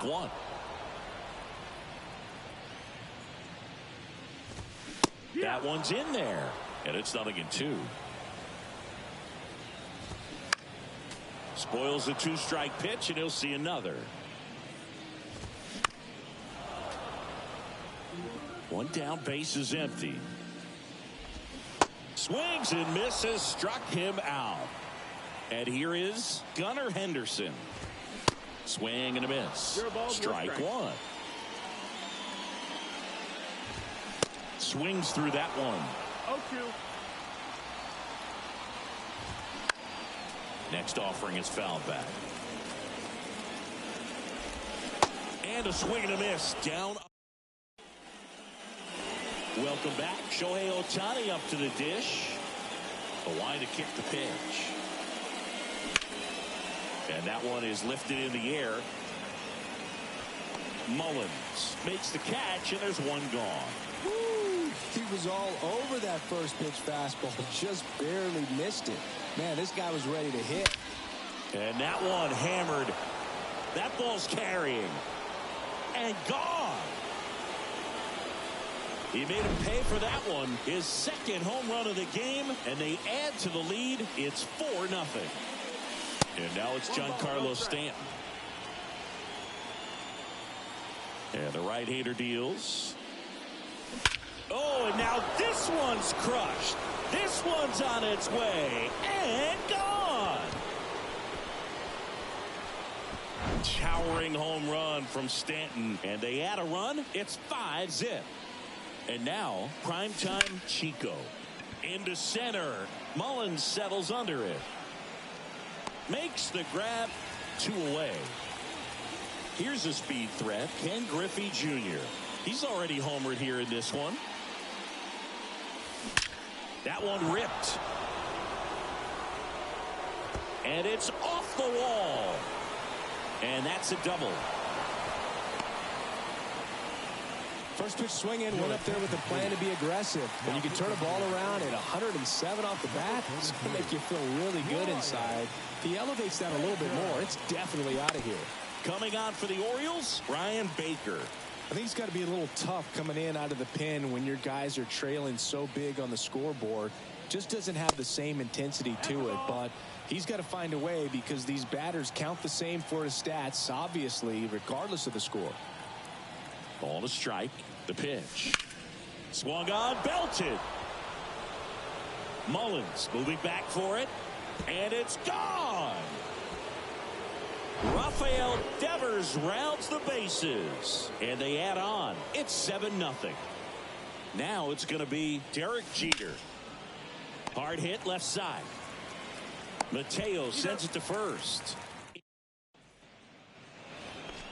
one. That one's in there, and it's 0-2. Spoils the 2-strike pitch, and he'll see another. One down, base is empty. Swings and misses, struck him out. And here is Gunnar Henderson. Swing and a miss. Strike one. Swings through that one. 0-2. Next offering is fouled back. And a swing and a miss. Down. Welcome back. Shohei Ohtani up to the dish. Mcgwuire to kick the pitch. And that one is lifted in the air. Mullins makes the catch, and there's one gone. Woo! He was all over that first pitch fastball, just barely missed it. Man, this guy was ready to hit. And that one hammered. That ball's carrying. And gone. He made him pay for that one. His second home run of the game, and they add to the lead. It's 4-0. And now it's Giancarlo Stanton. And the right-hander deals. Oh, and now this one's crushed. This one's on its way. And gone. Towering home run from Stanton. And they add a run. It's 5-0. And now, primetime Chico. Into center. Mullins settles under it. Makes the grab. 2 away. Here's a speed threat. Ken Griffey Jr. He's already homered here in this one. That one ripped. And it's off the wall. And that's a double. First pitch swinging, went up there with a plan to be aggressive. When you can turn a ball around at 107 off the bat, it's going to make you feel really good inside. If he elevates that a little bit more, it's definitely out of here. Coming on for the Orioles, Brian Baker. I think it's got to be a little tough coming in out of the pen when your guys are trailing so big on the scoreboard. Just doesn't have the same intensity to it, but he's got to find a way because these batters count the same for his stats, obviously, regardless of the score. Ball to strike. The pitch. Swung on, belted. Mullins moving back for it. And it's gone. Rafael Devers rounds the bases. And they add on. It's 7-0. Now it's going to be Derek Jeter. Hard hit left side. Mateo sends it to first.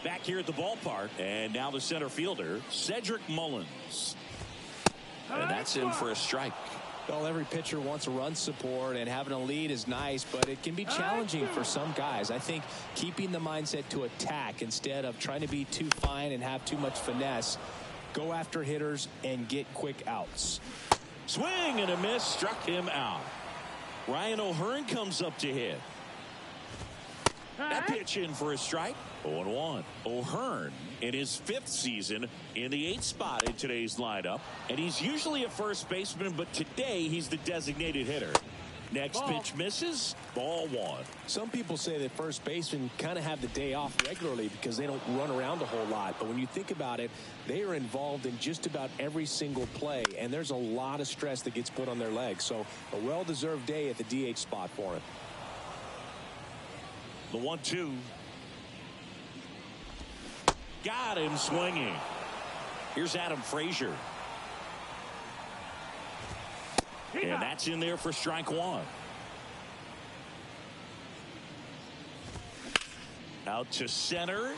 Back here at the ballpark, and now the center fielder, Cedric Mullins. And that's in for a strike. Well, every pitcher wants a run support, and having a lead is nice, but it can be challenging for some guys. I think keeping the mindset to attack instead of trying to be too fine and have too much finesse, go after hitters and get quick outs. Swing and a miss, struck him out. Ryan O'Hearn comes up to hit. That pitch in for a strike. 0-1. O'Hearn in his 5th season in the 8th spot in today's lineup. And he's usually a first baseman, but today he's the designated hitter. Next pitch misses. Ball 1. Some people say that first basemen kind of have the day off regularly because they don't run around a whole lot. But when you think about it, they are involved in just about every single play. And there's a lot of stress that gets put on their legs. So a well-deserved day at the DH spot for him. The 1-2. Got him swinging. Here's Adam Frazier. And that's in there for strike 1. Out to center.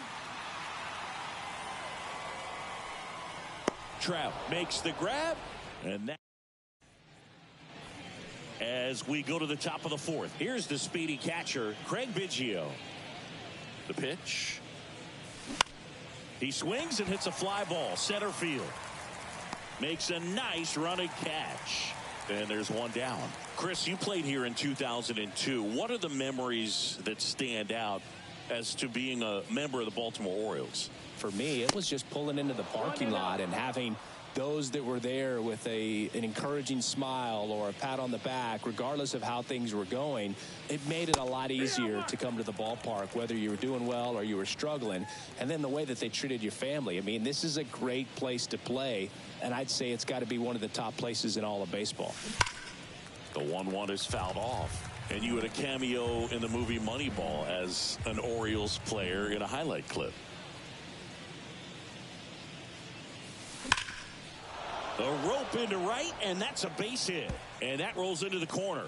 Trout makes the grab. And that. As we go to the top of the 4th. Here's the speedy catcher, Craig Biggio. The pitch. He swings and hits a fly ball. Center field. Makes a nice running catch. And there's one down. Chris, you played here in 2002. What are the memories that stand out as to being a member of the Baltimore Orioles? For me, it was just pulling into the parking lot and having those that were there with an encouraging smile or a pat on the back, regardless of how things were going. It made it a lot easier to come to the ballpark, whether you were doing well or you were struggling. And then the way that they treated your family. I mean, this is a great place to play, and I'd say it's got to be one of the top places in all of baseball. The 1-1 is fouled off. And you had a cameo in the movie Moneyball as an Orioles player in a highlight clip. A rope into right, and that's a base hit. And that rolls into the corner.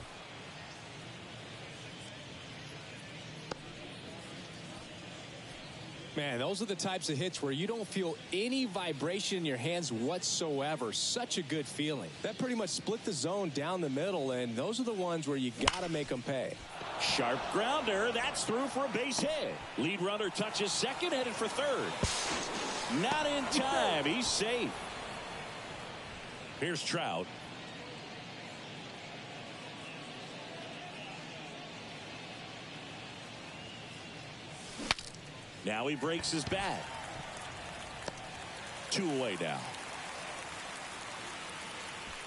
Man, those are the types of hits where you don't feel any vibration in your hands whatsoever. Such a good feeling. That pretty much split the zone down the middle, and those are the ones where you got to make them pay. Sharp grounder. That's through for a base hit. Lead runner touches second, headed for third. Not in time. He's safe. Here's Trout. Now he breaks his bat. 2 away now.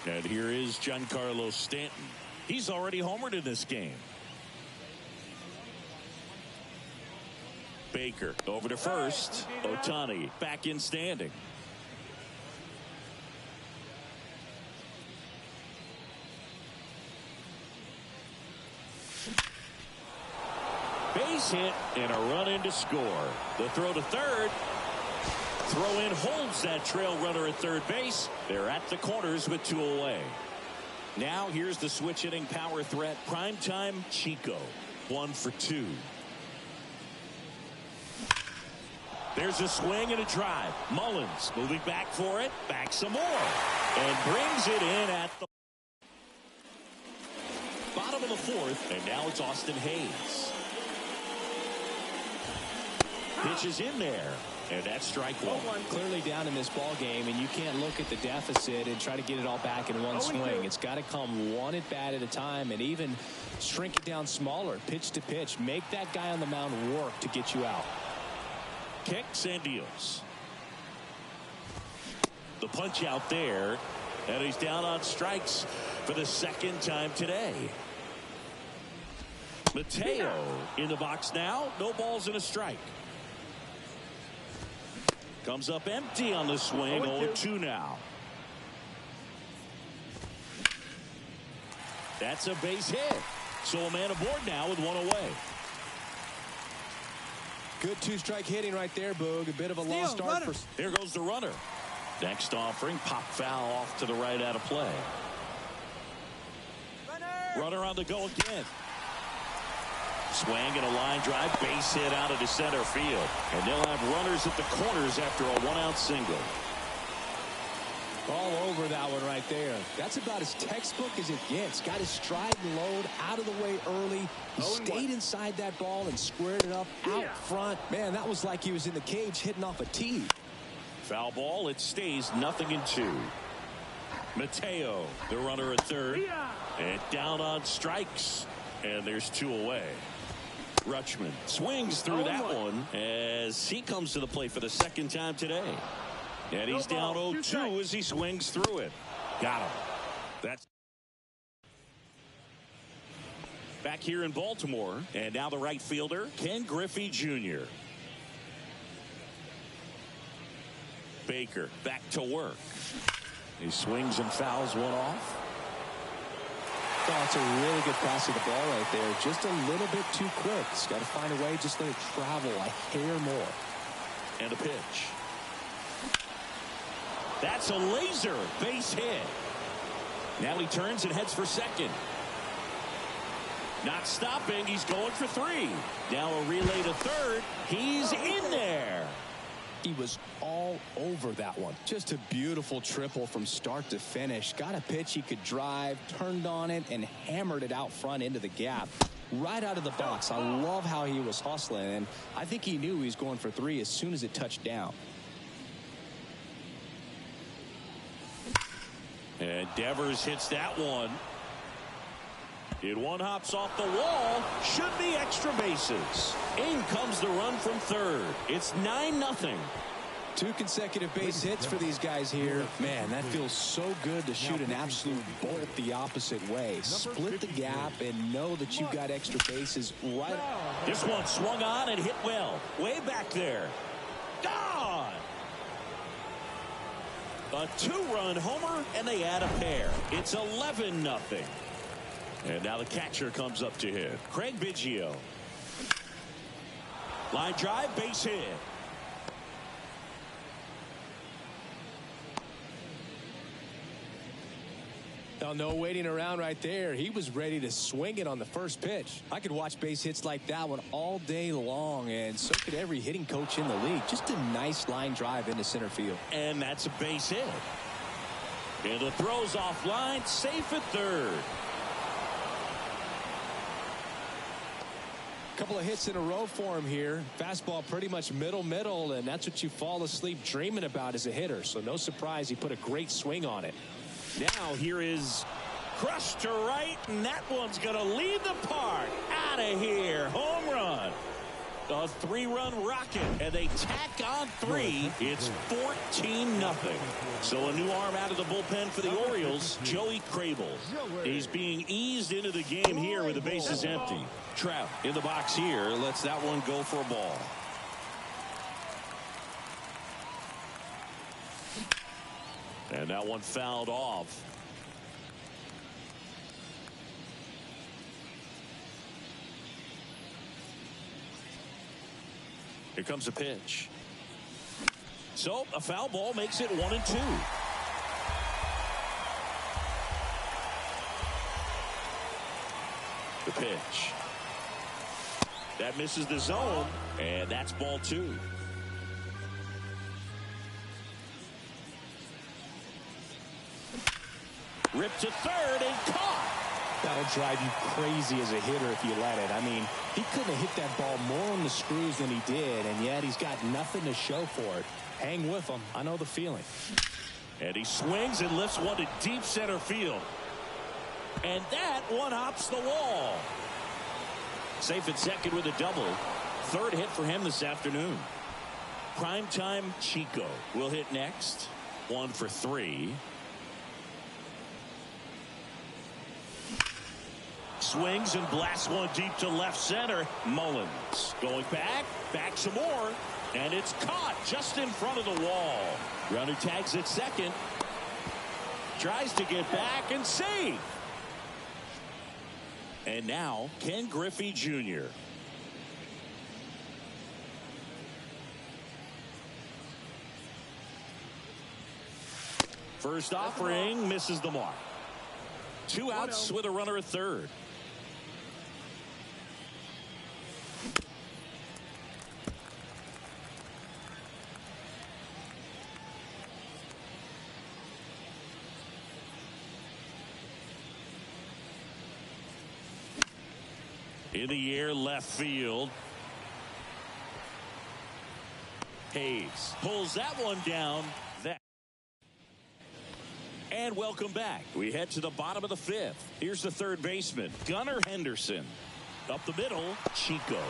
And here is Giancarlo Stanton. He's already homered in this game. Baker over to first. Ohtani back in standing. Base hit and a run in to score. The throw to third. Throw in holds that trail runner at third base. They're at the corners with 2 away. Now here's the switch hitting power threat, primetime Chico. 1 for 2. There's a swing and a drive. Mullins moving back for it. Back some more. And brings it in at the bottom of the 4th. And now it's Austin Hayes. Pitch is in there. And that's strike one. Clearly down in this ball game, and you can't look at the deficit and try to get it all back in one swing. It's got to come one at bat at a time, and even shrink it down smaller, pitch to pitch. Make that guy on the mound work to get you out. Kicks and deals. The punch out there, and he's down on strikes for the 2nd time today. Mateo in the box now. No balls and a strike. Comes up empty on the swing. 0-2 now. That's a base hit. So a man aboard now with 1 away. Good 2-strike hitting right there, Boog. A bit of a lost start. Here goes the runner. Next offering, pop foul off to the right out of play. Runner on the go again. Swing and a line drive, base hit out into center field. And they'll have runners at the corners after a 1-out single. All over that one right there. That's about as textbook as it gets. Got his stride and load out of the way early. He stayed inside that ball and squared it up out front. Man, that was like he was in the cage hitting off a tee. Foul ball. It stays 0-2. Mateo, the runner at third. And down on strikes. And there's 2 away. Rutschman swings through that one as he comes to the plate for the 2nd time today. And he's down 0-2 as he swings through it. Got him. That's back here in Baltimore. And now the right fielder, Ken Griffey Jr. Baker back to work. He swings and fouls one off. Oh, it's a really good pass of the ball right there. Just a little bit too quick. He's got to find a way, just let it travel a hair more. And a pitch. That's a laser base hit. Now he turns and heads for second. Not stopping. He's going for 3. Now a relay to third. He's in there. He was all over that one. Just a beautiful triple from start to finish. Got a pitch he could drive, turned on it, and hammered it out front into the gap. Right out of the box. I love how he was hustling, and I think he knew he was going for 3 as soon as it touched down. And Devers hits that one. It one hops off the wall. Should be extra bases. In comes the run from third. It's 9-0. 2 consecutive base hits for these guys here. Man, that feels so good to shoot an absolute bolt the opposite way. Split the gap and know that you've got extra bases right. This one swung on and hit well. Way back there. Gone! A 2-run homer, and they add a pair. It's 11-0. And now the catcher comes up to hit. Craig Biggio. Line drive, base hit. Now, no waiting around right there. He was ready to swing it on the first pitch. I could watch base hits like that one all day long, and so could every hitting coach in the league. Just a nice line drive into center field. And that's a base hit. And the throw's offline, safe at third. Couple of hits in a row for him here. Fastball pretty much middle, and that's what you fall asleep dreaming about as a hitter. So no surprise he put a great swing on it. Now here is crushed to right, and that one's going to leave the park. Out of here. Home run. A 3-run rocket, and they tack on 3. It's 14-0. So a new arm out of the bullpen for the Orioles, Joey Crable. He's being eased into the game here with the bases empty. Trout in the box here lets that one go for a ball. And that one fouled off. Here comes a pitch. So a foul ball makes it 1-2. The pitch. That misses the zone, and that's ball 2. Ripped to third and caught. That'll drive you crazy as a hitter if you let it. I mean, he couldn't have hit that ball more on the screws than he did, and yet he's got nothing to show for it. Hang with him. I know the feeling. And he swings and lifts one to deep center field. And that one hops the wall. Safe at second with a double. Third hit for him this afternoon. Primetime Chico will hit next. 1 for 3. Swings and blasts one deep to left center. Mullins going back some more, and it's caught just in front of the wall. Runner tags at second, tries to get back and save. And now Ken Griffey Jr. First offering misses the mark. 2 outs with a runner at third. In the air, left field. Hayes pulls that one down. And welcome back. We head to the bottom of the 5th. Here's the third baseman, Gunnar Henderson. Up the middle, Chico.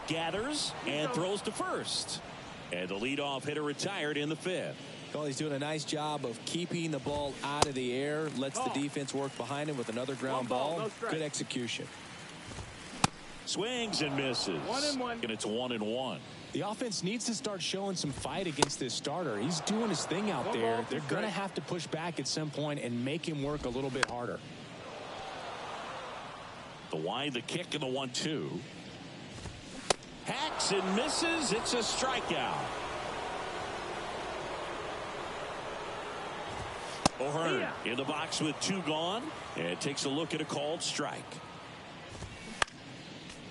Gathers and throws to first. And the leadoff hitter retired in the 5th. Well, he's doing a nice job of keeping the ball out of the air. Lets the defense work behind him with another ground ball. Good execution. Swings and misses. 1-1. And it's 1-1. The offense needs to start showing some fight against this starter. He's doing his thing out there. They're going to have to push back at some point and make him work a little bit harder. The wide, the kick, and the 1-2. Hacks and misses. It's a strikeout. O'Hearn in the box with 2 gone. And takes a look at a called strike.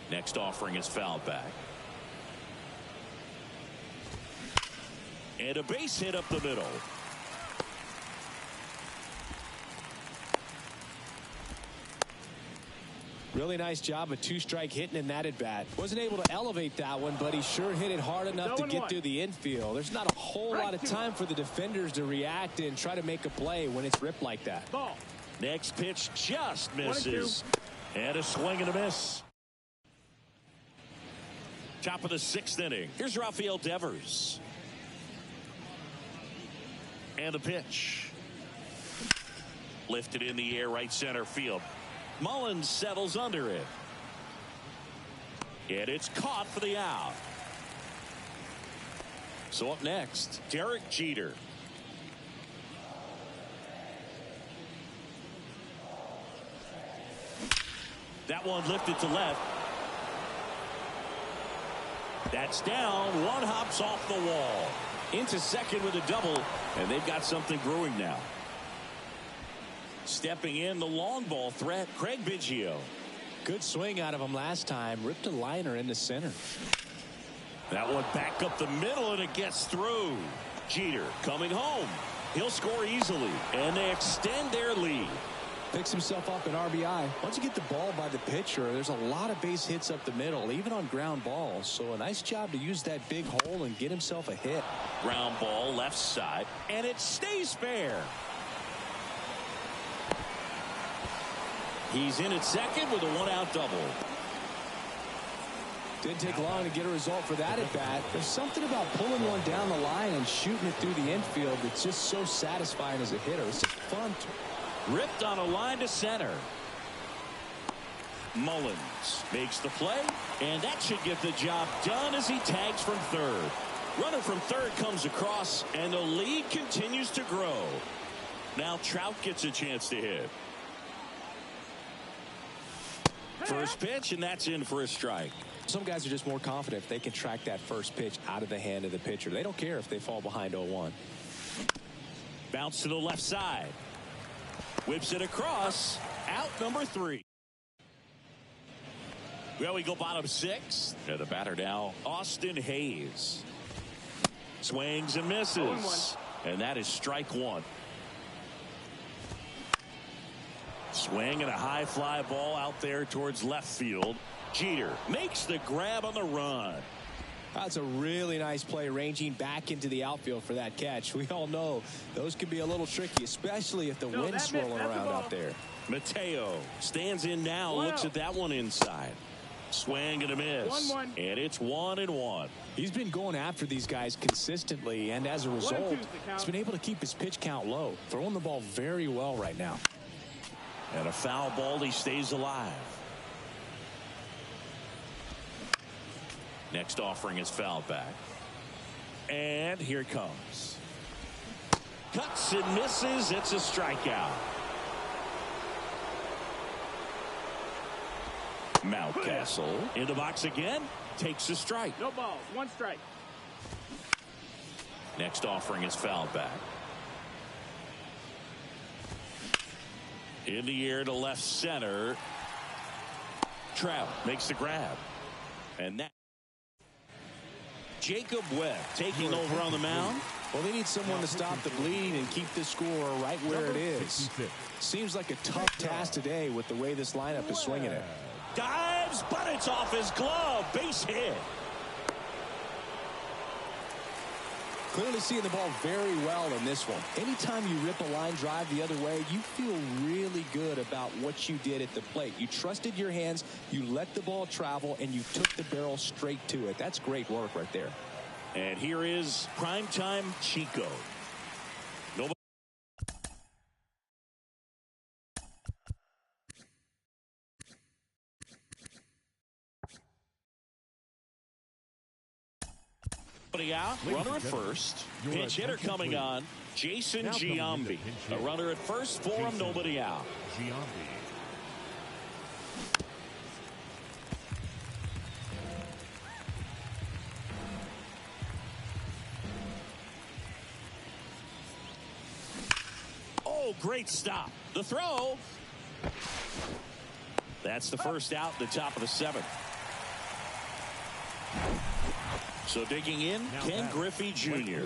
Next offering is fouled back. And a base hit up the middle. Really nice job of 2-strike hitting in that at bat. Wasn't able to elevate that one, but he sure hit it hard enough to get through the infield. There's not a whole lot of time for the defenders to react and try to make a play when it's ripped like that. Next pitch just misses. And a swing and a miss. Top of the 6th inning. Here's Rafael Devers. And the pitch. Lifted in the air, right center field. Mullins settles under it. And it's caught for the out. So up next, Derek Jeter. That one lifted to left. That's down. One hops off the wall. Into second with a double. And they've got something brewing now. Stepping in, the long ball threat, Craig Biggio. Good swing out of him last time. Ripped a liner into center. That one back up the middle, and it gets through. Jeter coming home. He'll score easily, and they extend their lead. Picks himself up an RBI. Once you get the ball by the pitcher, there's a lot of base hits up the middle, even on ground balls. So a nice job to use that big hole and get himself a hit. Ground ball left side, and it stays fair. He's in at second with a one-out double. Didn't take long to get a result for that at bat. There's something about pulling one down the line and shooting it through the infield that's just so satisfying as a hitter. It's just fun. Ripped on a line to center. Mullins makes the play, and that should get the job done as he tags from third. Runner from third comes across, and the lead continues to grow. Now Trout gets a chance to hit. First pitch, and that's in for a strike. Some guys are just more confident if they can track that first pitch out of the hand of the pitcher. They don't care if they fall behind 0-1. Bounce to the left side. Whips it across. Out number 3. Well, we go bottom 6. And the batter now, Austin Hayes. Swings and misses. And that is strike 1. Swing and a high fly ball out there towards left field. Jeter makes the grab on the run. That's a really nice play, ranging back into the outfield for that catch. We all know those can be a little tricky, especially if the wind's swirling around out there. Mateo stands in now, looks at that one inside. Swing and a miss. 1-1. And it's 1-1. He's been going after these guys consistently, and as a result, he's been able to keep his pitch count low. Throwing the ball very well right now. And a foul ball, he stays alive. Next offering is fouled back. And here it comes. Cuts and misses. It's a strikeout. Mountcastle in the box again. Takes a strike. No balls. 1 strike. Next offering is fouled back. In the air to left center. Trout makes the grab. And that. Jacob Webb taking over on the mound. Well, they need someone to stop the bleed and keep the score right where it is. Seems like a tough task today with the way this lineup is swinging it. Dives, but it's off his glove. Base hit. Clearly seeing the ball very well in this one. Anytime you rip a line drive the other way, you feel really good about what you did at the plate. You trusted your hands, you let the ball travel, and you took the barrel straight to it. That's great work right there. And here is primetime Chico. Nobody. Out, runner at first. Pinch hitter coming on, Jason Giambi. A runner at first for him, nobody out. Oh, great stop. The throw. That's the first out at the top of the 7th. So digging in, Ken Griffey Jr. Ken Griffey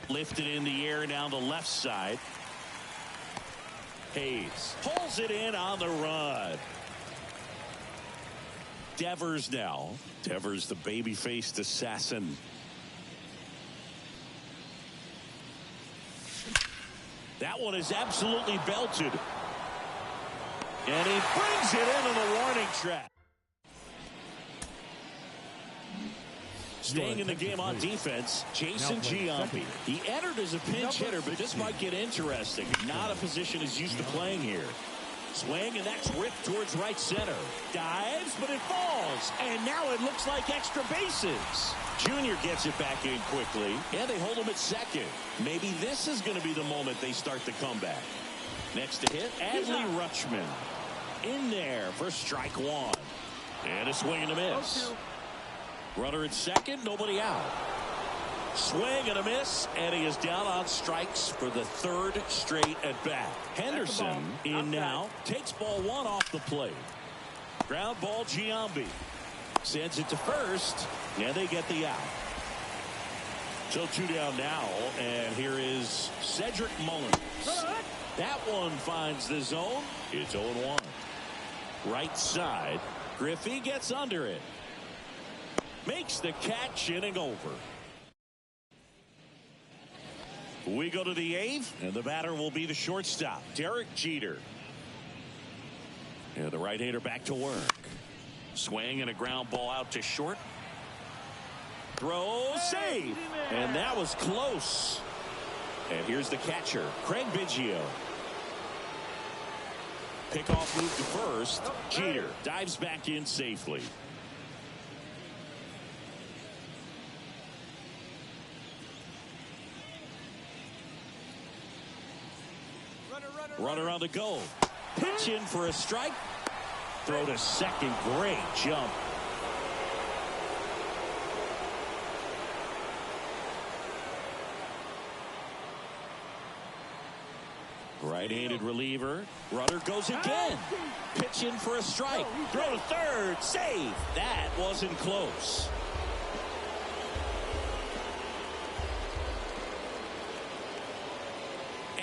Jr. Lifted in the air down the left side. Hayes pulls it in on the run. Devers now. Devers, the baby-faced assassin. That one is absolutely belted. And he brings it into the warning track. Staying in the game on defense, Jason Giambi. He entered as a pinch hitter, but this might get interesting. Not a position he's used to playing here. Swing, and that's ripped towards right center. Dives, but it falls. And now it looks like extra bases. Junior gets it back in quickly, and they hold him at second. Maybe this is going to be the moment they start the comeback. Next to hit, Adley Rutschman. In there for strike one. And a swing and a miss. Runner at second, nobody out. Swing and a miss, and he is down on strikes for the third straight at bat. Henderson in now, takes ball one off the plate. Ground ball, Giambi. Sends it to first, and they get the out. So two down now, and here is Cedric Mullins. That one finds the zone. It's 0-1. Right side, Griffey gets under it. Makes the catch, inning over. We go to the eighth, and the batter will be the shortstop, Derek Jeter. And the right-hander back to work. Swing and a ground ball out to short. Throw, save, and that was close. And here's the catcher, Craig Biggio. Pickoff move to first. Jeter dives back in safely. Runner on the go. Pitch in for a strike. Throw to second. Great jump. Right-handed reliever. Runner goes again. Pitch in for a strike. Throw to third. Save. That wasn't close.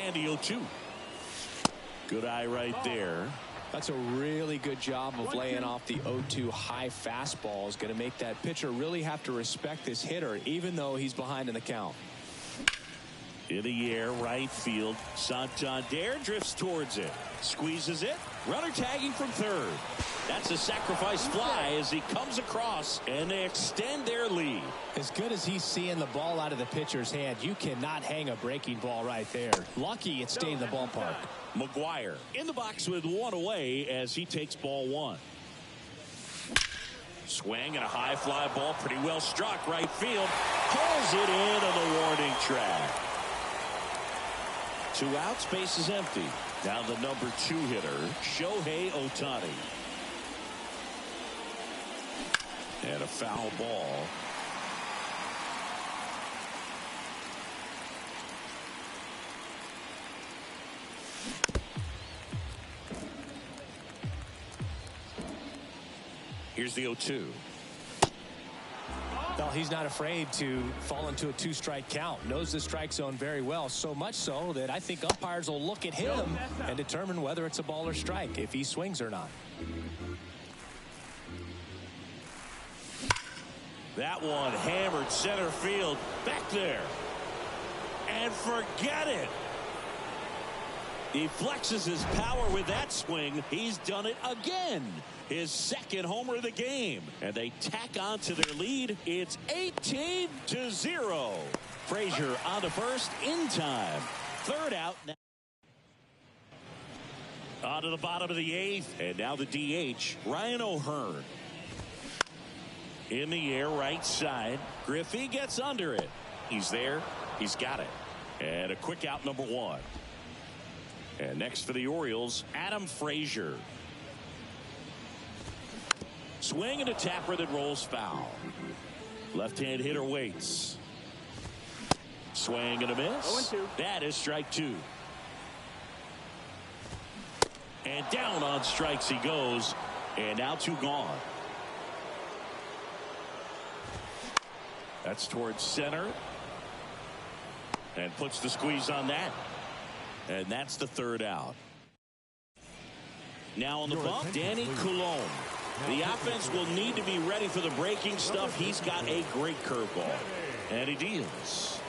And the 0-2. Good eye right there. That's a really good job of laying off the 0-2 high fastball. Is going to make that pitcher really have to respect this hitter, even though he's behind in the count. In the air, right field. Santander drifts towards it. Squeezes it. Runner tagging from third. That's a sacrifice fly as he comes across, and they extend their lead. As good as he's seeing the ball out of the pitcher's hand, you cannot hang a breaking ball right there. Lucky it stayed in the ballpark. Mcgwire in the box with one away as he takes ball one. Swing and a high fly ball, pretty well struck right field. Pulls it in on the warning track. 2 outs, base is empty. Now the number 2 hitter, Shohei Ohtani. And a foul ball. Here's the 0-2. Well, he's not afraid to fall into a 2-strike count. Knows the strike zone very well, so much so that I think umpires will look at him and determine whether it's a ball or strike, if he swings or not. That one hammered center field back there. And forget it. He flexes his power with that swing. He's done it again. His second homer of the game. And they tack on to their lead. It's 18-0. Frazier on to first in time. Third out now. On to the bottom of the 8th. And now the DH, Ryan O'Hearn. In the air, right side. Griffey gets under it. He's there. He's got it. And a quick out, number 1. And next for the Orioles, Adam Frazier. Swing and a tapper that rolls foul. Left-hand hitter waits. Swing and a miss. That is strike 2. And down on strikes he goes. And now 2 gone. That's towards center. And puts the squeeze on that. And that's the third out. Now on the bump, Danny Coulombe. The offense will need to be ready for the breaking stuff. He's got a great curveball. And he deals.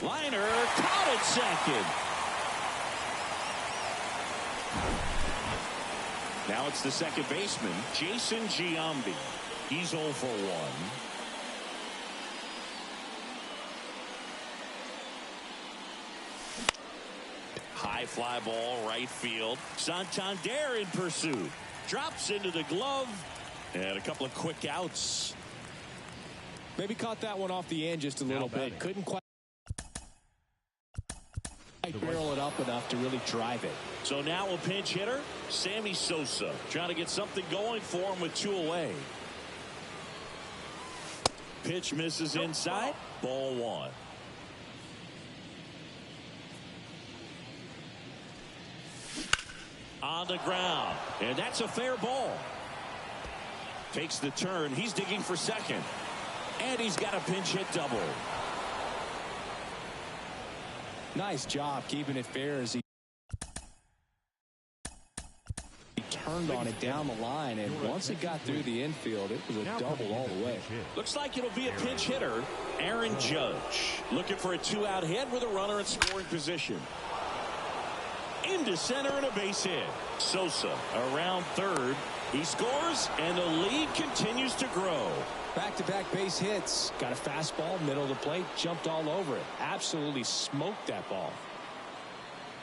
Liner caught at second. Now it's the second baseman, Jason Giambi. He's 0 for 1. High fly ball, right field. Santander in pursuit. Drops into the glove. And a couple of quick outs. Maybe caught that one off the end just a little bit. Couldn't quite barrel it up enough to really drive it. So now a pinch hitter, Sammy Sosa, trying to get something going for him with 2 away. Pitch misses inside. Ball 1. On the ground, and that's a fair ball. Takes the turn. He's digging for second, and he's got a pinch hit double. Nice job keeping it fair as he turned on it down the line, and once it got through the infield, it was a double all the way. Looks like it'll be a pinch hitter, Aaron Judge, looking for a 2-out hit with a runner in scoring position. Into center and a base hit. Sosa around third. He scores, and the lead continues to grow. Back-to-back base hits. Got a fastball, middle of the plate, jumped all over it. Absolutely smoked that ball.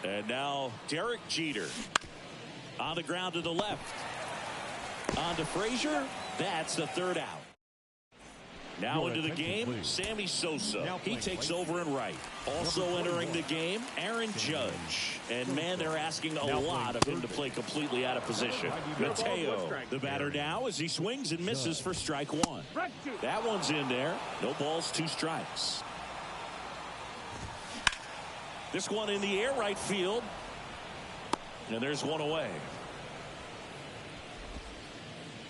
And now Derek Jeter. On the ground to the left. On to Frazier. That's the 3rd out. Now into the game, Sammy Sosa. He takes over in right. Also entering the game, Aaron Judge. And, man, they're asking a lot of him to play completely out of position. Mateo, the batter now, as he swings and misses for strike 1. That one's in there. No balls, 2 strikes. This one in the air, right field. And there's 1 away.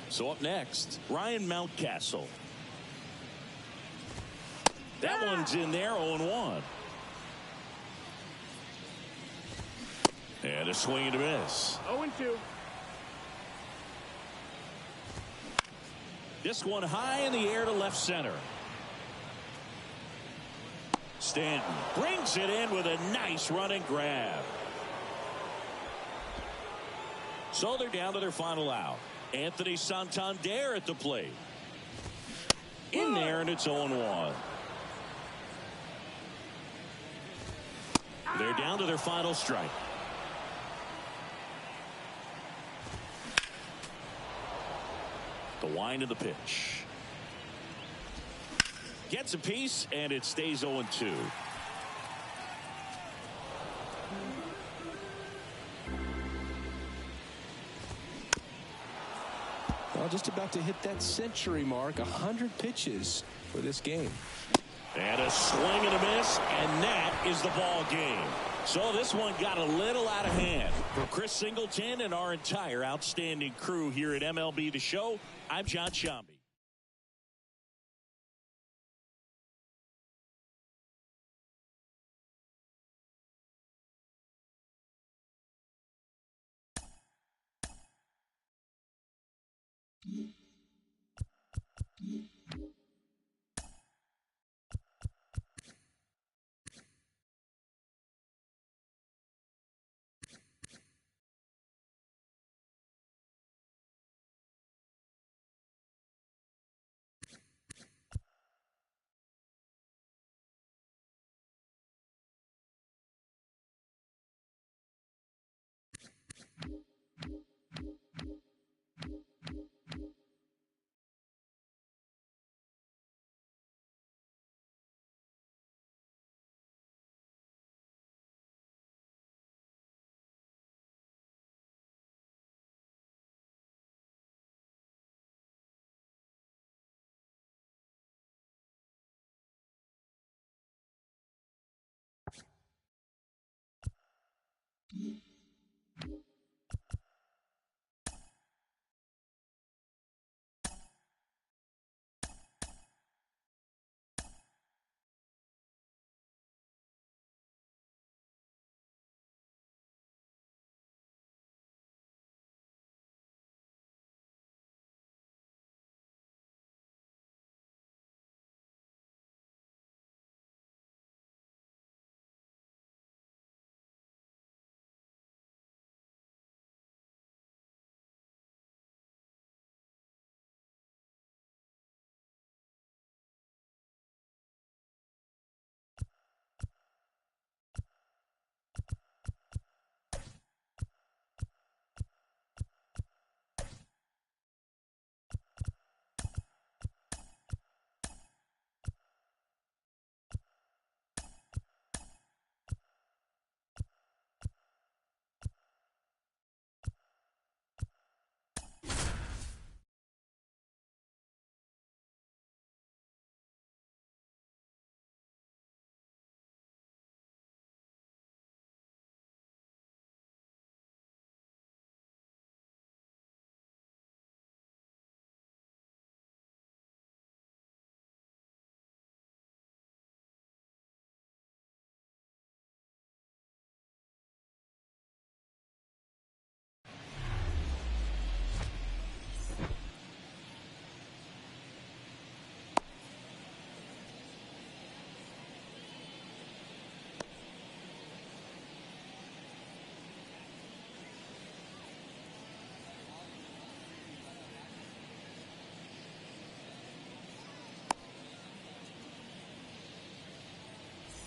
So up next, Ryan Mountcastle. That one's in there, 0-1. And a swing and a miss. 0-2. This one high in the air to left center. Stanton brings it in with a nice running grab. So they're down to their final out. Anthony Santander at the plate. In there, and it's 0-1. They're down to their final strike. The wind of the pitch. Gets a piece, and it stays 0-2. Well, just about to hit that century mark. 100 pitches for this game. And a swing and a miss, and that is the ball game. So this one got a little out of hand. For Chris Singleton and our entire outstanding crew here at MLB The Show, I'm John Shambi.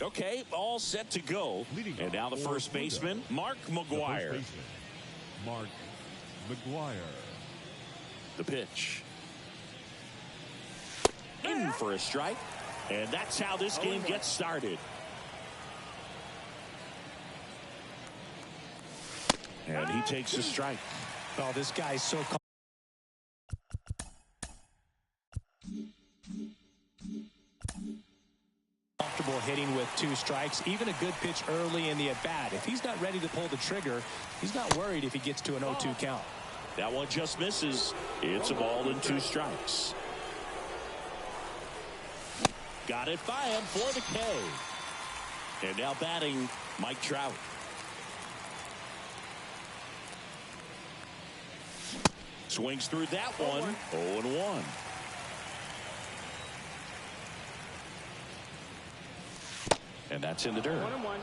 Okay, all set to go. And now the first baseman, Mark Mcgwire. Mark Mcgwire. The pitch. In for a strike. And that's how this game gets started. And he takes a strike. Oh, this guy's so comfortable hitting with 2 strikes. Even a good pitch early in the at-bat. If he's not ready to pull the trigger, he's not worried if he gets to an 0-2 count. That one just misses. It's a ball and 2 strikes. Got it by him for the K. And now batting, Mike Trout. Swings through that one. 0-1. And that's in the dirt. 1-1.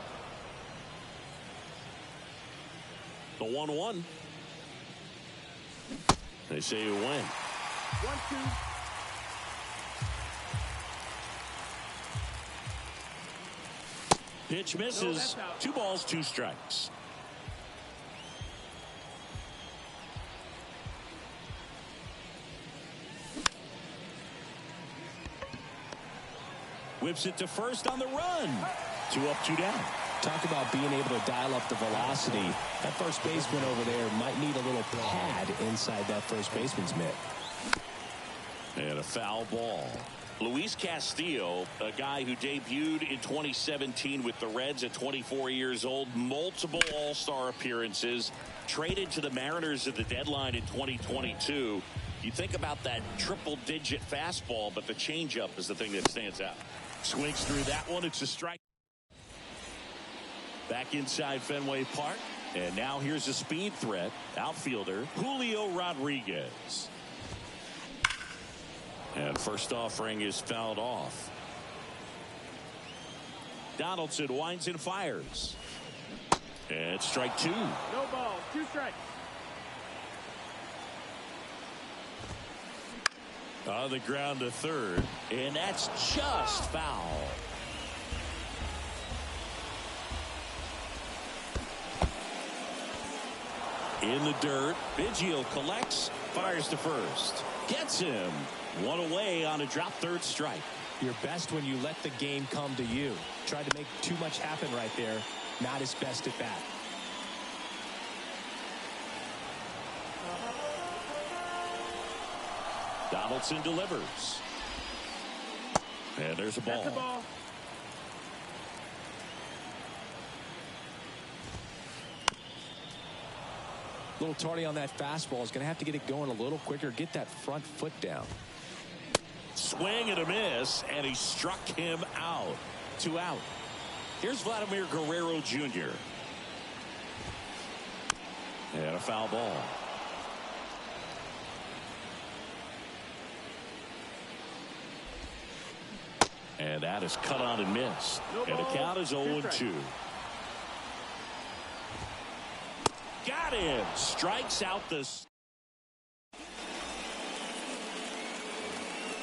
The 1-1. They say you win. 1-2. Pitch misses. 2 balls, 2 strikes. Whips it to first on the run. 2 up, 2 down. Talk about being able to dial up the velocity. That first baseman over there might need a little pad inside that first baseman's mitt. And a foul ball. Luis Castillo, a guy who debuted in 2017 with the Reds at 24 years old, multiple all-star appearances, traded to the Mariners at the deadline in 2022. You think about that triple-digit fastball, but the changeup is the thing that stands out. Swings through that one. It's a strike. Back inside Fenway Park. And now here's a speed threat. Outfielder Julio Rodriguez. And first offering is fouled off. Donaldson winds and fires. And strike 2. No ball. 2 strikes. On the ground to third. And that's just foul. In the dirt. Biggio collects. Fires to first. Gets him. 1 away on a drop third strike. You're best when you let the game come to you. Tried to make too much happen right there. Not his best at bat. Donaldson delivers. And there's a ball. That's a ball. A little tardy on that fastball. Is going to have to get it going a little quicker. Get that front foot down. Swing and a miss, and he struck him out. 2 out. Here's Vladimir Guerrero Jr. And a foul ball. And that is cut on and missed. And the count is 0-2. Got him. Strikes out this.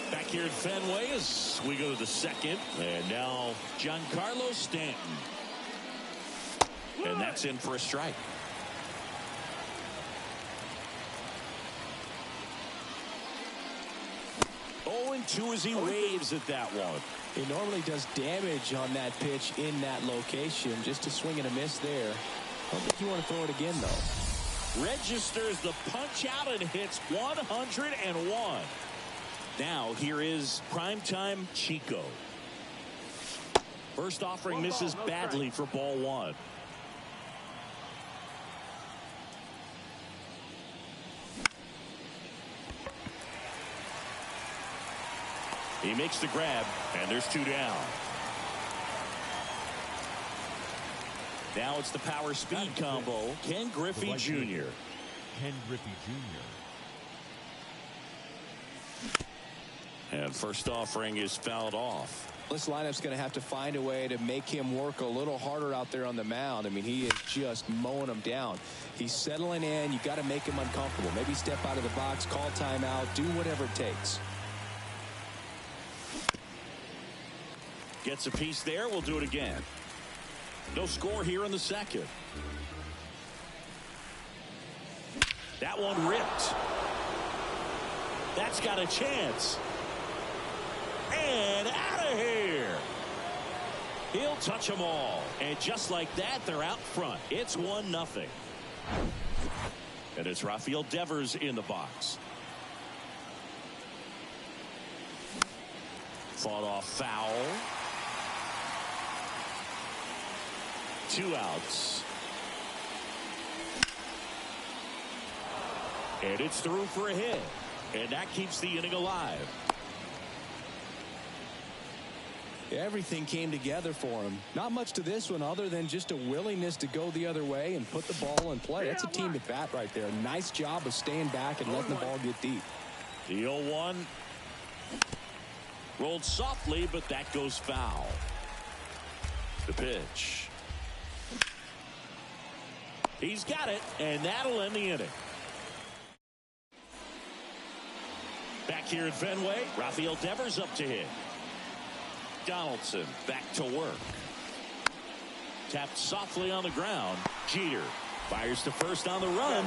Back here at Fenway as we go to the second. And now Giancarlo Stanton. And that's in for a strike. And 2 as he waves at that one. He normally does damage on that pitch in that location. Just a swing and a miss there. I don't think you want to throw it again, though. Registers the punch out and hits 101. Now here is primetime Chico. First offering misses badly for ball 1. He makes the grab, and there's 2 down. Now it's the power speed combo. Ken Griffey Jr. Ken Griffey Jr. And first offering is fouled off. This lineup's going to have to find a way to make him work a little harder out there on the mound. I mean, he is just mowing them down. He's settling in. You got to make him uncomfortable. Maybe step out of the box, call timeout, do whatever it takes. Gets a piece there. We'll do it again. No score here in the second. That one ripped. That's got a chance. And out of here. He'll touch them all. And just like that, they're out front. It's 1-0. And it's Rafael Devers in the box. Fought off foul. 2 outs. And it's through for a hit. And that keeps the inning alive. Everything came together for him. Not much to this one other than just a willingness to go the other way and put the ball in play. That's a team at bat right there. Nice job of staying back and letting the ball get deep. The 0-1 rolled softly, but that goes foul. The pitch. He's got it, and that'll end the inning. Back here at Fenway, Rafael Devers up to hit. Donaldson back to work. Tapped softly on the ground. Jeter fires to first on the run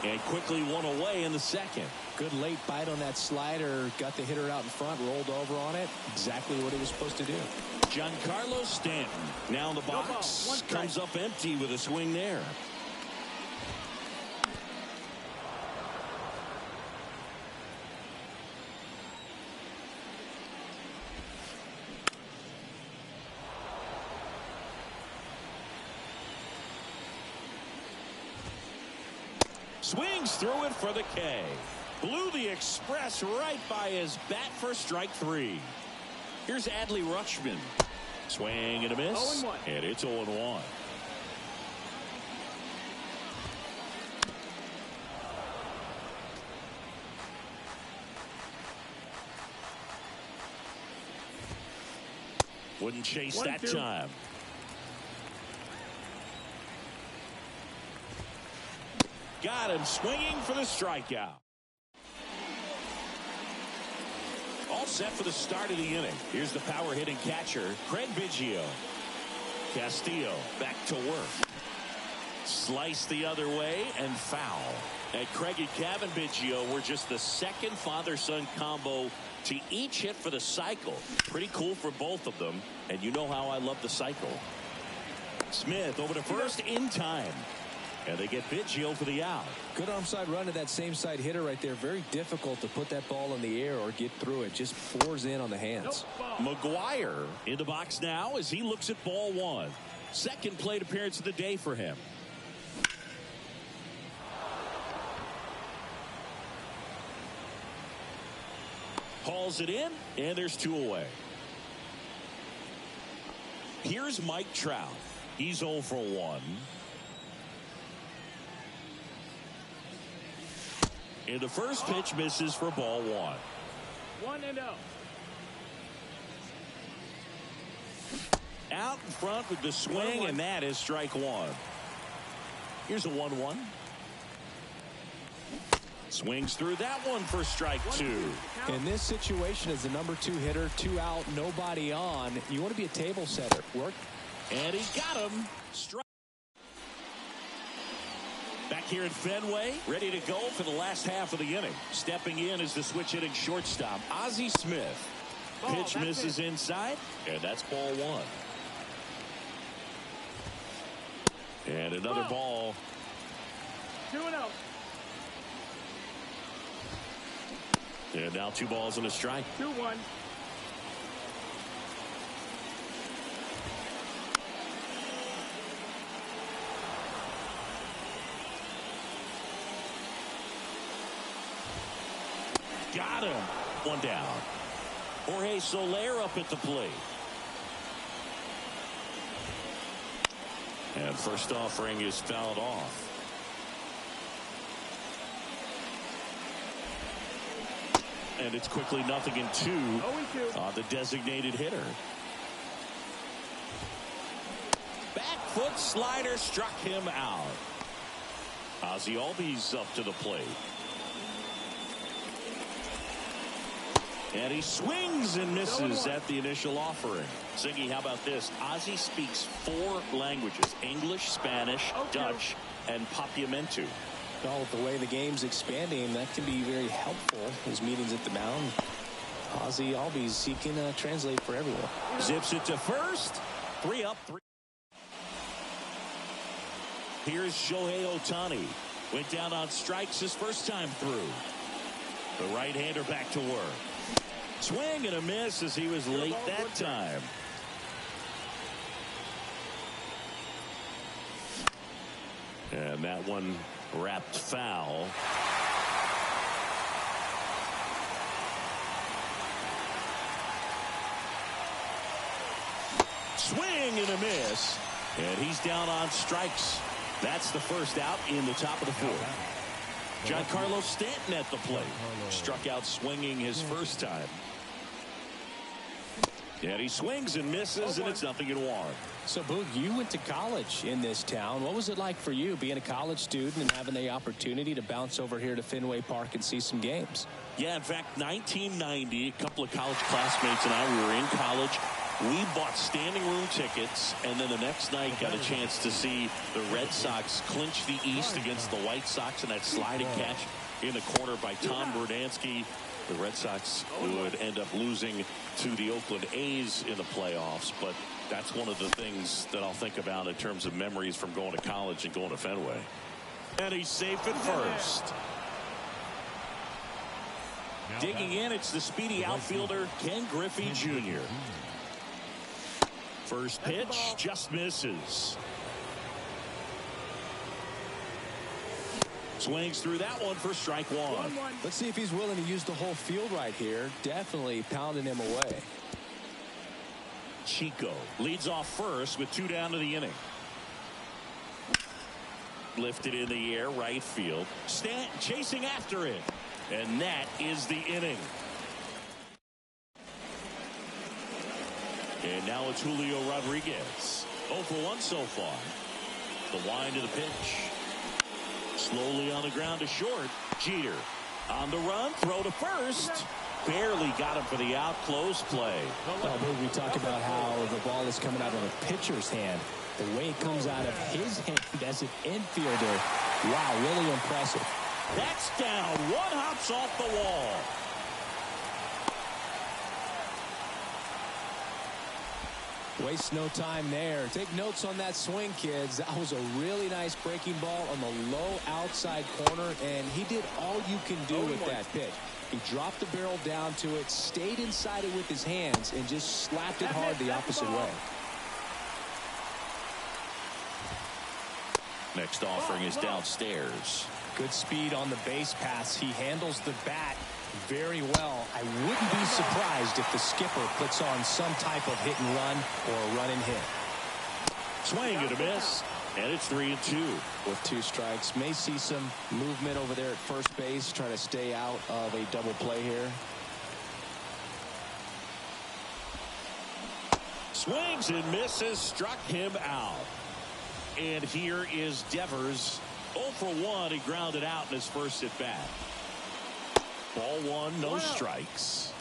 and quickly one away in the second. Good late bite on that slider. Got the hitter out in front, rolled over on it. Exactly what he was supposed to do. Giancarlo Stanton now in the box. Comes up empty with a swing there. Swings through it for the K. Blew the express right by his bat for strike 3. Here's Adley Rutschman. Swing and a miss. 0-1. And it's 0-1. Wouldn't chase 1-2. that time. Got him swinging for the strikeout. All set for the start of the inning. Here's the power hitting catcher, Craig Biggio. Castillo back to work. Slice the other way and foul. And Craig and Kevin Biggio were just the second father-son combo to each hit for the cycle. Pretty cool for both of them. And you know how I love the cycle. Smith over to first in time. And they get Biggio for the out. Good arm side run to that same side hitter right there. Very difficult to put that ball in the air or get through it. Just pours in on the hands. Mcgwire in the box now as he looks at ball 1. Second plate appearance of the day for him. Hauls it in, and there's 2 away. Here's Mike Trout. He's 0 for 1. And the first pitch misses for ball 1. 1-0. Out in front with the swing, and that is strike 1. Here's a 1-1. Swings through that one for strike 2. In this situation, as the number 2 hitter, 2 out, nobody on, you want to be a table setter. Work. And he got him. Strike. Back here at Fenway, ready to go for the last half of the inning. Stepping in is the switch hitting shortstop, Ozzie Smith. Pitch misses inside, and that's ball 1. And another ball. 2-0. And now 2 balls and a strike. 2-1. Got him. 1 down. Jorge Soler up at the plate. And first offering is fouled off. And it's quickly 0-2 on the designated hitter. Back foot slider struck him out. Ozzie Albies up to the plate. And he swings and misses at the initial offering. Siggy, how about this? Ozzie speaks 4 languages: English, Spanish, Dutch, and Papiamentu. Well, with the way the game's expanding, that can be very helpful. His meetings at the mound. Ozzie Albies, he can translate for everyone. Zips it to first. 3 up, 3. Here's Shohei Ohtani. Went down on strikes his first time through. The right-hander back to work. Swing and a miss as he was late that time. And that one wrapped foul. Swing and a miss. And he's down on strikes. That's the first out in the top of the 4th. Giancarlo Stanton at the plate. Struck out swinging his first time. And he swings and misses, and it's 0-1. So, Boog, you went to college in this town. What was it like for you being a college student and having the opportunity to bounce over here to Fenway Park and see some games? Yeah, in fact, 1990, a couple of college classmates and I, we were in college. We bought standing room tickets, and then the next night got a chance to see the Red Sox clinch the East against the White Sox in that sliding catch in the corner by Tom Verdansky. The Red Sox would end up losing to the Oakland A's in the playoffs, but that's one of the things that I'll think about in terms of memories from going to college and going to Fenway. And he's safe at first. Digging in, it's the speedy outfielder Ken Griffey Jr. First pitch just misses. Swings through that one for strike 1. Let's see if he's willing to use the whole field right here. Definitely pounding him away. Chico leads off first with 2 down to the inning. Lifted in the air, right field. Stanton chasing after it. And that is the inning. And now it's Julio Rodriguez. 0 for 1 so far. The wind of the pitch. Slowly on the ground to short. Jeter on the run. Throw to first. Barely got him for the out. Close play. We talk about how the ball is coming out of the pitcher's hand. The way it comes out of his hand as an infielder. Wow, really impressive. That's down. One hops off the wall. Waste no time there. Take notes on that swing, kids. That was a really nice breaking ball on the low outside corner, and he did all you can do with that pitch. He dropped the barrel down to it, stayed inside it with his hands, and just slapped it hard the opposite way. Next offering is downstairs. Good speed on the base pass. He handles the bat very well. I wouldn't be surprised if the skipper puts on some type of hit and run or a run and hit. Swing and a miss, and it's 3-2. With 2 strikes, may see some movement over there at first base, trying to stay out of a double play here. Swings and misses, struck him out. And here is Devers. 0 for 1, he grounded out in his first at bat. Ball 1, no strikes.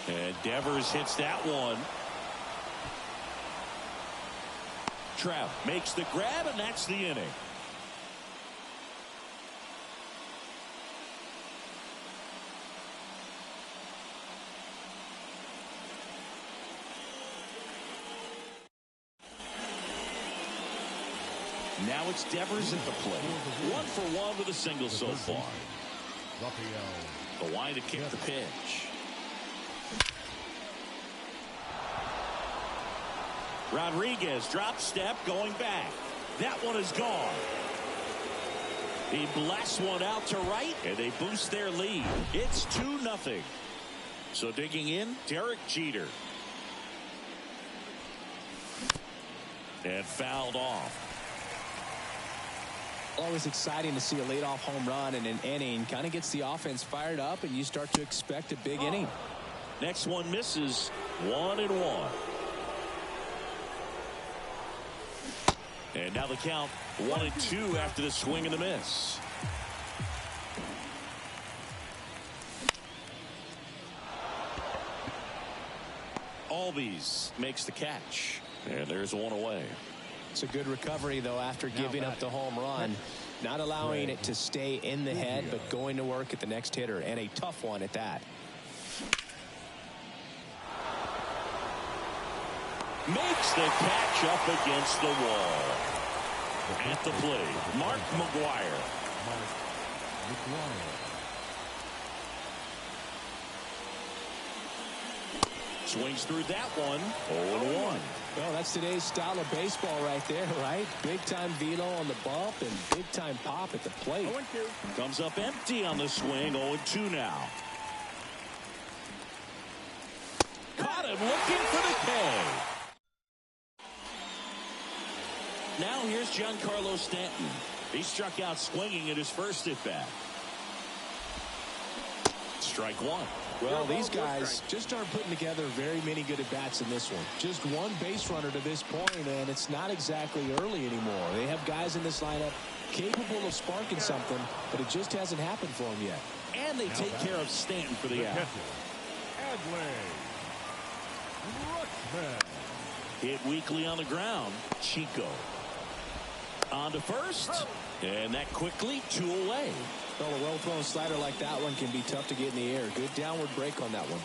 And Devers hits that one. Trout makes the grab, and that's the inning. Now it's Devers at the plate. 1 for 1 with a single so far. The wind to kick the pitch. Rodriguez drop step going back. That one is gone. He blasts one out to right, and they boost their lead. It's 2-0. So digging in, Derek Jeter. And fouled off. Always exciting to see a leadoff home run in an inning. Kind of gets the offense fired up, and you start to expect a big inning. Next one misses. 1-1. And now the count 1-2 after the swing and the miss. Albies makes the catch. And there's one away. It's a good recovery, though, after giving up the home run. Not allowing it to stay in the head, but going to work at the next hitter, and a tough one at that. Makes the catch up against the wall. At the plate, Mark Mcgwire. Mark Mcgwire. Swings through that one. 0-1. Well, that's today's style of baseball right there, right? Big-time velo on the bump and big-time pop at the plate. 0-2. Comes up empty on the swing. 0-2 now. Caught him looking for the K. Now here's Giancarlo Stanton. He struck out swinging at his first at-bat. Strike one. Well, these guys just aren't putting together very many good at-bats in this one. Just one base runner to this point, and it's not exactly early anymore. They have guys in this lineup capable of sparking something, but it just hasn't happened for them yet. And they take care of Stanton for the out. Adley Rutschman. Hit weakly on the ground. Chico. On to first. And that quickly 2 away. Well, a well-thrown slider like that one can be tough to get in the air. Good downward break on that one.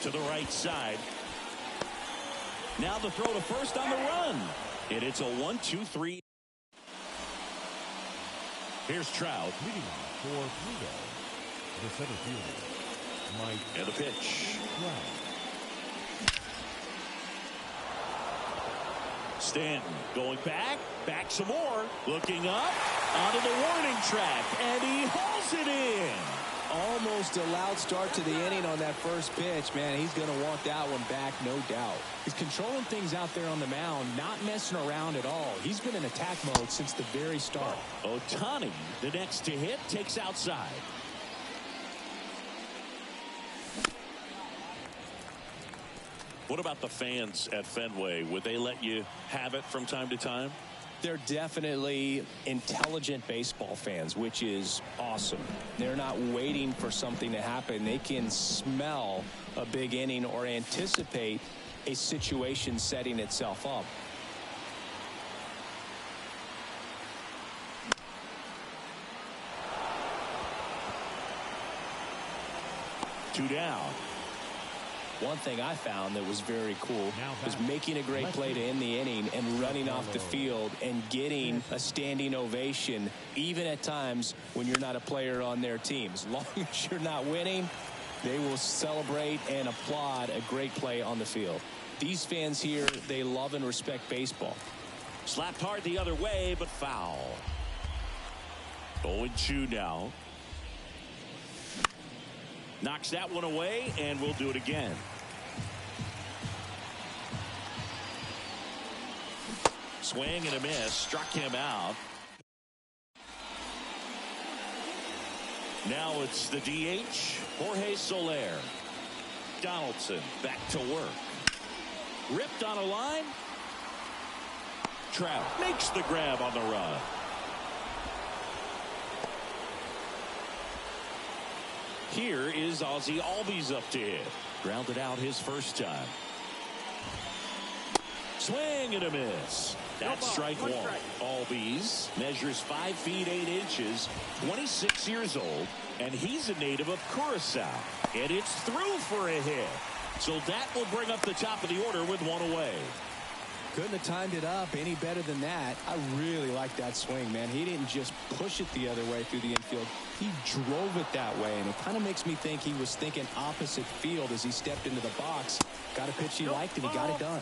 To the right side. Now the throw to first on the run. And it's a 1-2-3. Here's Trout. Leading for Pluto, the center fielder, Mike. And the pitch. Trout. Stanton going back some more, looking up, onto the warning track, and he hauls it in. Almost a loud start to the inning on that first pitch. Man, he's going to want that one back, no doubt. He's controlling things out there on the mound, not messing around at all. He's been in attack mode since the very start. Ohtani, the next to hit, takes outside. What about the fans at Fenway? Would they let you have it from time to time? They're definitely intelligent baseball fans, which is awesome. They're not waiting for something to happen. They can smell a big inning or anticipate a situation setting itself up. Two down. One thing I found that was very cool was making a great play to end the inning and running off the field and getting a standing ovation, even at times when you're not a player on their team. As long as you're not winning, they will celebrate and applaud a great play on the field. These fans here, they love and respect baseball. Slapped hard the other way, but foul. 0-2 now. Knocks that one away, and we'll do it again. Swing and a miss. Struck him out. Now it's the DH, Jorge Soler. Donaldson back to work. Ripped on a line. Trout makes the grab on the run. Here is Ozzie Albies up to hit. Grounded out his first time. Swing and a miss. That's strike one. Albies measures 5 feet 8 inches, 26 years old, and he's a native of Curacao. And it's through for a hit. So that will bring up the top of the order with one away. Couldn't have timed it up any better than that. I really like that swing, man. He didn't just push it the other way through the infield. He drove it that way, and it kind of makes me think he was thinking opposite field as he stepped into the box. Got a pitch he liked, and he got it done.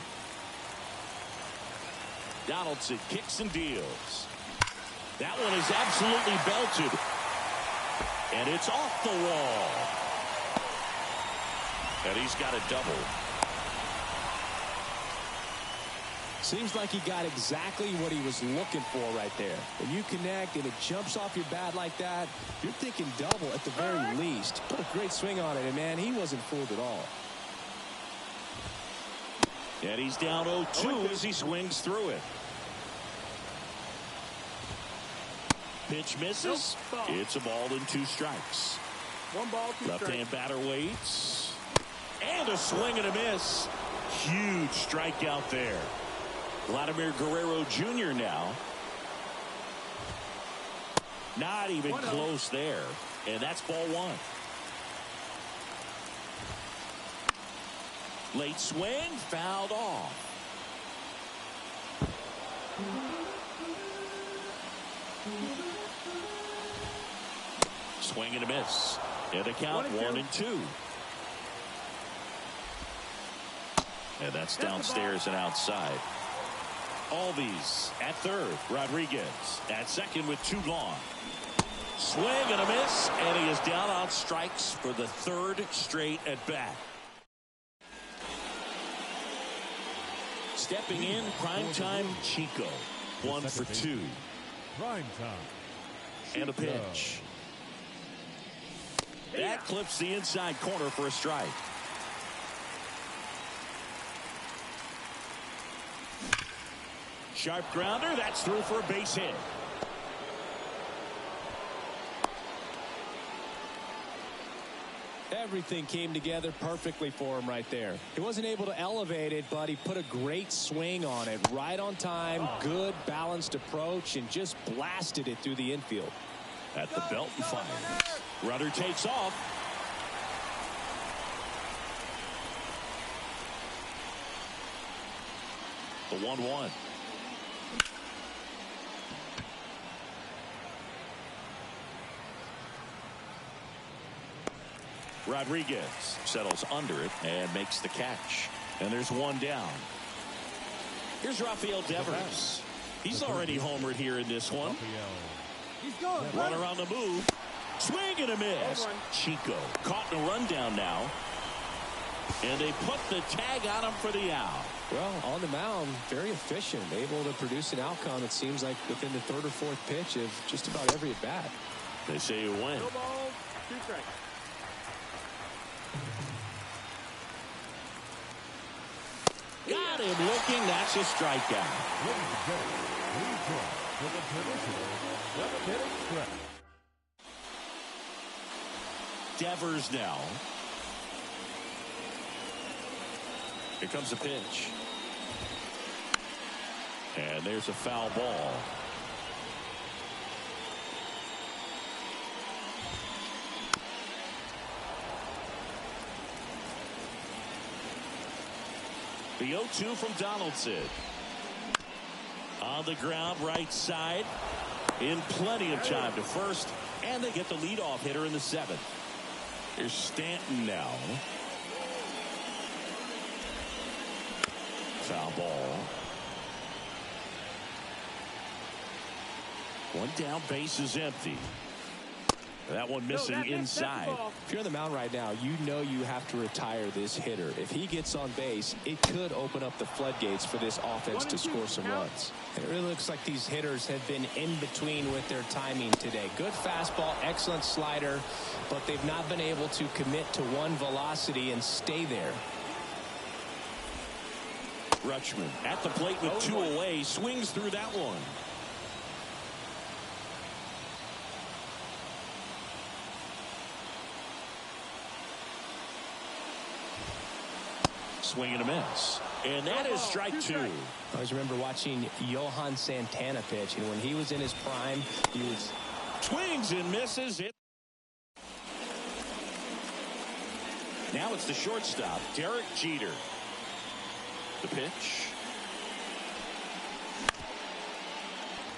Donaldson kicks and deals. That one is absolutely belted. And it's off the wall. And he's got a double. Seems like he got exactly what he was looking for right there. When you connect and it jumps off your bat like that, you're thinking double at the very least. Put a great swing on it, and man, he wasn't fooled at all. And he's down 0-2 as he swings through it. Pitch misses. It's a ball and 2 strikes. One ball, 2 strikes. Left-hand batter waits. And a swing and a miss. Huge strikeout there. Vladimir Guerrero Jr. now. Not even close there. And that's ball one. Late swing, fouled off. Swing and a miss. And a count 1-2. And that's downstairs and outside. Albies at third. Rodriguez at second with 2 gone. Swing and a miss. And he is down on strikes for the 3rd straight at bat. Stepping in, primetime Chico. 1 for 2. Prime time. And a pitch. That clips the inside corner for a strike. Sharp grounder. That's through for a base hit. Everything came together perfectly for him right there. He wasn't able to elevate it, but he put a great swing on it. Right on time, good balanced approach, and just blasted it through the infield. At the belt and fires. Runner takes off. The 1-1. Rodriguez settles under it and makes the catch. And there's one down. Here's Rafael Devers. He's already homered here in this one. He's going. Runner on the move. Swing and a miss. Chico caught in a rundown now. And they put the tag on him for the out. Well, on the mound, very efficient. Able to produce an outcome, it seems like, within the 3rd or 4th pitch of just about every at-bat. They say you win. No ball, 2 strikes. Got him looking. That's a strikeout. Devers now. Here comes a pitch. And there's a foul ball. The 0-2 from Donaldson. On the ground, right side. In plenty of time to first. And they get the leadoff hitter in the 7th. Here's Stanton now. Foul ball. One down, base is empty. That one missing inside. If you're on the mound right now, you know you have to retire this hitter. If he gets on base, it could open up the floodgates for this offense to score some runs. And it really looks like these hitters have been in between with their timing today. Good fastball, excellent slider, but they've not been able to commit to one velocity and stay there. Rutschman at the plate with 2 away, swings through that one. Swing and a miss. And that is strike 2. I always remember watching Johan Santana pitch, and when he was in his prime, he was... Swings and misses it. Now it's the shortstop, Derek Jeter. The pitch.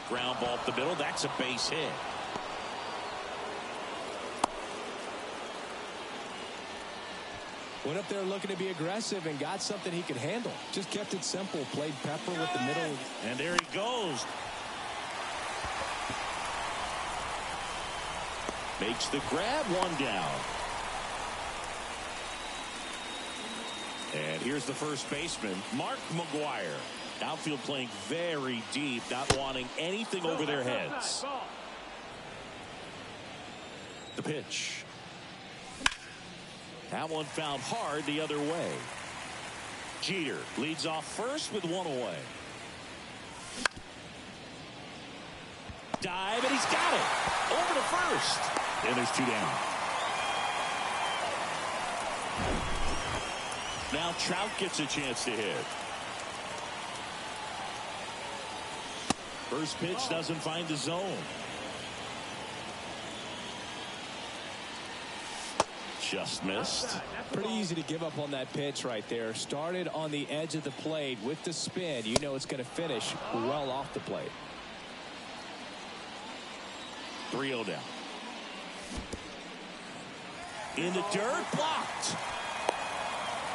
Ground ball up the middle. That's a base hit. Went up there looking to be aggressive and got something he could handle. Just kept it simple. Played pepper with the middle. And there he goes. Makes the grab, one down. And here's the first baseman, Mark Mcgwire. Outfield playing very deep, not wanting anything over their heads. The pitch. That one fouled hard the other way. Jeter leads off first with 1 away. Dive, and he's got it. Over to first. And there's 2 down. Now Trout gets a chance to hit. First pitch doesn't find the zone. Just missed. Pretty easy to give up on that pitch right there. Started on the edge of the plate with the spin. You know it's going to finish well off the plate. 3-0 down. In the dirt, blocked.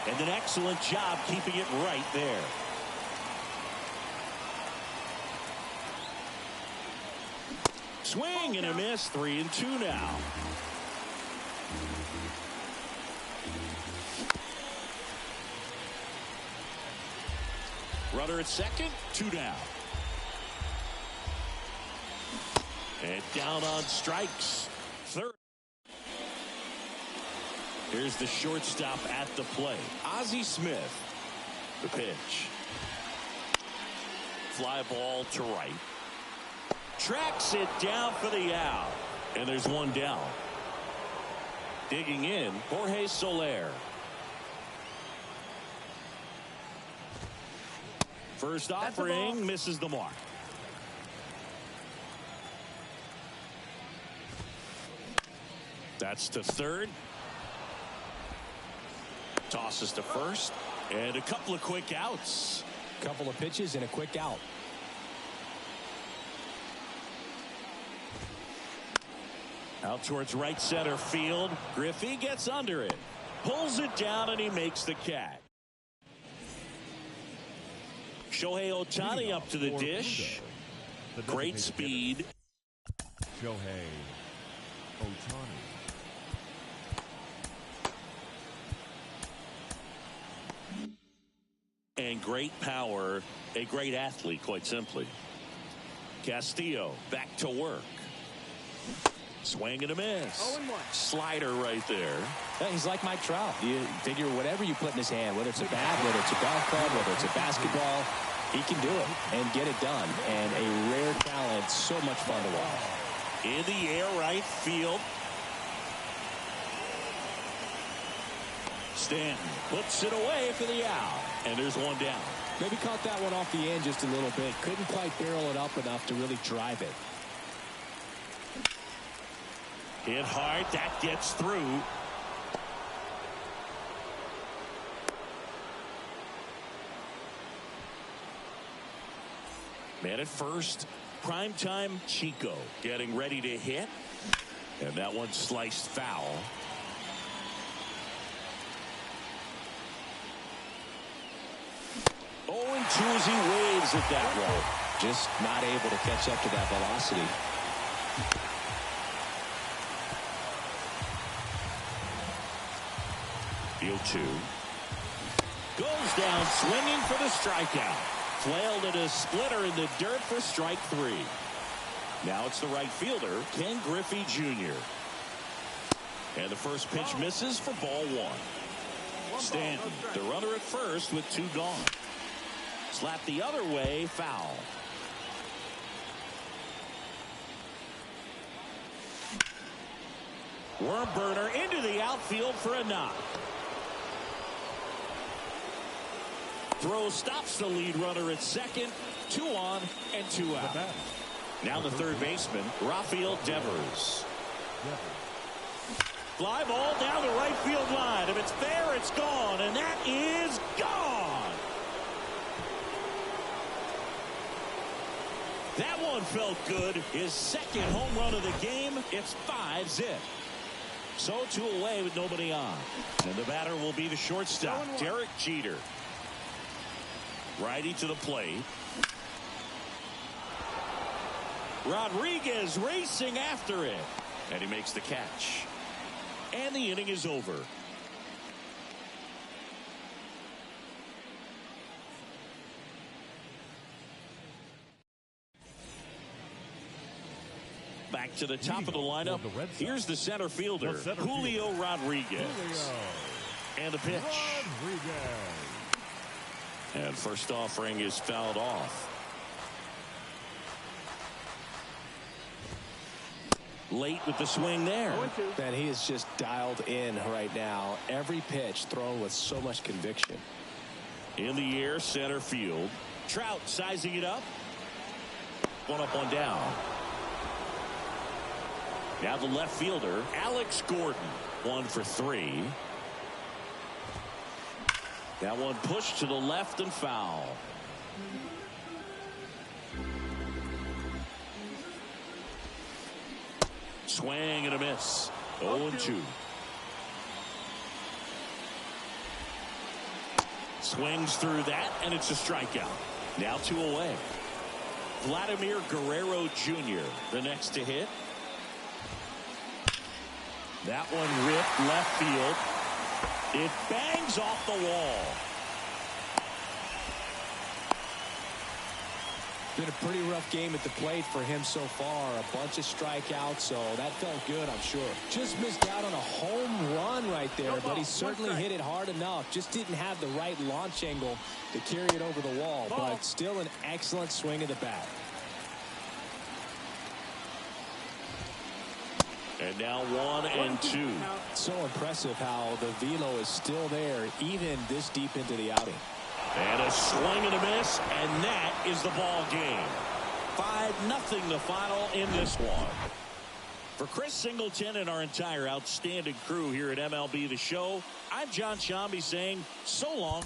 And an excellent job keeping it right there. Swing and a miss. 3-2 now. Runner at second, 2 down. And down on strikes. Third. Here's the shortstop at the plate. Ozzie Smith. The pitch. Fly ball to right. Tracks it down for the out. And there's one down. Digging in, Jorge Soler. First offering misses the mark. That's to third. Tosses to first. And a couple of quick outs. Couple of pitches and a quick out. Out towards right center field. Griffey gets under it. Pulls it down and he makes the catch. Shohei Ohtani up to the dish. Great speed. Shohei Ohtani. And great power. A great athlete, quite simply. Castillo back to work. Swing and a miss. 0-1. Slider right there. Yeah, he's like Mike Trout. You figure whatever you put in his hand, whether it's a bat, whether it's a golf club, whether it's a basketball, he can do it and get it done. And a rare talent, so much fun to watch. In the air, right field. Stanton puts it away for the out. And there's one down. Maybe caught that one off the end just a little bit. Couldn't quite barrel it up enough to really drive it. Hit hard. That gets through. Man at first. Primetime Chico getting ready to hit. And that one sliced foul. Oh, and 2 as he waves at that one. Just not able to catch up to that velocity. Field 2. Goes down swinging for the strikeout. Flailed at a splitter in the dirt for strike 3. Now it's the right fielder, Ken Griffey Jr. And the first pitch misses for ball 1. Stanton, the runner at first with 2 gone. Slap the other way, foul. Worm burner into the outfield for a knock. Throw stops the lead runner at second. 2 on and 2 out. Now the third baseman, Rafael Devers. Fly ball down the right field line. If it's there, it's gone. And that is gone. That one felt good. His second home run of the game. It's 5-0. So 2 away with nobody on. And the batter will be the shortstop, Derek Jeter. Righty to the plate. Rodriguez racing after it. And he makes the catch. And the inning is over. Back to the top of the lineup. Here's the center fielder, Julio Rodriguez. And the pitch. And first offering is fouled off. Late with the swing there. 0-2. Man, he is just dialed in right now. Every pitch thrown with so much conviction. In the air, center field. Trout sizing it up. One up, one down. Now the left fielder, Alex Gordon. 1 for 3. That one pushed to the left and foul. Swing and a miss. 0-2. Swings through that, and it's a strikeout. Now 2 away. Vladimir Guerrero Jr., the next to hit. That one ripped left field. It bangs off the wall. Been a pretty rough game at the plate for him so far. A bunch of strikeouts, so that felt good, I'm sure. Just missed out on a home run right there, but he certainly hit it hard enough. Just didn't have the right launch angle to carry it over the wall, but still an excellent swing of the bat. And now 1-2. So impressive how the velo is still there, even this deep into the outing. And a swing and a miss, and that is the ball game. 5-0 the final in this one. For Chris Singleton and our entire outstanding crew here at MLB The Show, I'm John Shambi saying so long.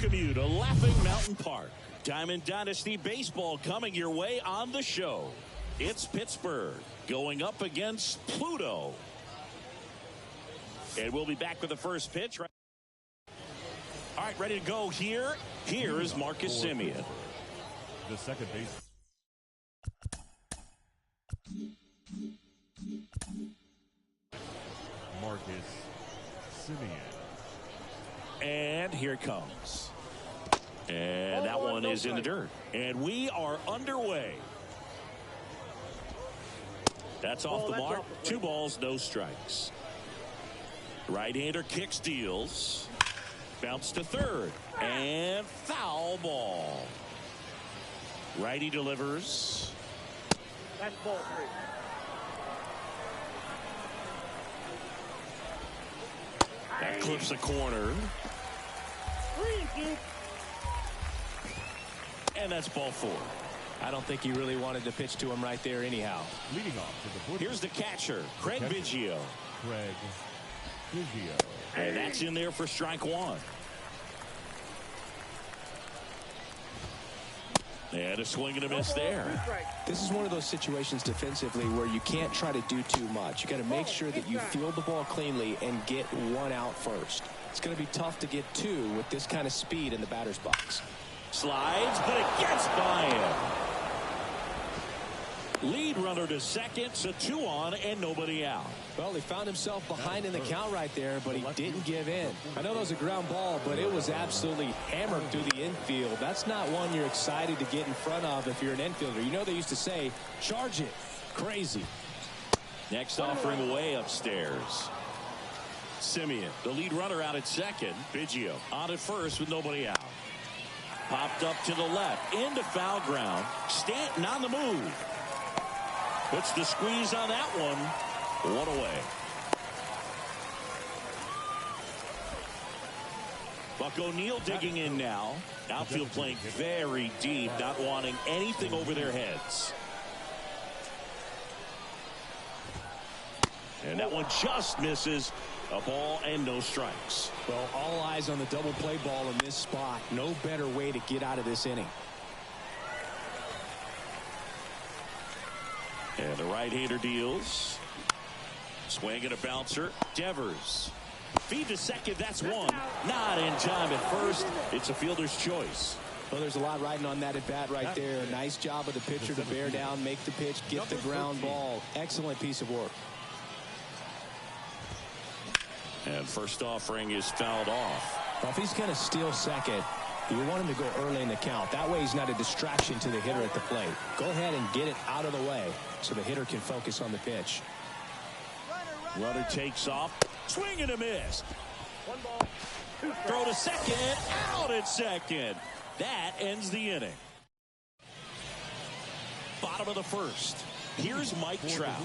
welcome you to Laughing Mountain Park. Diamond Dynasty Baseball coming your way on the show. It's Pittsburgh going up against Pluto. And we'll be back with the first pitch. All right, ready to go here. Here is Marcus Semien. The second base. Marcus Semien. And here it comes. And that one is in the dirt. And we are underway. That's off the mark. 2 balls, no strikes. Right-hander kicks, deals. Bounce to third. And foul ball. Righty delivers. That's ball 3. That clips the corner. And that's ball 4. I don't think he really wanted to pitch to him right there anyhow. Leading off to the bush. Here's the catcher, Craig Biggio. Craig Biggio. And that's in there for strike 1. And a swing and a miss there. This is one of those situations defensively where you can't try to do too much. You got to make sure that you field the ball cleanly and get 1 out first. It's going to be tough to get 2 with this kind of speed in the batter's box. Slides, but it gets by him. Lead runner to second, so 2 on and nobody out. Well, he found himself behind in the count right there, but he didn't give in. I know that was a ground ball, but it was absolutely hammered through the infield. That's not one you're excited to get in front of if you're an infielder. You know they used to say, charge it. Crazy. Next offering away upstairs. Semien, the lead runner out at second. Biggio on at first with nobody out. Popped up to the left, into foul ground. Stanton on the move. Puts the squeeze on that one. 1 away. Buck O'Neil digging in now. Outfield playing very deep, not wanting anything over their heads. And that one just misses. A ball and no strikes. Well, all eyes on the double play ball in this spot. No better way to get out of this inning. And the right-hander deals. Swing and a bouncer. Devers. Feed to second. That's 1. Not in time at first. It's a fielder's choice. Well, there's a lot riding on that at bat right there. Nice job of the pitcher to bear down, make the pitch, get the ground ball. Excellent piece of work. And first offering is fouled off. Well, if he's going to steal second, you want him to go early in the count. That way he's not a distraction to the hitter at the plate. Go ahead and get it out of the way so the hitter can focus on the pitch. Runner takes off. Swing and a miss. 1 ball. 2 strikes. Throw to second. Out at second. That ends the inning. Bottom of the first. Here's Mike Trout.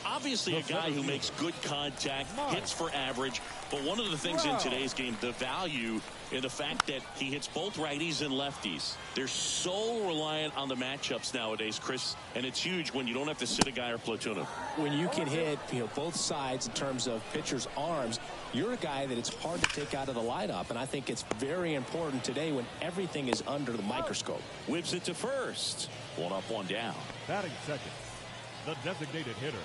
Obviously a guy who makes good contact, hits for average, but one of the things in today's game, the value in the fact that he hits both righties and lefties. They're so reliant on the matchups nowadays, Chris, and it's huge when you don't have to sit a guy or platoon him. When you can hit, both sides in terms of pitchers' arms, you're a guy that it's hard to take out of the lineup, and I think it's very important today when everything is under the microscope. Whips it to first. 1 up, 1 down. Batting second, the designated hitter,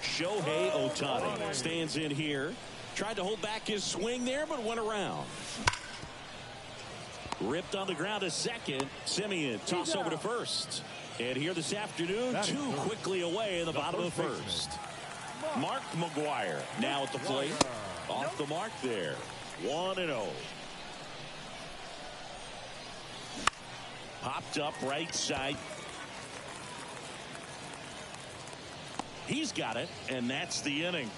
Shohei Ohtani stands in here. Tried to hold back his swing there, but went around. Ripped on the ground to second. Semien toss over to first. And here this afternoon, 2 quickly away in the bottom of the first. Mark Mcgwire now at the plate. Off the mark there. 1-0. Popped up right side. He's got it, and that's the inning.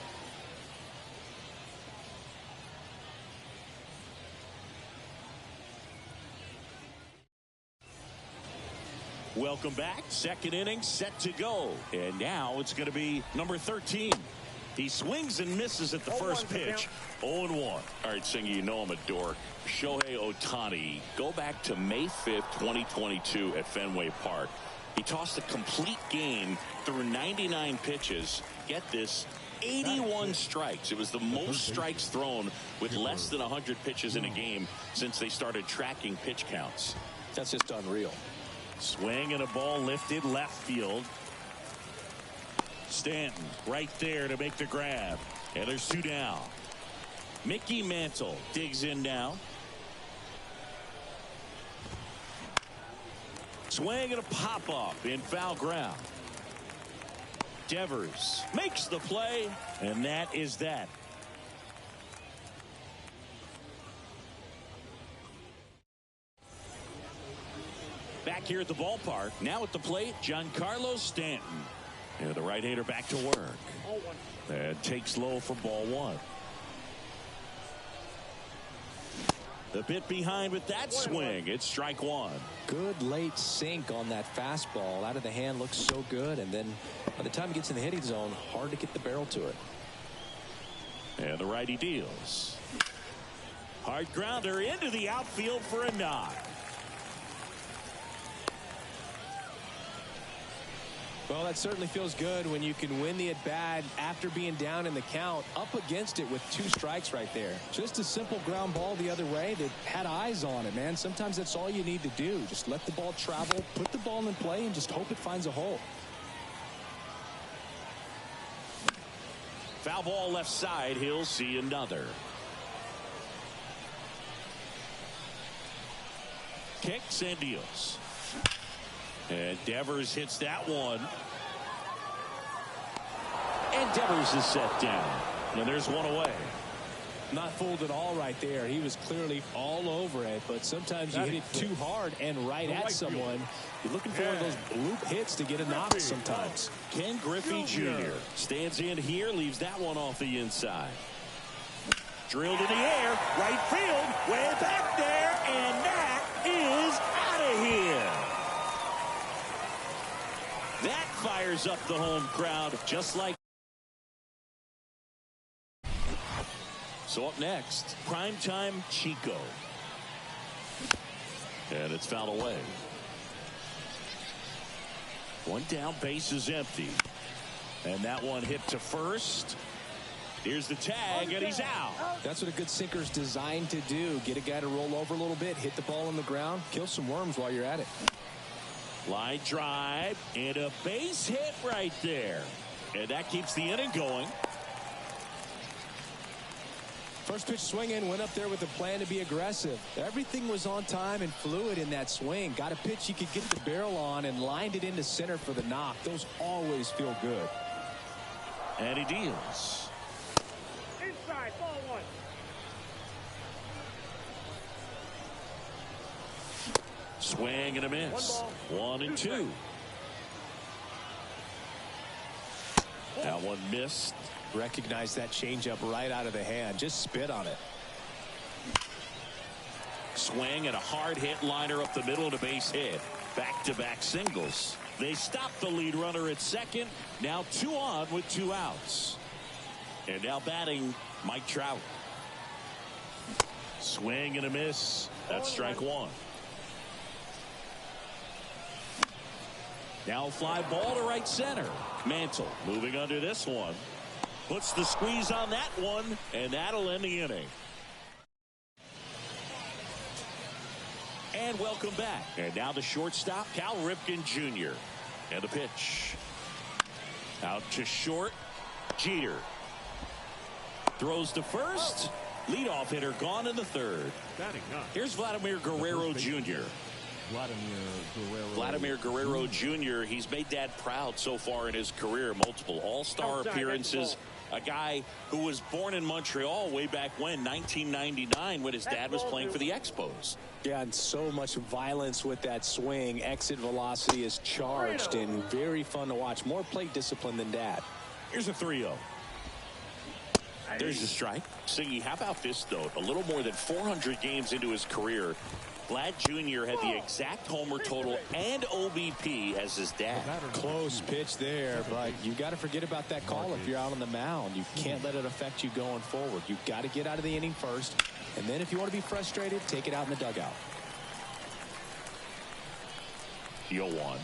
Welcome back. Second inning set to go. And now it's going to be number 13. He swings and misses at the first pitch. 0-1. All right, Singy, you know I'm a dork. Shohei Ohtani. Go back to May 5th, 2022 at Fenway Park. He tossed a complete game through 99 pitches. Get this, 81 strikes. It was the most strikes thrown with less than 100 pitches in a game since they started tracking pitch counts. That's just unreal. Swing and a ball lifted left field. Stanton right there to make the grab. And there's 2 down. Mickey Mantle digs in now. Swing and a pop-up in foul ground. Devers makes the play, and that is that. Back here at the ballpark, now at the plate, Giancarlo Stanton. And the right-hander back to work. And takes low for ball 1. The bit behind with that swing. It's strike 1. Good late sink on that fastball. Out of the hand, looks so good. And then by the time it gets in the hitting zone, hard to get the barrel to it. And the righty deals. Hard grounder into the outfield for a knock. Well, that certainly feels good when you can win the at-bat after being down in the count, up against it with 2 strikes right there. Just a simple ground ball the other way that had eyes on it, man. Sometimes that's all you need to do. Just let the ball travel, put the ball in play, and just hope it finds a hole. Foul ball left side. He'll see another. Kicks and deals. And Devers hits that one. And Devers is set down. And there's one away. Not fooled at all right there. He was clearly all over it, but sometimes you hit it too hard and right at someone. You're looking for those loop hits to get a knock sometimes. Ken Griffey Jr. stands in here, leaves that one off the inside. Drilled in the air, right field, way back there, and that is out of here. That fires up the home crowd just like. So up next, primetime Chico. And it's fouled away. One down, base is empty. And that one hit to first. Here's the tag, and he's out. That's what a good sinker's designed to do. Get a guy to roll over a little bit, hit the ball on the ground, kill some worms while you're at it. Line drive and a base hit right there. And that keeps the inning going. First pitch swinging, went up there with a plan to be aggressive. Everything was on time and fluid in that swing. Got a pitch you could get the barrel on and lined it into center for the knock. Those always feel good. And he deals. Inside, ball 1. Swing and a miss. 1-2. That one missed. Recognize that changeup right out of the hand. Just spit on it. Swing and a hard hit liner up the middle and a base hit. Back-to-back singles. They stop the lead runner at second. Now 2 on with 2 outs. And now batting Mike Trout. Swing and a miss. That's strike 1. Now fly ball to right center. Mantle moving under this one. Puts the squeeze on that one, and that'll end the inning. And welcome back. And now the shortstop, Cal Ripken Jr. And the pitch. Out to short. Jeter. Throws to first. Leadoff hitter gone in the third. Here's Vladimir Guerrero Jr. Vladimir Guerrero Jr. He's made Dad proud so far in his career. Multiple all-star appearances. A guy who was born in Montreal way back when, 1999, when his dad was playing for the Expos. Yeah, and so much violence with that swing. Exit velocity is charged and very fun to watch. More plate discipline than Dad. Here's a 3-0. There's a strike. Siggy, how about this, though? A little more than 400 games into his career, Vlad Jr. had the exact homer total and OBP as his dad. Close pitch there, but you got to forget about that call if you're out on the mound. You can't let it affect you going forward. You've got to get out of the inning first, and then if you want to be frustrated, take it out in the dugout. 0-1.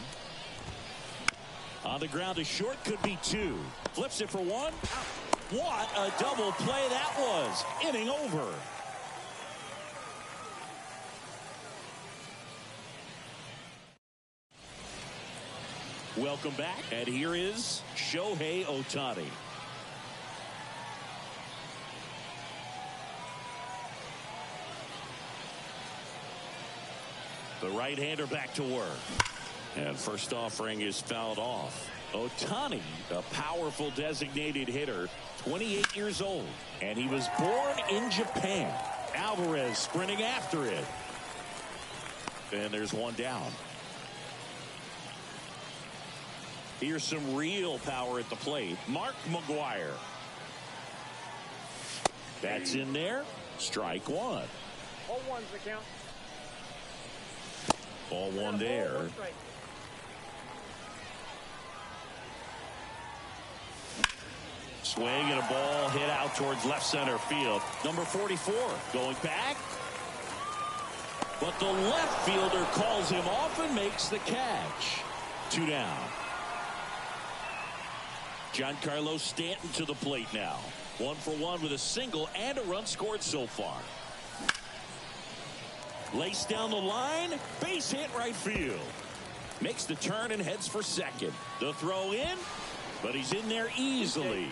On the ground to short, could be two. Flips it for one. What a double play that was. Inning over. Welcome back, and here is Shohei Ohtani. The right-hander back to work. And first offering is fouled off. Ohtani, a powerful designated hitter, 28 years old. And he was born in Japan. Alvarez sprinting after it. And there's one down. Here's some real power at the plate. Mark Mcgwire. That's in there. Strike one. All one's the count. Ball one there. Swing and a ball hit out towards left center field. Number 44 going back. But the left fielder calls him off and makes the catch. Two down. Giancarlo Stanton to the plate now. 1 for 1 with a single and a run scored so far. Laced down the line. Base hit right field. Makes the turn and heads for second. The throw in, but he's in there easily.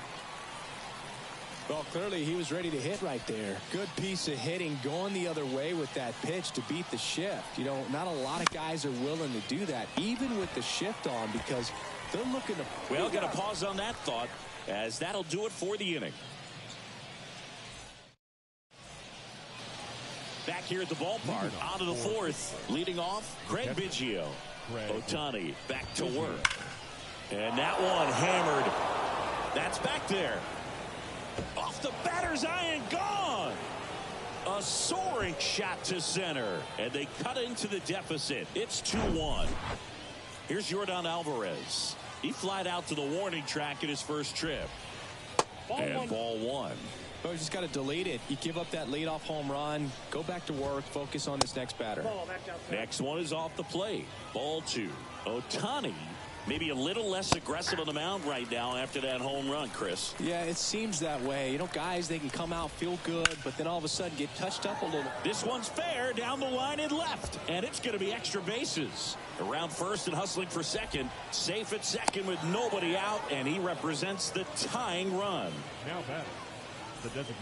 Well, clearly he was ready to hit right there. Good piece of hitting going the other way with that pitch to beat the shift. You know, not a lot of guys are willing to do that, even with the shift on, because they're looking to... Well, got to pause on that thought, as that'll do it for the inning. Back here at the ballpark, on to the fourth. Leading off, Craig Biggio. Ohtani back to work. And that one hammered. That's back there. Off the batter's eye and gone. A soaring shot to center. And they cut into the deficit. It's 2-1. Here's Yordan Alvarez. He flied out to the warning track in his first trip. Ball one. Oh, you just got to delete it. You give up that leadoff home run. Go back to work. Focus on this next batter. Next one is off the plate. Ball two. Ohtani maybe a little less aggressive on the mound right now after that home run, Chris. Yeah, it seems that way. You know, guys, they can come out, feel good, but then all of a sudden get touched up a little. This one's fair down the line and left. And it's going to be extra bases. Around first and hustling for second. Safe at second with nobody out, and he represents the tying run. Now batter.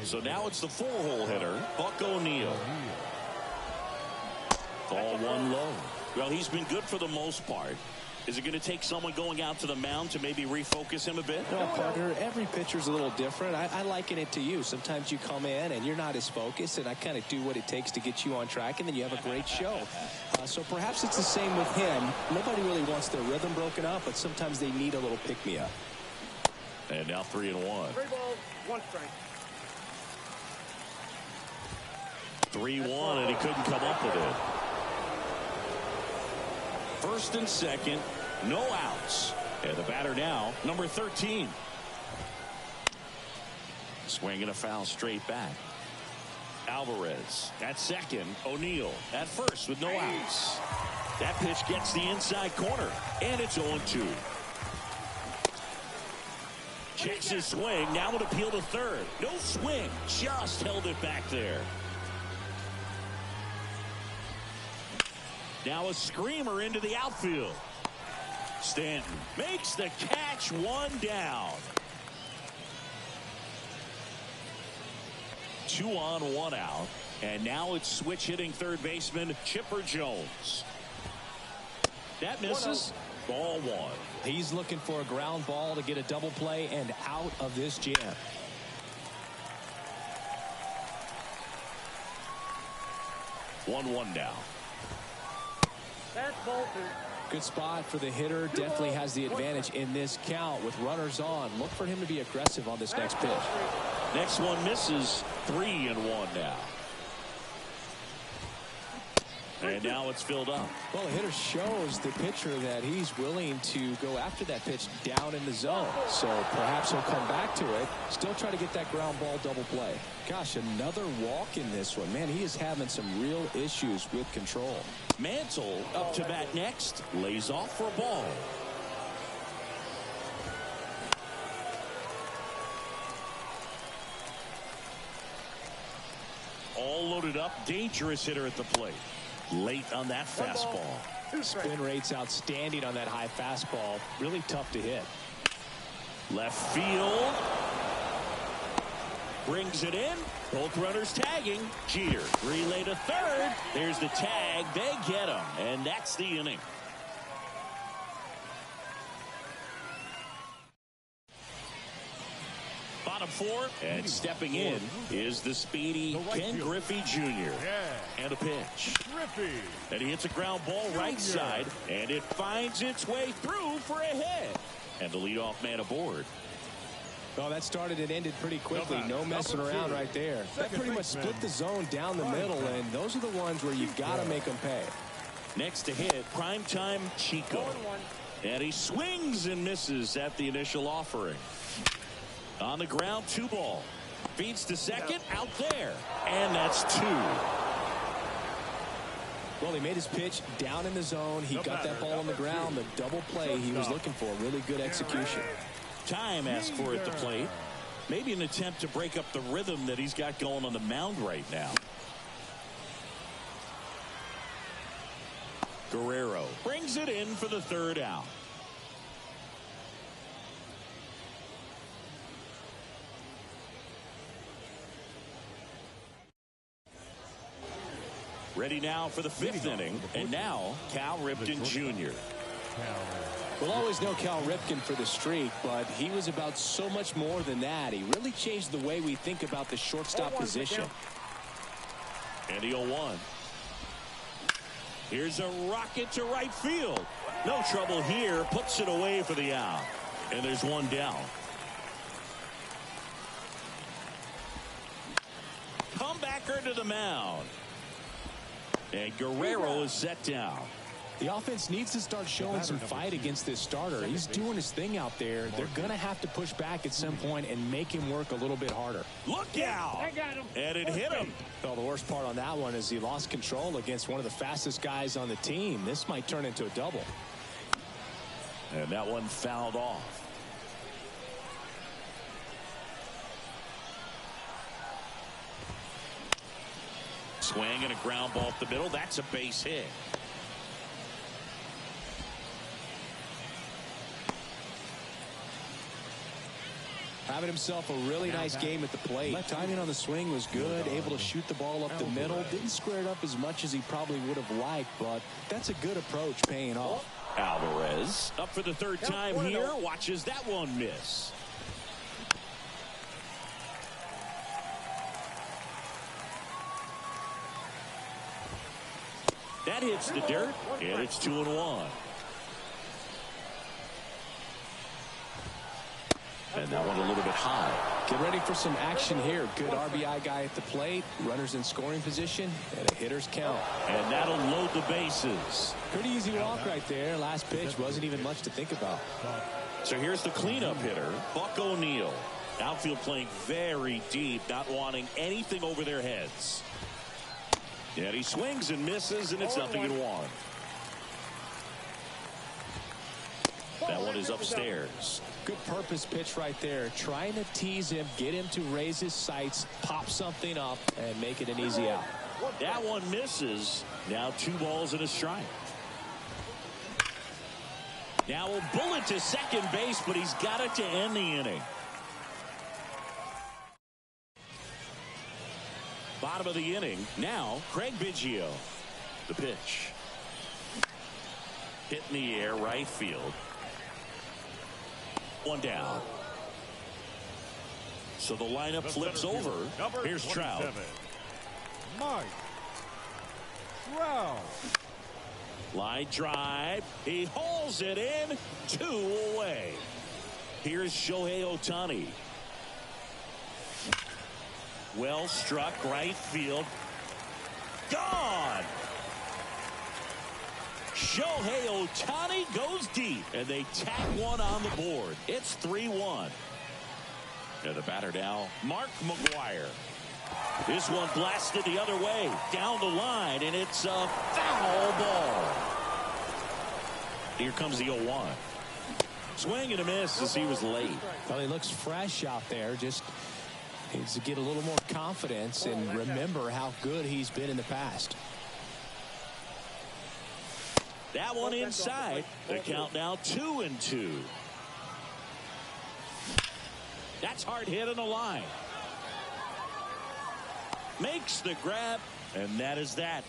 So now it's the four-hole hitter, Buck O'Neil. Ball one low. Well, he's been good for the most part. Is it going to take someone going out to the mound to maybe refocus him a bit? No, partner, every pitcher's a little different. I liken it to you. Sometimes you come in and you're not as focused, and I kind of do what it takes to get you on track, and then you have a great show. So perhaps it's the same with him. Nobody really wants their rhythm broken up, but sometimes they need a little pick-me-up. And now 3-1. 3 balls, 1 strike. 3-1, and he couldn't come up with it. First and second, no outs. And the batter now, number 13. Swinging a foul straight back. Alvarez at second. O'Neil at first with no outs. That pitch gets the inside corner, and it's 0-2. Checks his swing, now an appeal to third. No swing, just held it back there. Now a screamer into the outfield. Stanton makes the catch, 1 down. 2 on, 1 out. And now it's switch hitting third baseman Chipper Jones. That misses. Ball 1. He's looking for a ground ball to get a double play and out of this jam. 1-1 now. That's ball 2. Good spot for the hitter. Definitely has the advantage in this count with runners on. Look for him to be aggressive on this next pitch. Next one misses. 3-1 now. And now it's filled up. Well, the hitter shows the pitcher that he's willing to go after that pitch down in the zone. So perhaps he'll come back to it. Still try to get that ground ball double play. Gosh, another walk in this one. Man, he is having some real issues with control. Mantle up to bat next. Lays off for a ball. loaded up, dangerous hitter at the plate. Late on that fastball. Spin rate's outstanding on that high fastball. Really tough to hit. Left field. Brings it in. Both runners tagging. Jeter relay to third. There's the tag. They get him. And that's the inning. Bottom four. And stepping in is the speedy Ken Griffey Jr. And a pitch. And he hits a ground ball right side. And it finds its way through for a hit. And the leadoff man aboard. Well, that started and ended pretty quickly. No messing around right there. That pretty much split the zone down the middle, and those are the ones where you've got to make them pay. Next to hit, primetime Chico. And he swings and misses at the initial offering. On the ground, 2 ball. Feeds to second, out there. And that's 2. Well, he made his pitch down in the zone. He got that ball on the ground. The double play he was looking for. Really good execution. Time asked for at the plate. Maybe an attempt to break up the rhythm that he's got going on the mound right now. Guerrero brings it in for the 3rd out. Ready now for the 5th inning. And now Cal Ripken Jr. We'll always know Cal Ripken for the streak, but he was about so much more than that. He really changed the way we think about the shortstop position. And the 0-1. Here's a rocket to right field. No trouble here. Puts it away for the out. And there's 1 down. Comebacker to the mound. And Guerrero is set down. The offense needs to start showing some fight against this starter. He's doing his thing out there. They're going to have to push back at some point and make him work a little bit harder. Look out! I got him. And it hit him. Well, the worst part on that one is he lost control against one of the fastest guys on the team. This might turn into a double. And that one fouled off. Swing and a ground ball up the middle. That's a base hit. Having himself a really nice game at the plate. Timing on the swing was good. Able to shoot the ball up the middle. Didn't square it up as much as he probably would have liked, but that's a good approach paying off. Alvarez up for the 3rd time here. Watches that one miss. That hits the dirt, and it's 2-1. And that one a little bit high. Get ready for some action here. Good RBI guy at the plate. Runners in scoring position, and a hitter's count. And that'll load the bases. Pretty easy walk right there. Last pitch wasn't even much to think about. So here's the cleanup hitter, Buck O'Neil. Outfield playing very deep, not wanting anything over their heads. And he swings and misses, and it's 0-1. That one is upstairs. Good purpose pitch right there. Trying to tease him, get him to raise his sights, pop something up, and make it an easy out. That one misses. Now 2 balls and a strike. Now a bullet to second base, but he's got it to end the inning. Bottom of the inning. Now Craig Biggio. The pitch. Hit in the air, right field. 1 down. So the lineup flips over. Here's Trout. Mark Mcgwuire. Line drive. He hauls it in. 2 away. Here's Shohei Ohtani. Well struck, right field. Gone. Shohei Ohtani goes deep, and they tack one on the board. It's 3-1. And the batter now, Mark Mcgwuire. This one blasted the other way, down the line, and it's a foul ball. Here comes the 0-1. Swing and a miss as he was late. Well, he looks fresh out there, just Needs to get a little more confidence and remember how good he's been in the past. That one inside. The count now 2-2. That's hard hit on the line. Makes the grab, and that is that.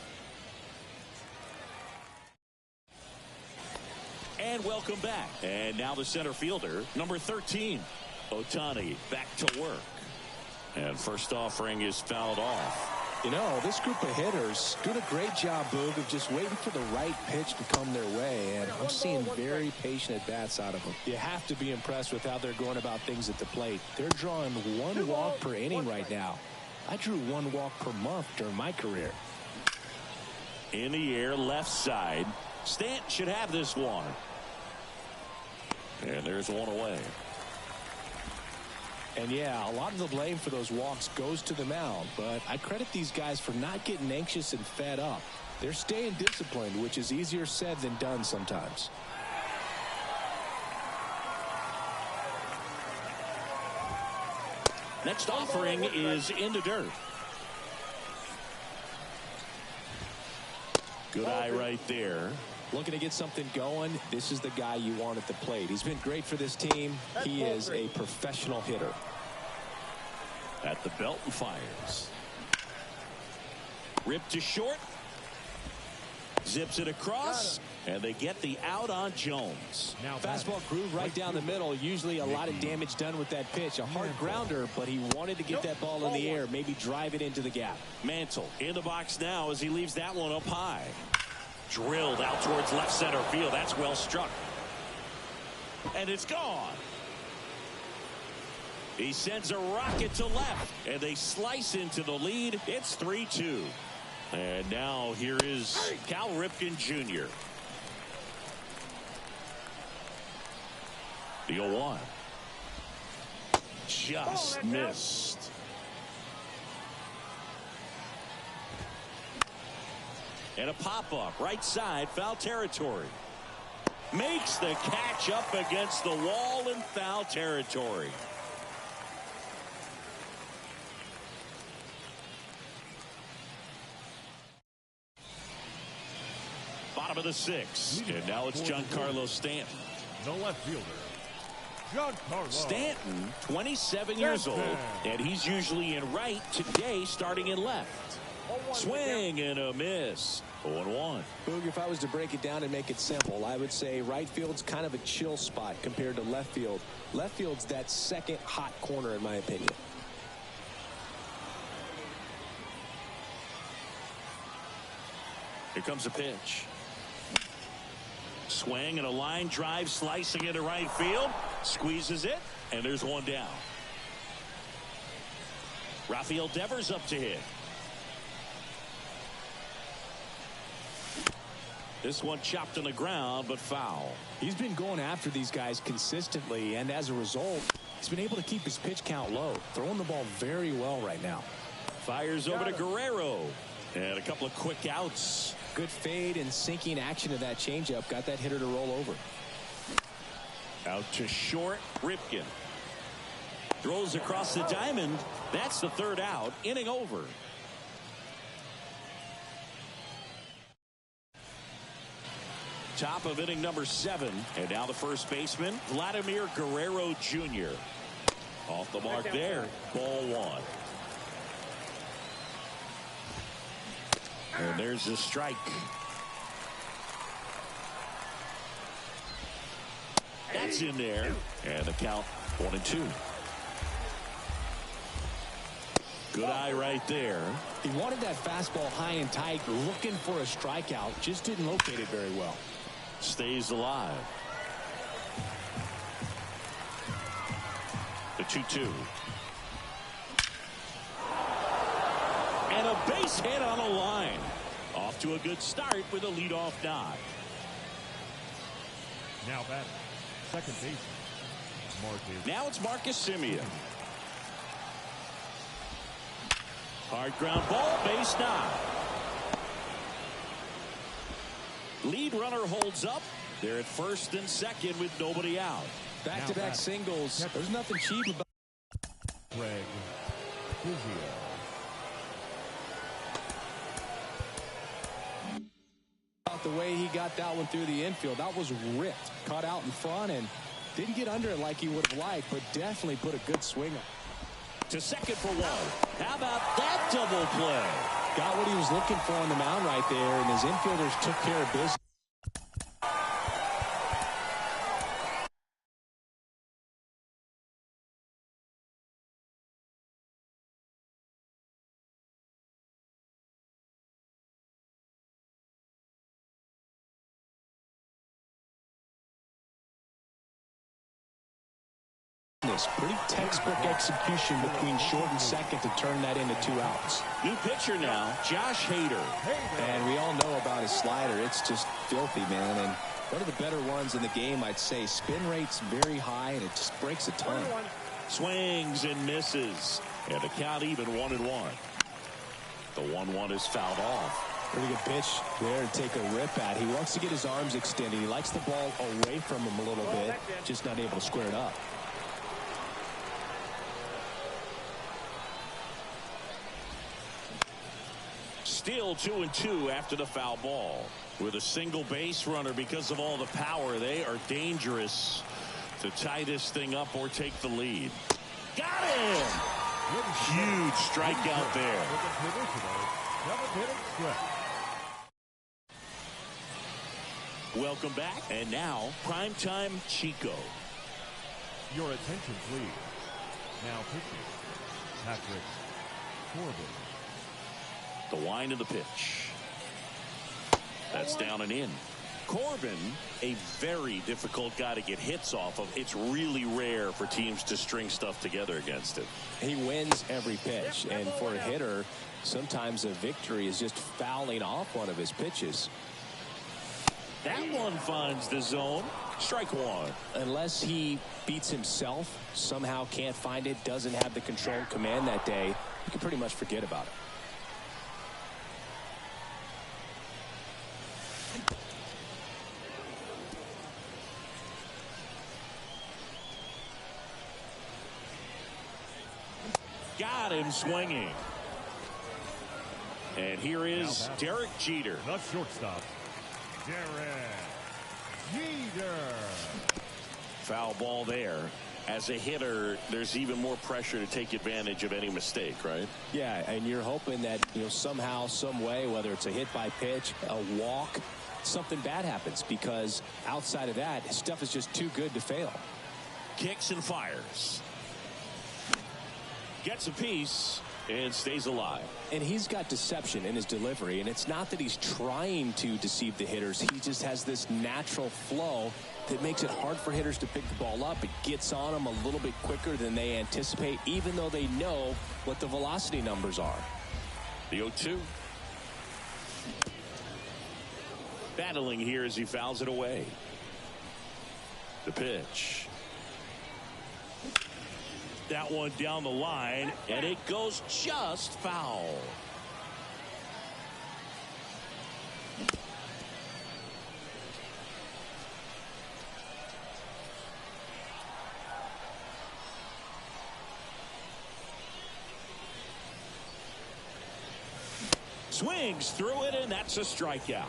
And welcome back. And now the center fielder, number 13, Ohtani, back to work. And first offering is fouled off. You know, this group of hitters doing a great job, Boog, of just waiting for the right pitch to come their way. And I'm seeing very patient at-bats out of them. You have to be impressed with how they're going about things at the plate. They're drawing 1 walk per inning right now. I drew 1 walk per month during my career. In the air, left side. Stanton should have this one. And there's one away. And yeah, a lot of the blame for those walks goes to the mound, but I credit these guys for not getting anxious and fed up. They're staying disciplined, which is easier said than done sometimes. Next offering is in the dirt. Good eye right there. Looking to get something going. This is the guy you want at the plate. He's been great for this team. He is a professional hitter. At the belt and fires. Ripped to short. Zips it across. And they get the out on Jones. Now fastball groove right down the middle. Usually a lot of damage done with that pitch. A hard grounder, but he wanted to get that ball in the air. Maybe drive it into the gap. Mantle in the box now as he leaves that one up high. Drilled out towards left center field. That's well struck. And it's gone. He sends a rocket to left. And they slice into the lead. It's 3-2. And now here is Cal Ripken Jr. The 0-1. Just missed. And a pop-up right side, foul territory. Makes the catch up against the wall in foul territory. Bottom of the 6th. And now it's Giancarlo Stanton. The left fielder, Giancarlo Stanton, 27 years old, and he's usually in right, today starting in left. Swing and a miss. 0-1. Boog, if I was to break it down and make it simple, I would say right field's kind of a chill spot compared to left field. Left field's that second hot corner, in my opinion. Here comes a pitch. Swing and a line drive slicing into right field. Squeezes it, and there's one down. Rafael Devers up to hit. This one chopped on the ground, but foul. He's been going after these guys consistently, and as a result, he's been able to keep his pitch count low. Throwing the ball very well right now. Fires over to Guerrero. And a couple of quick outs. Good fade and sinking action of that changeup. Got that hitter to roll over. Out to short, Ripken. Throws across the diamond. That's the 3rd out. Inning over. Top of inning number 7. And now the first baseman, Vladimir Guerrero Jr. Off the mark there. Ball 1. And there's a strike. That's in there. And the count 1-2. Good eye right there. He wanted that fastball high and tight, looking for a strikeout. Just didn't locate it very well. Stays alive. The 2-2. And a base hit on a line. Off to a good start with a leadoff dive. Now batting, second baseman, Marcus. Now it's Marcus Semien. Hard ground ball, base knock. Lead runner holds up. They're at first and second with nobody out. Back-to-back singles. There's nothing cheap about. Greg physio. The way he got that one through the infield, that was ripped. Caught out in front and didn't get under it like he would have liked, but definitely put a good swing on. To second for one. How about that double play? Got what he was looking for on the mound right there, and his infielders took care of business. Pretty textbook execution between short and second to turn that into 2 outs. New pitcher now, Josh Hader. And we all know about his slider. It's just filthy, man. And one of the better ones in the game, I'd say. Spin rate's very high, and it just breaks a ton. Swings and misses. And the count even 1-1. The 1-1 is fouled off. Pretty good pitch there to take a rip at. He wants to get his arms extended. He likes the ball away from him a little bit, just not able to square it up. Still 2-2 after the foul ball. With a single base runner because of all the power, they are dangerous to tie this thing up or take the lead. Got him! Huge strikeout there. Welcome back. And now, primetime Chico. Your attention, please. Now pitching, Patrick Corbin. The wind of the pitch. That's down and in. Corbin, a very difficult guy to get hits off of. It's really rare for teams to string stuff together against him. He wins every pitch, and for a hitter, sometimes a victory is just fouling off one of his pitches. That one finds the zone. Strike one. Unless he beats himself, somehow can't find it, doesn't have the control command that day, you can pretty much forget about it. Got him swinging. And here is Derek Jeter. The shortstop, Derek Jeter. Foul ball there. As a hitter, there's even more pressure to take advantage of any mistake, right? Yeah, and you're hoping that, somehow, some way, whether it's a hit by pitch, a walk, something bad happens, because outside of that, his stuff is just too good to fail. Kicks and fires. Gets a piece and stays alive. And he's got deception in his delivery, and it's not that he's trying to deceive the hitters. He just has this natural flow that makes it hard for hitters to pick the ball up. It gets on them a little bit quicker than they anticipate, even though they know what the velocity numbers are. The 0-2. Battling here as he fouls it away. The pitch. That one down the line, and it goes just foul. Swings through it, and that's a strikeout.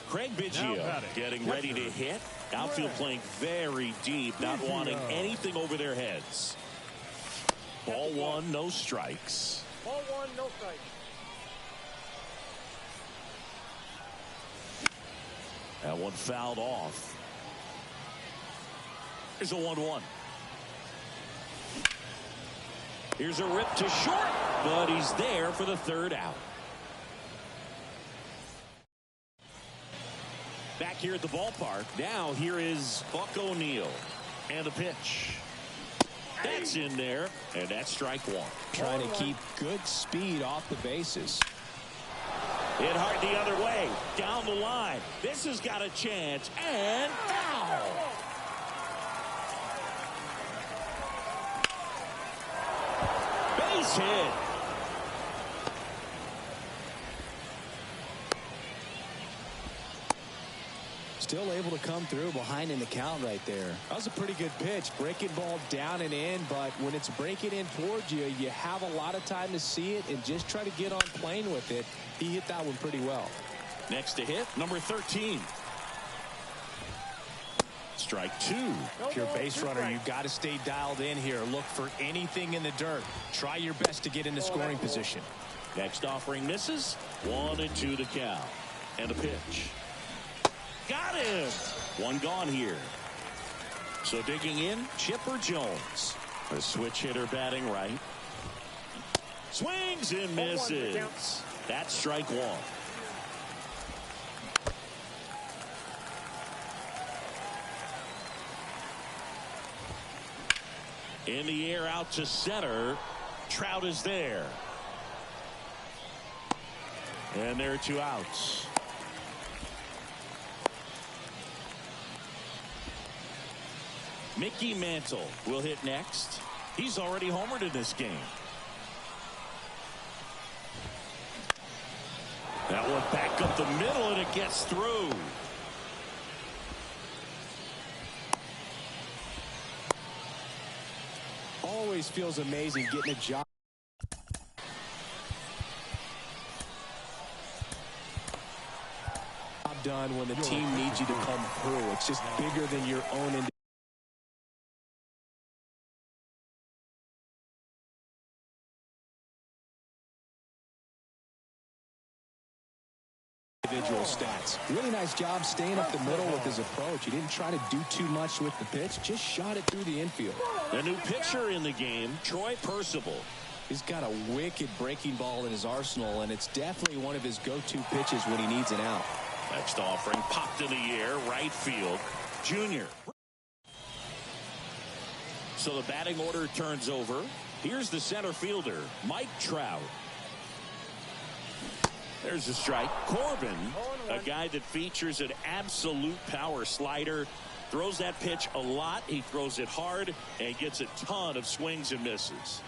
Craig Biggio getting ready to hit. Outfield playing very deep, not wanting anything over their heads. Ball one, no strikes. Ball one, no strikes. That one fouled off. Here's a 1-1. Here's a rip to short, but he's there for the third out. Back here at the ballpark. Now here is Buck O'Neil. And the pitch. That's in there, and that's strike one. Trying to keep good speed off the bases. Hit hard the other way. Down the line. This has got a chance, and foul. Base hit. Still able to come through behind in the count right there. That was a pretty good pitch. Breaking ball down and in, but when it's breaking in towards you, you have a lot of time to see it and just try to get on plane with it. He hit that one pretty well. Next to hit, number 13. Strike two. If you're a base runner, you've got to stay dialed in here. Look for anything in the dirt. Try your best to get into scoring position. Next offering misses. 1-2 the count. And a pitch. Got him. One gone here. So digging in, Chipper Jones. A switch hitter batting right. Swings and misses. That's strike one. In the air out to center. Trout is there. And there are two outs. Mickey Mantle will hit next. He's already homered in this game. That one back up the middle, and it gets through. Always feels amazing getting a job done when the team needs you to come through. It's just bigger than your own individual stats. Really nice job staying up the middle with his approach. He didn't try to do too much with the pitch, just shot it through the infield. The new pitcher in the game, Troy Percival. He's got a wicked breaking ball in his arsenal, and it's definitely one of his go-to pitches when he needs an out. Next offering popped in the air, right field. Junior. So the batting order turns over. Here's the center fielder, Mike Trout. There's a strike. Corbin, a guy that features an absolute power slider, throws that pitch a lot. He throws it hard and gets a ton of swings and misses.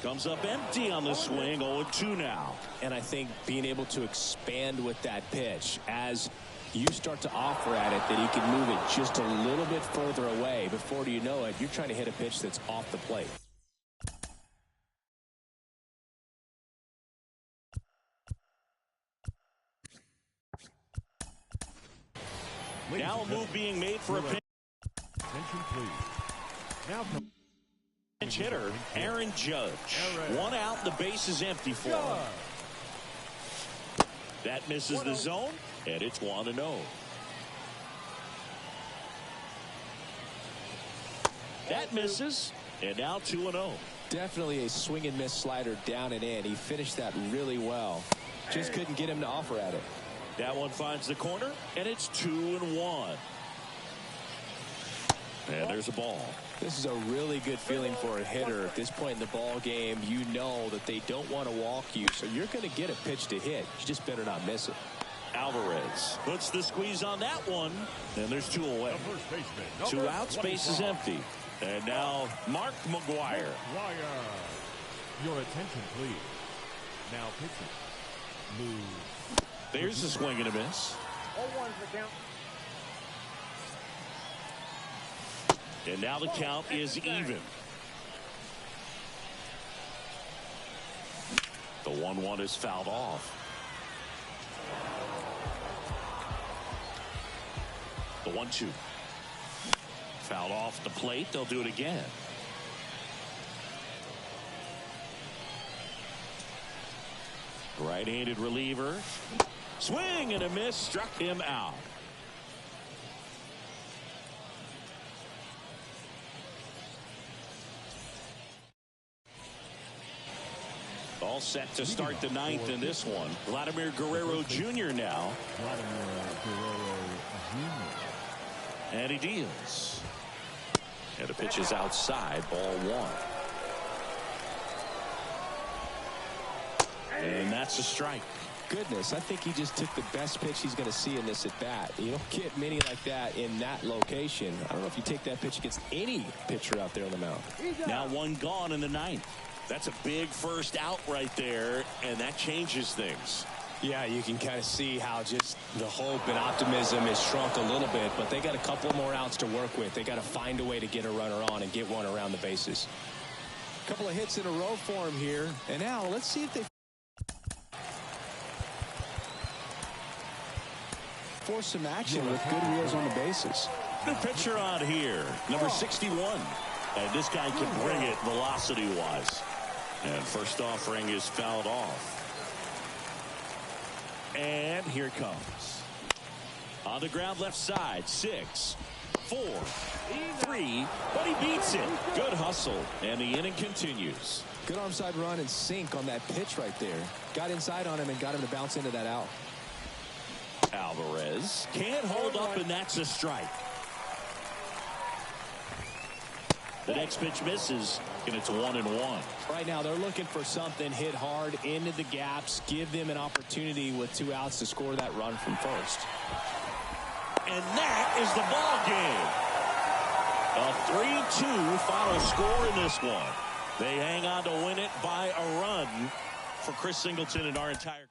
Comes up empty on the swing. 0-2 now. And I think being able to expand with that pitch as you start to offer at it, that he can move it just a little bit further away. Before you know it, you're trying to hit a pitch that's off the plate. Now a move being made for a pinch. Attention, please. Now Pinch hitter, Aaron Judge. One out, the base is empty for him. That misses the zone, and it's 1-0. That misses, and now 2-0. Definitely a swing and miss slider down and in. He finished that really well. Just couldn't get him to offer at it. That one finds the corner, and it's 2-1. And there's a ball. This is a really good feeling for a hitter. At this point in the ball game, you know that they don't want to walk you, so you're going to get a pitch to hit. You just better not miss it. Alvarez puts the squeeze on that one, and there's two away. Two outs, base is empty. And now Mark Mcgwire. Your attention, please. Now pitching. Move. There's a swing and a miss. 0-1's the count. And now the count is even. The 1-1 is fouled off. The 1-2. Fouled off the plate. They'll do it again. Right-handed reliever. Swing and a miss. Struck him out. All set to start the ninth in this one. Vladimir Guerrero Jr. now. And he deals. And the pitch is outside. Ball one. And that's a strike. Goodness, I think he just took the best pitch he's going to see in this at bat. You don't get many like that in that location. I don't know if you take that pitch against any pitcher out there on the mound. Now one gone in the ninth. That's a big first out right there, and that changes things. Yeah, you can kind of see how just the hope and optimism is shrunk a little bit, but they got a couple more outs to work with. They got to find a way to get a runner on and get one around the bases. A couple of hits in a row for him here. And now let's see if they force some action with good wheels on the bases. New pitcher on here, number 61. And this guy can bring it velocity-wise. And first offering is fouled off. And here it comes. On the ground left side, 6, 4, 3, but he beats it. Good hustle, and the inning continues. Good arm side run and sink on that pitch right there. Got inside on him and got him to bounce into that out. Alvarez can't hold up, and that's a strike. The next pitch misses, and it's 1-1. Right now, they're looking for something, hit hard into the gaps, give them an opportunity with 2 outs to score that run from first. And that is the ball game. A 3-2 final score in this one. They hang on to win it by a run for Chris Singleton and our entire crew.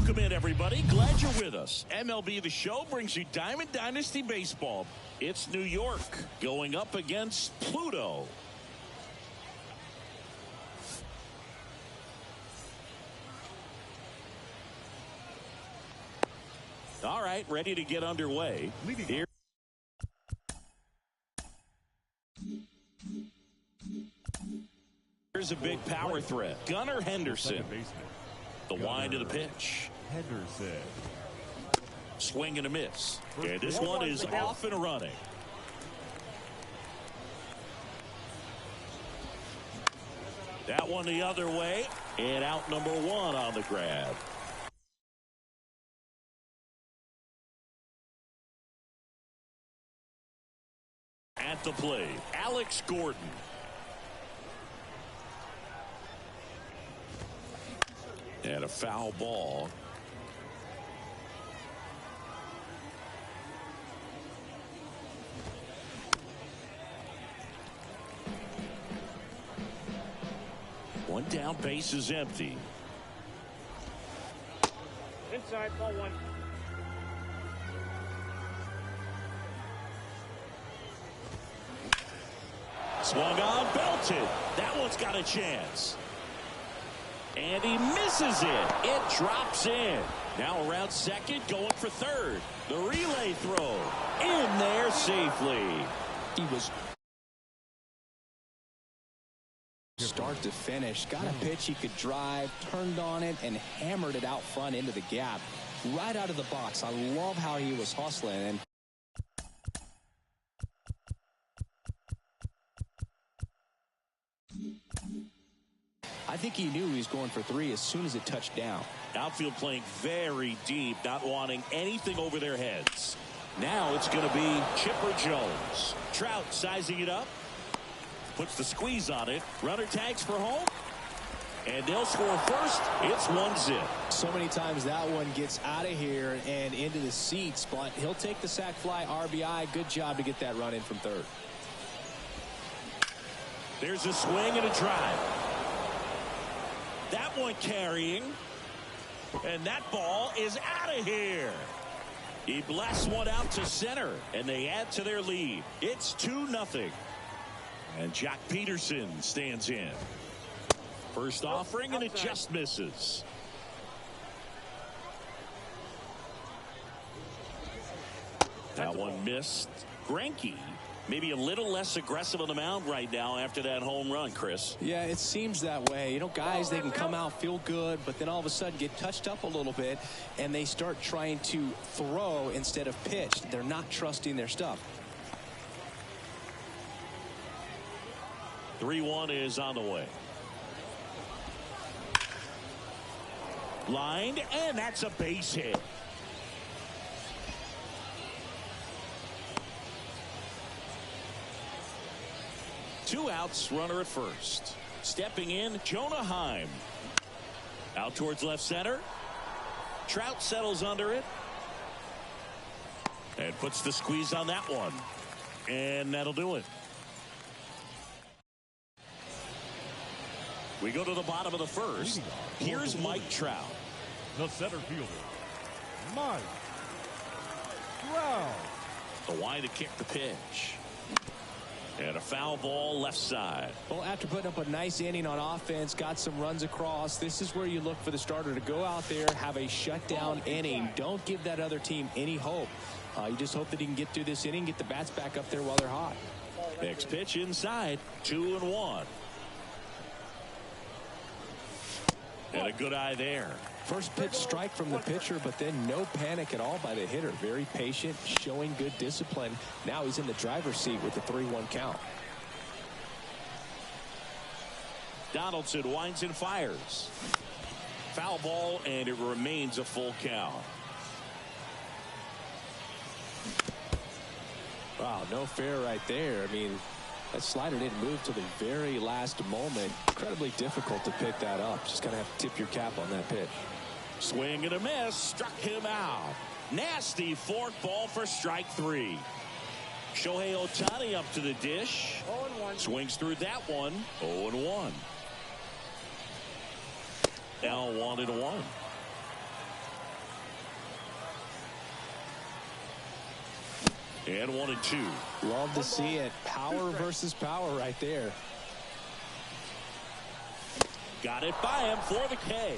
Welcome in, everybody. Glad you're with us. MLB The Show brings you Diamond Dynasty Baseball. It's New York going up against Pluto. All right, ready to get underway. Here. Here's a big power threat. Gunnar Henderson. The wind of the pitch. Henderson. Swing and a miss. And this one is off and running. That one the other way. And out number one on the grab. At the plate, Alex Gordon. And a foul ball. One down, base is empty. Inside, ball one. Swung on, belted. That one's got a chance. And he misses it. It drops in. Now around second, going for third. The relay throw in there safely. He was start to finish. Got a pitch he could drive, turned on it, and hammered it out front into the gap. Right out of the box. I love how he was hustling. And I think he knew he was going for three as soon as it touched down. Outfield playing very deep, not wanting anything over their heads. Now it's going to be Chipper Jones. Trout sizing it up. Puts the squeeze on it. Runner tags for home. And they'll score first. It's 1-0. So many times that one gets out of here and into the seats, but he'll take the sac fly RBI. Good job to get that run in from third. There's a swing and a drive. That one carrying. And that ball is out of here. He blasts one out to center, and they add to their lead. It's 2-0. And Jack Peterson stands in. First offering, and it just misses. That one missed. Greinke maybe a little less aggressive on the mound right now after that home run, Chris. Yeah, it seems that way. You know, guys, they can come out, feel good, but then all of a sudden get touched up a little bit, and they start trying to throw instead of pitch. They're not trusting their stuff. 3-1 is on the way. Lined, and that's a base hit. Two outs, runner at first. Stepping in, Jonah Heim. Out towards left center. Trout settles under it. And puts the squeeze on that one. And that'll do it. We go to the bottom of the first. Here's Mike Trout. The center fielder, Mike Trout. The wide to kick the pitch. And a foul ball left side. Well, after putting up a nice inning on offense, got some runs across, this is where you look for the starter to go out there, have a shutdown inning. Don't give that other team any hope. You just hope that he can get through this inning, get the bats back up there while they're hot. Next pitch inside, 2-1. And a good eye there. First pitch strike from the pitcher, but then no panic at all by the hitter. Very patient, showing good discipline. Now he's in the driver's seat with the 3-1 count. Donaldson winds and fires. Foul ball, and it remains a full count. Wow, no fair right there. I mean, that slider didn't move till the very last moment. Incredibly difficult to pick that up. Just gotta have to tip your cap on that pitch. Swing and a miss. Struck him out. Nasty fork ball for strike three. Shohei Ohtani up to the dish. 0-1. Swings through that one. 0-1. Now 1-1. And 1-2. Love to see it. Power versus power right there. Got it by him for the K.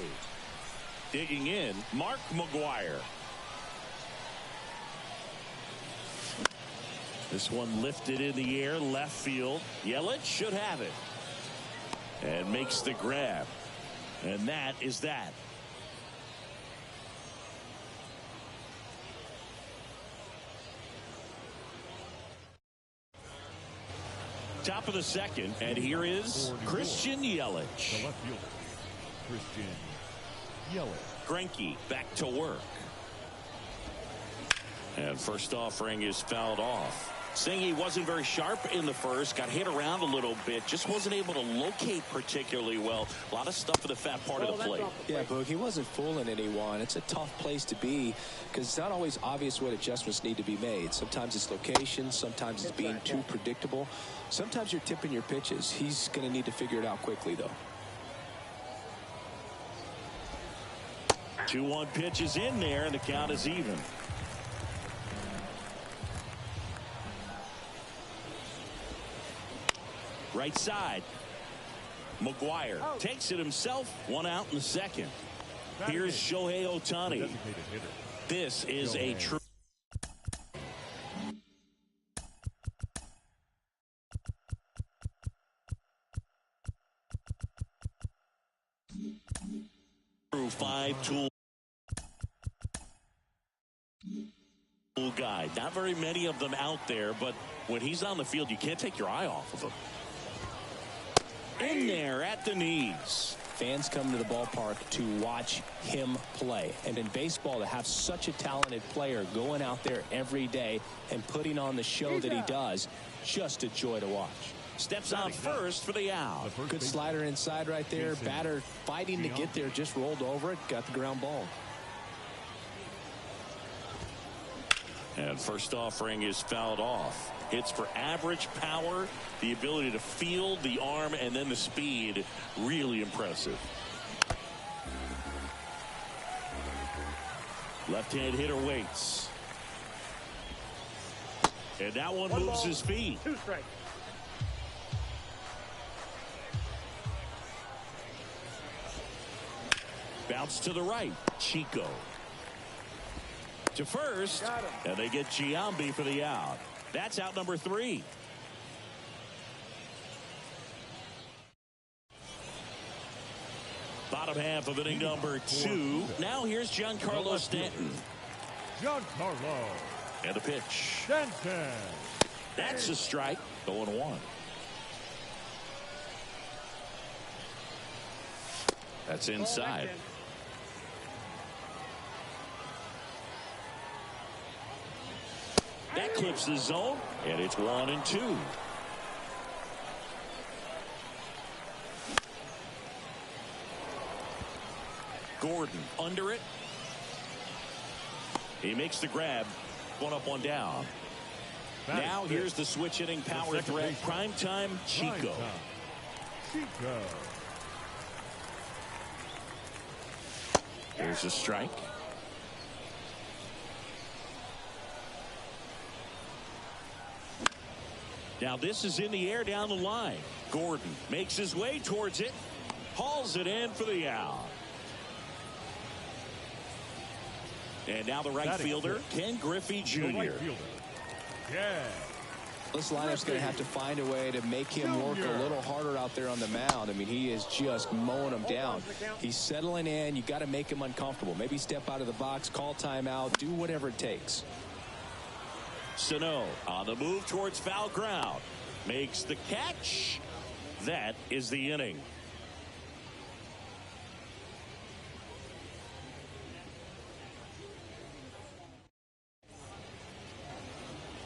Digging in, Mark Mcgwuire. This one lifted in the air, left field. Yelich should have it. And makes the grab. And that is that. Top of the second, and here is Christian Yelich. The left fielder, Christian Yelich. Greinke back to work. And first offering is fouled off. Saying he wasn't very sharp in the first, got hit around a little bit, just wasn't able to locate particularly well. A lot of stuff in the fat part of the plate. Yeah, Boog, he wasn't fooling anyone. It's a tough place to be because it's not always obvious what adjustments need to be made. Sometimes it's location, sometimes it's being too predictable. Sometimes you're tipping your pitches. He's going to need to figure it out quickly, though. 2-1 pitch is in there, and the count is even. Right side. Mcgwire takes it himself. One out in the second. Here's Shohei Ohtani. This is a true. Five-tool guy. Not very many of them out there, but when he's on the field, you can't take your eye off of him. In there at the knees. Fans come to the ballpark to watch him play. And in baseball, to have such a talented player going out there every day and putting on the show that he does, just a joy to watch. Steps on first for the out. Good slider inside right there. Batter fighting to get there, just rolled over it, got the ground ball. And first offering is fouled off. Hits for average power, the ability to field the arm, and then the speed. Really impressive. Left-hand hitter waits. And that one moves his feet. 2 strikes. Bounce to the right. Chico. To first. And they get Giambi for the out. That's out number 3. Bottom half of inning number 2. Now here's Giancarlo Stanton. Giancarlo. And the pitch. Stanton. That's a strike. 0-1. That's inside. That clips the zone, and it's 1-2. Gordon under it. He makes the grab. 1 up, 1 down. Now here's the switch hitting power threat. Primetime Chico. Chico. Here's a strike. Now this is in the air down the line. Gordon makes his way towards it. Hauls it in for the out. And now the right fielder, Ken Griffey Jr. Yeah. This lineup's going to have to find a way to make him work a little harder out there on the mound. I mean, he is just mowing them down. He's settling in. You got to make him uncomfortable. Maybe step out of the box, call timeout, do whatever it takes. Sano on the move towards foul ground. Makes the catch. That is the inning.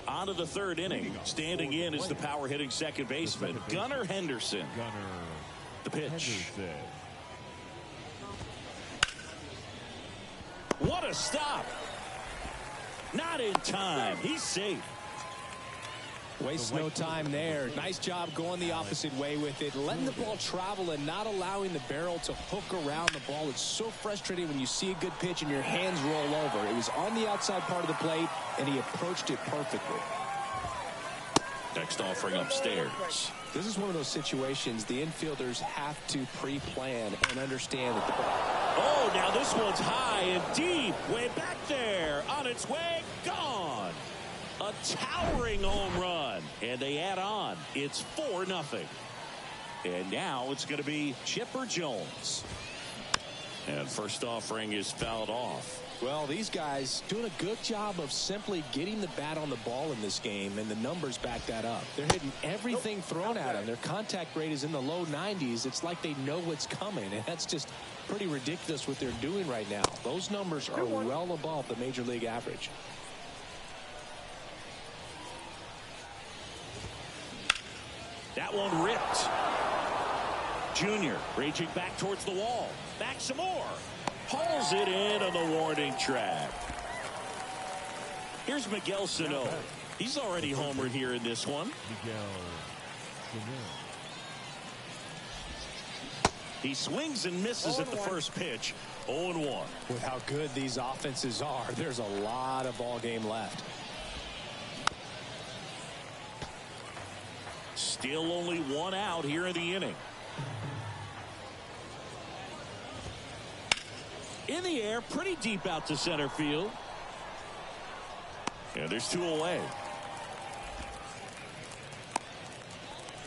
On to the 3rd inning. Standing in is the power hitting second baseman, Gunnar Henderson. The pitch. What a stop. Not in time. He's safe. Wastes no time there. Nice job going the opposite way with it, letting the ball travel and not allowing the barrel to hook around the ball. It's so frustrating when you see a good pitch and your hands roll over. It was on the outside part of the plate, and he approached it perfectly. Next offering upstairs. This is one of those situations the infielders have to pre-plan and understand that the ball. Oh, now this one's high and deep. Way back there. On its way. Gone. A towering home run. And they add on. It's 4-0. And now it's going to be Chipper Jones. And first offering is fouled off. Well, these guys doing a good job of simply getting the bat on the ball in this game, and the numbers back that up. They're hitting everything thrown at them. Their contact rate is in the low 90s. It's like they know what's coming, and that's just pretty ridiculous what they're doing right now. Those numbers are well above the major league average. That one ripped. Junior raging back towards the wall. Back some more. Hauls it in on the warning track. Here's Miguel Sano. He's already homered here in this one. He swings and misses at the first pitch. 0-1. With how good these offenses are, there's a lot of ball game left. Still only one out here in the inning. In the air, pretty deep out to center field. And there's 2 away.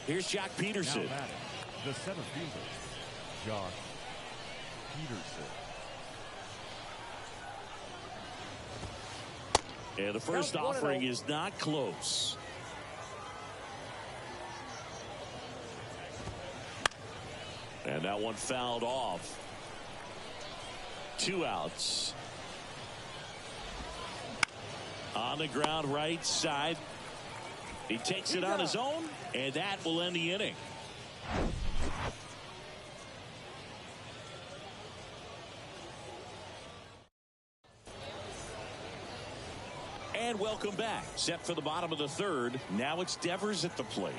Here's Jock Peterson. The center fielder, Jock Peterson. And the first offering is not close. And that one fouled off. 2 outs. On the ground right side. He takes it on his own, and that will end the inning. And welcome back. Set for the bottom of the third. Now it's Devers at the plate.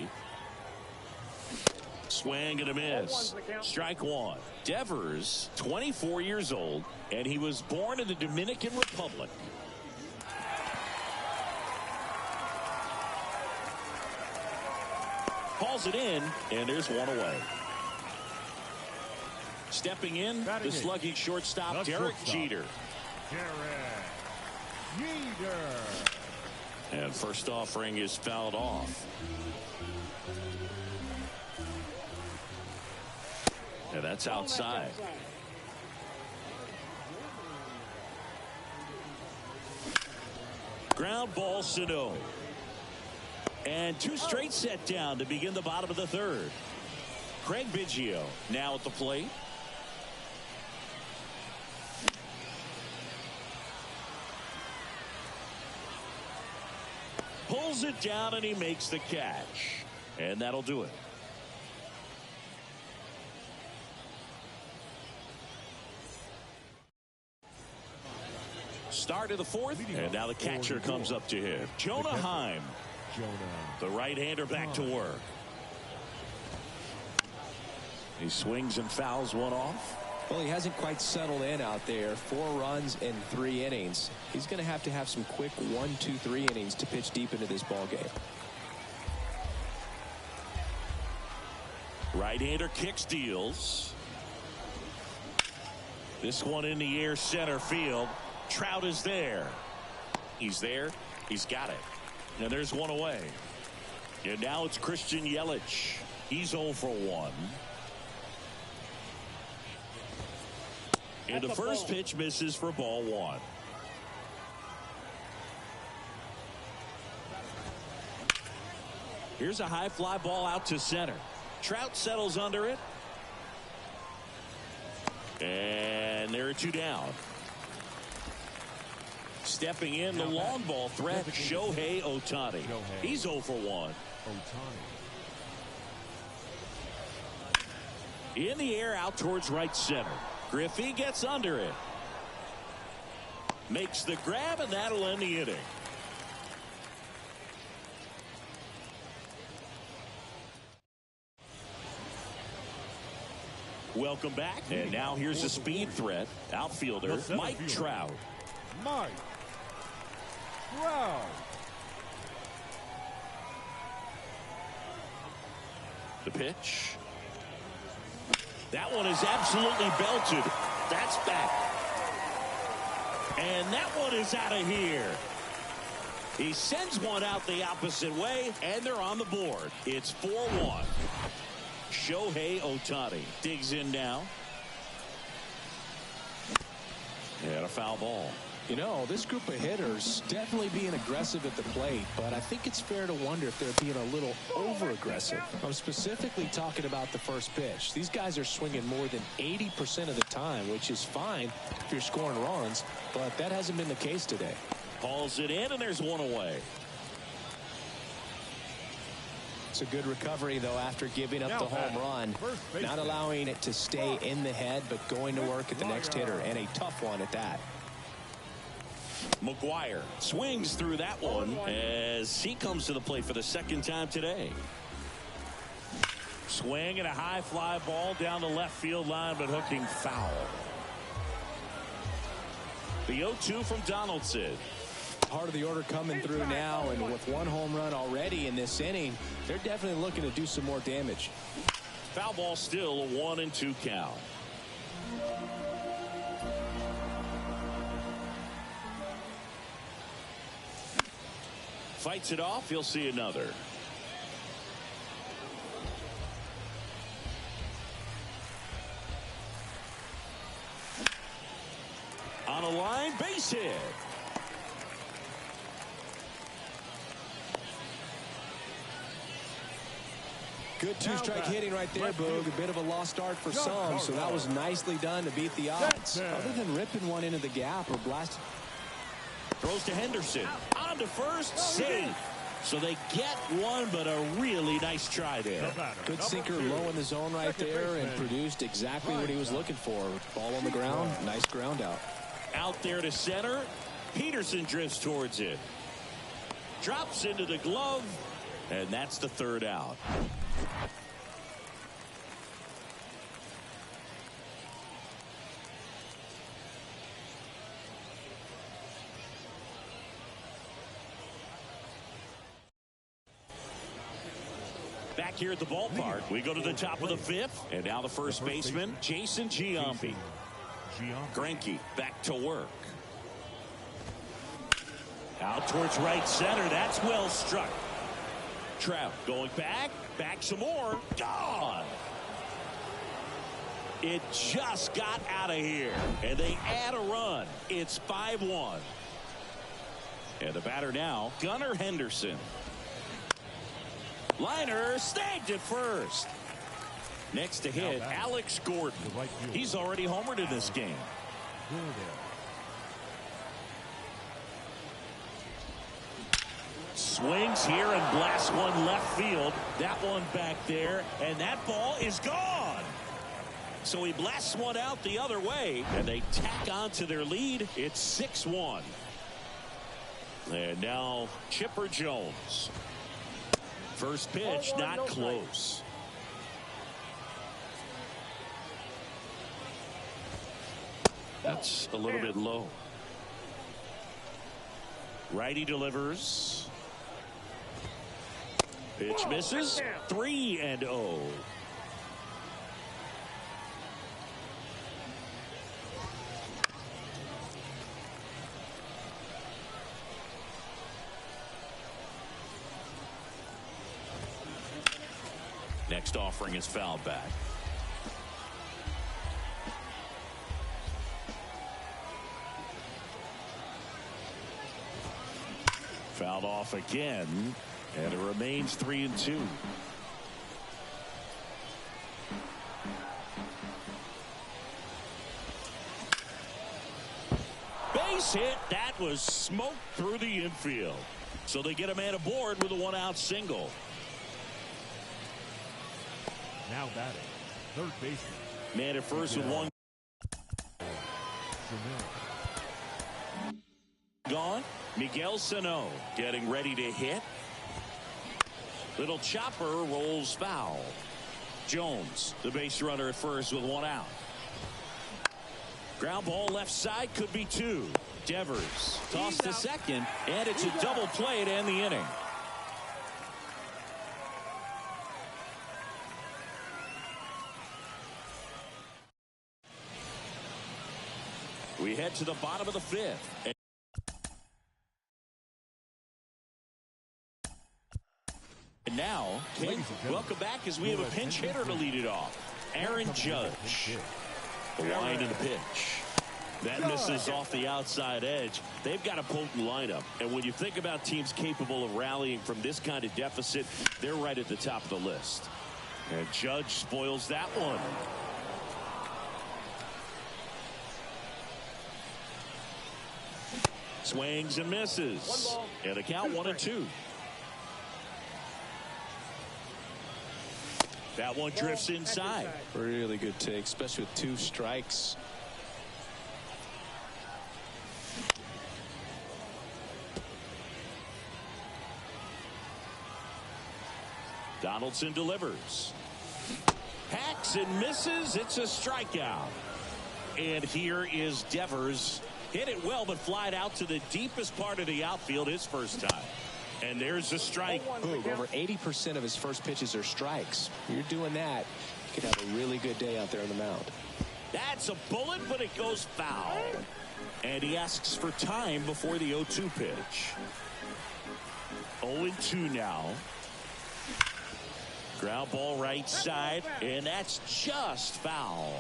Swing and a miss. Strike one. Devers, 24 years old, and he was born in the Dominican Republic. Hauls it in, and there's one away. Stepping in, the slugging shortstop, Derek Jeter. And first offering is fouled off. And that's outside. Ground ball, Sano. And 2 straight set down to begin the bottom of the third. Craig Biggio now at the plate. Pulls it down and he makes the catch. And that'll do it. Start of the fourth, and now the catcher comes up to him. Jonah Heim, the right-hander, back to work. He swings and fouls one off. Well, he hasn't quite settled in out there. 4 runs in 3 innings. He's going to have some quick 1, 2, 3 innings to pitch deep into this ball game. Right-hander kicks, deals. This one in the air, center field. Trout is there. He's there. He's got it. And there's one away. And now it's Christian Yelich. He's 0 for 1. And the first pitch misses for ball 1. Here's a high fly ball out to center. Trout settles under it. And there are 2 down. Stepping in, the long ball threat, Shohei Ohtani. He's 0 for 1. In the air, out towards right center. Griffey gets under it. Makes the grab, and that'll end the inning. Welcome back. And now here's a speed threat. Outfielder Mike Trout. Mike Trout. The pitch. That one is absolutely belted. That's back. And that one is out of here. He sends one out the opposite way, and they're on the board. It's 4-1. Shohei Ohtani digs in now. And a foul ball. You know, this group of hitters definitely being aggressive at the plate, but I think it's fair to wonder if they're being a little over-aggressive. I'm specifically talking about the first pitch. These guys are swinging more than 80% of the time, which is fine if you're scoring runs, but that hasn't been the case today. Hauls it in, and there's one away. It's a good recovery, though, after giving up the home run. Not allowing it to stay in the head, but going to work at the next hitter, and a tough one at that. Mcgwire swings through that one as he comes to the plate for the second time today. Swing and a high fly ball down the left field line, but hooking foul. The 0-2 from Donaldson. Part of the order coming through now, and with one home run already in this inning, they're definitely looking to do some more damage. Foul ball, still a 1-2 count. Fights it off. He'll see another. On a line, base hit. Good two-strike hitting right there, Boog. A bit of a lost start for some, so that was nicely done to beat the odds. Other than ripping one into the gap or blasting. Throws to Henderson. On to first. Safe. So they get one, but a really nice try there. Good sinker low in the zone right there and produced exactly what he was looking for. Ball on the ground. Nice ground out. Out there to center. Peterson drifts towards it. Drops into the glove. And that's the third out. Back here at the ballpark, we go to the top of the fifth, and now the first baseman, Jason Giambi. Greinke back to work. Out towards right center. That's well struck. Trout going back some more. Gone. It just got out of here, and they add a run. It's 5-1. And the batter now, Gunnar Henderson. Liner snagged at first. Next to hit, Alex Gordon. He's already homered in this game. Swings here and blasts one left field. That one back there, and that ball is gone. So he blasts one out the other way, and they tack on to their lead. It's 6-1. And now Chipper Jones. First pitch, not close. That's a little bit low. Righty delivers. Pitch misses. 3-0. Next offering is fouled back. Fouled off again, and it remains 3-2. Base hit. That was smoked through the infield. So they get a man aboard with a one-out single. Now batting, third baseman. Man at first with one gone. Miguel Sano getting ready to hit. Little chopper rolls foul. Jones, the base runner at first with one out. Ground ball left side, could be two. Devers tossed to second, and it's a double play to end the inning. We head to the bottom of the fifth. And now, welcome back as we have a pinch hitter to lead it off. Aaron Judge. The line to the pitch. That misses off the outside edge. They've got a potent lineup. And when you think about teams capable of rallying from this kind of deficit, they're right at the top of the list. And Judge spoils that one. Swings and misses. And a count 1-2. That one drifts inside. Really good take, especially with 2 strikes. Donaldson delivers. Hacks and misses. It's a strikeout. And here is Devers. Hit it well, but flied out to the deepest part of the outfield his first time. And there's a strike. Boog, over 80% of his first pitches are strikes. You're doing that, you could have a really good day out there on the mound. That's a bullet, but it goes foul. And he asks for time before the 0-2 pitch. 0-2 now. Ground ball right side, and that's just foul.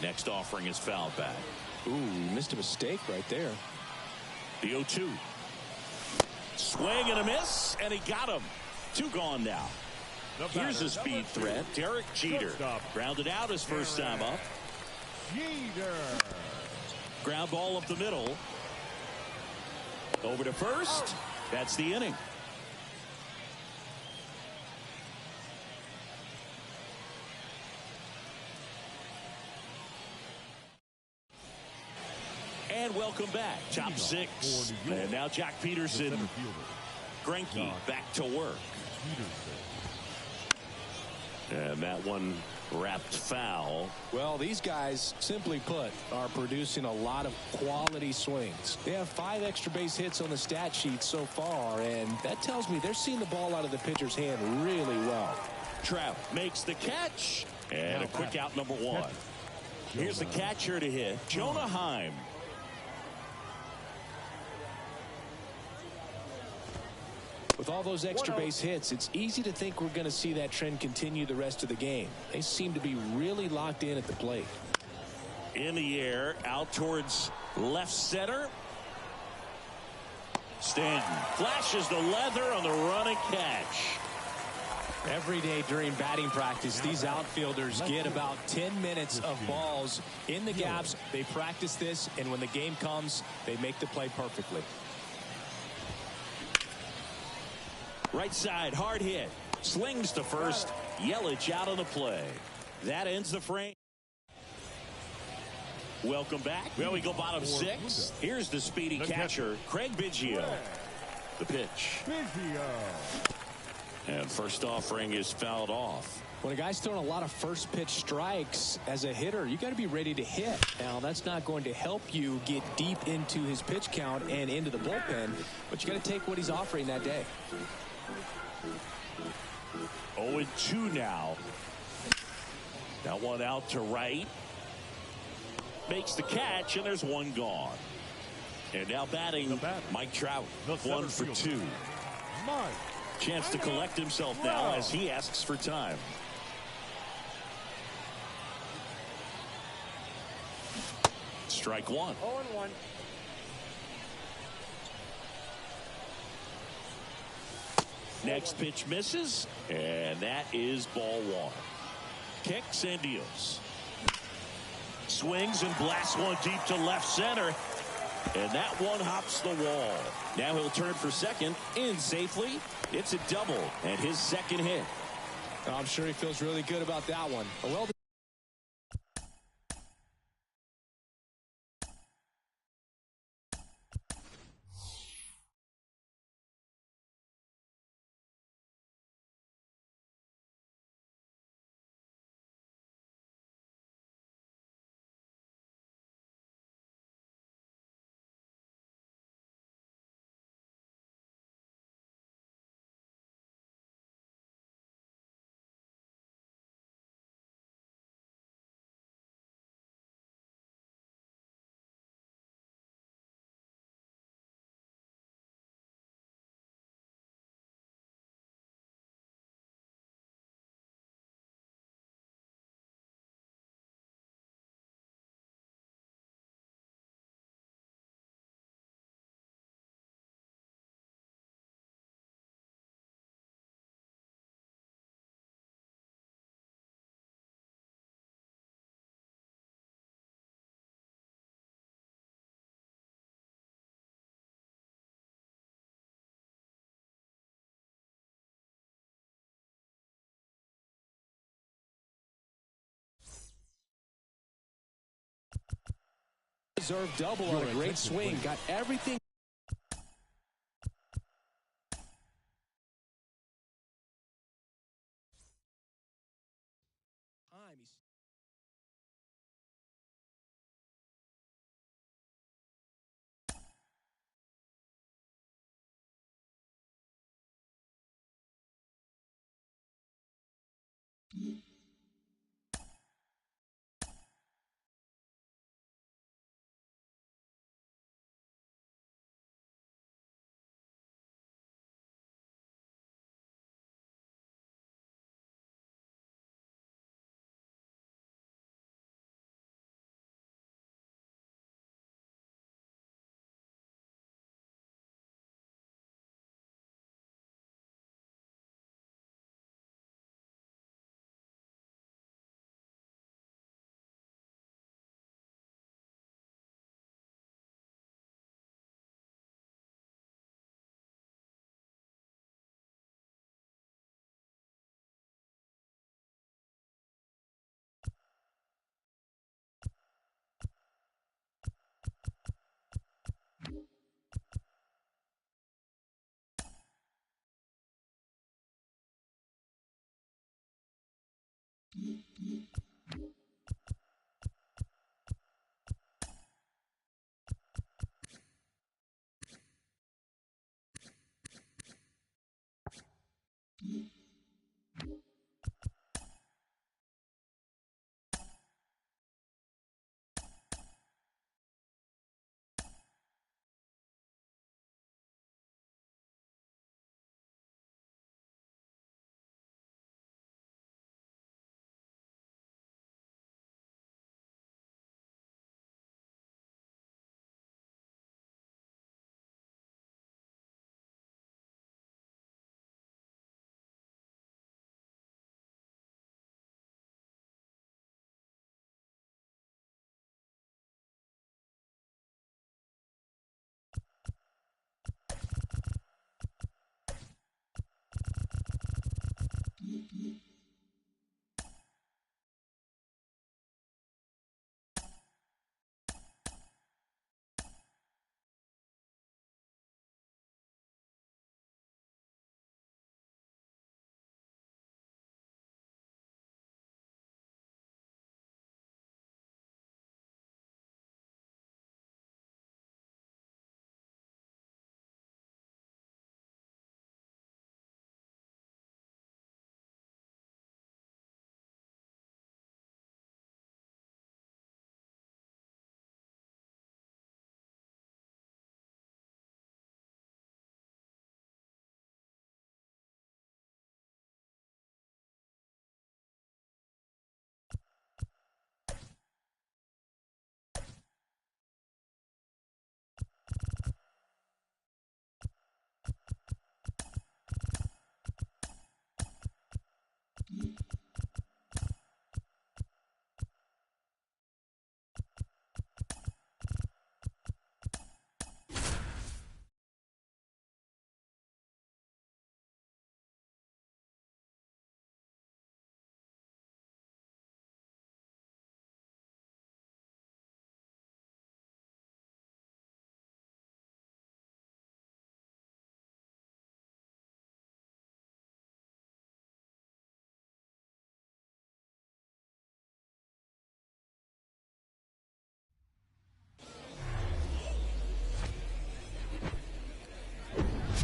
Next offering is fouled back. Ooh, you missed a mistake right there. The 0-2. Swing and a miss, and he got him. 2 gone now. Here's a speed threat. Derek Jeter. Grounded out his first time up. Jeter. Ground ball up the middle. Over to first. That's the inning. And welcome back. Top 6. And now Jack Peterson. Greinke back to work. And that one wrapped foul. Well, these guys, simply put, are producing a lot of quality swings. They have 5 extra base hits on the stat sheet so far, and that tells me they're seeing the ball out of the pitcher's hand really well. Trout makes the catch. And a quick out number 1. Here's the catcher to hit, Jonah Heim. With all those extra base hits, it's easy to think we're going to see that trend continue the rest of the game. They seem to be really locked in at the plate. In the air, out towards left center. Stanton flashes the leather on the running catch. Every day during batting practice, these outfielders get about 10 minutes of balls in the gaps. They practice this, and when the game comes, they make the play perfectly. Right side, hard hit. Slings to first. Yelich out on the play. That ends the frame. Welcome back. Well, we go bottom 6. Here's the speedy catcher, Craig Biggio. The pitch. And first offering is fouled off. When a guy's throwing a lot of first pitch strikes as a hitter, you got to be ready to hit. Now, that's not going to help you get deep into his pitch count and into the bullpen, but you got to take what he's offering that day. 0-2 now. That one out to right. Makes the catch, and there's one gone. And now batting, Mike Trout. 1 for 2. Chance to collect himself now as he asks for time. Strike 1. 0-1. Next pitch misses, and that is ball 1. Kicks and deals. Swings and blasts one deep to left center, and that one hops the wall. Now he'll turn for second, in safely. It's a double, and his second hit. I'm sure he feels really good about that one. Well deserved double on a great swing. Got everything.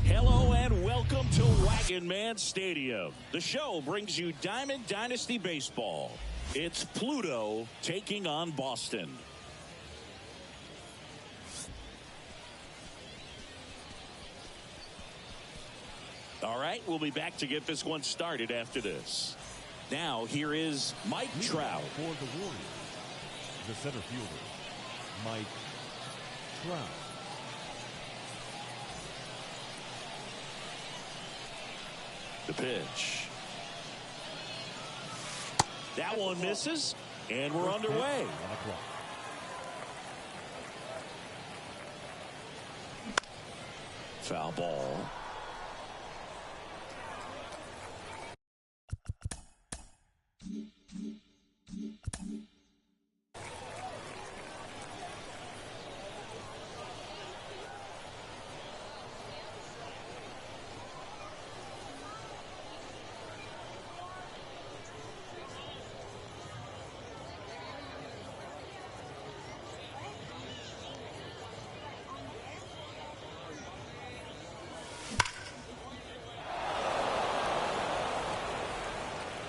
Hello and welcome to Wagon Man Stadium. The show brings you Diamond Dynasty Baseball. It's Pluto taking on Boston. All right, we'll be back to get this one started after this. Now, here is Mike Trout. For the Warriors, the center fielder, Mike Trout. The pitch. That one misses, and we're underway. Foul ball.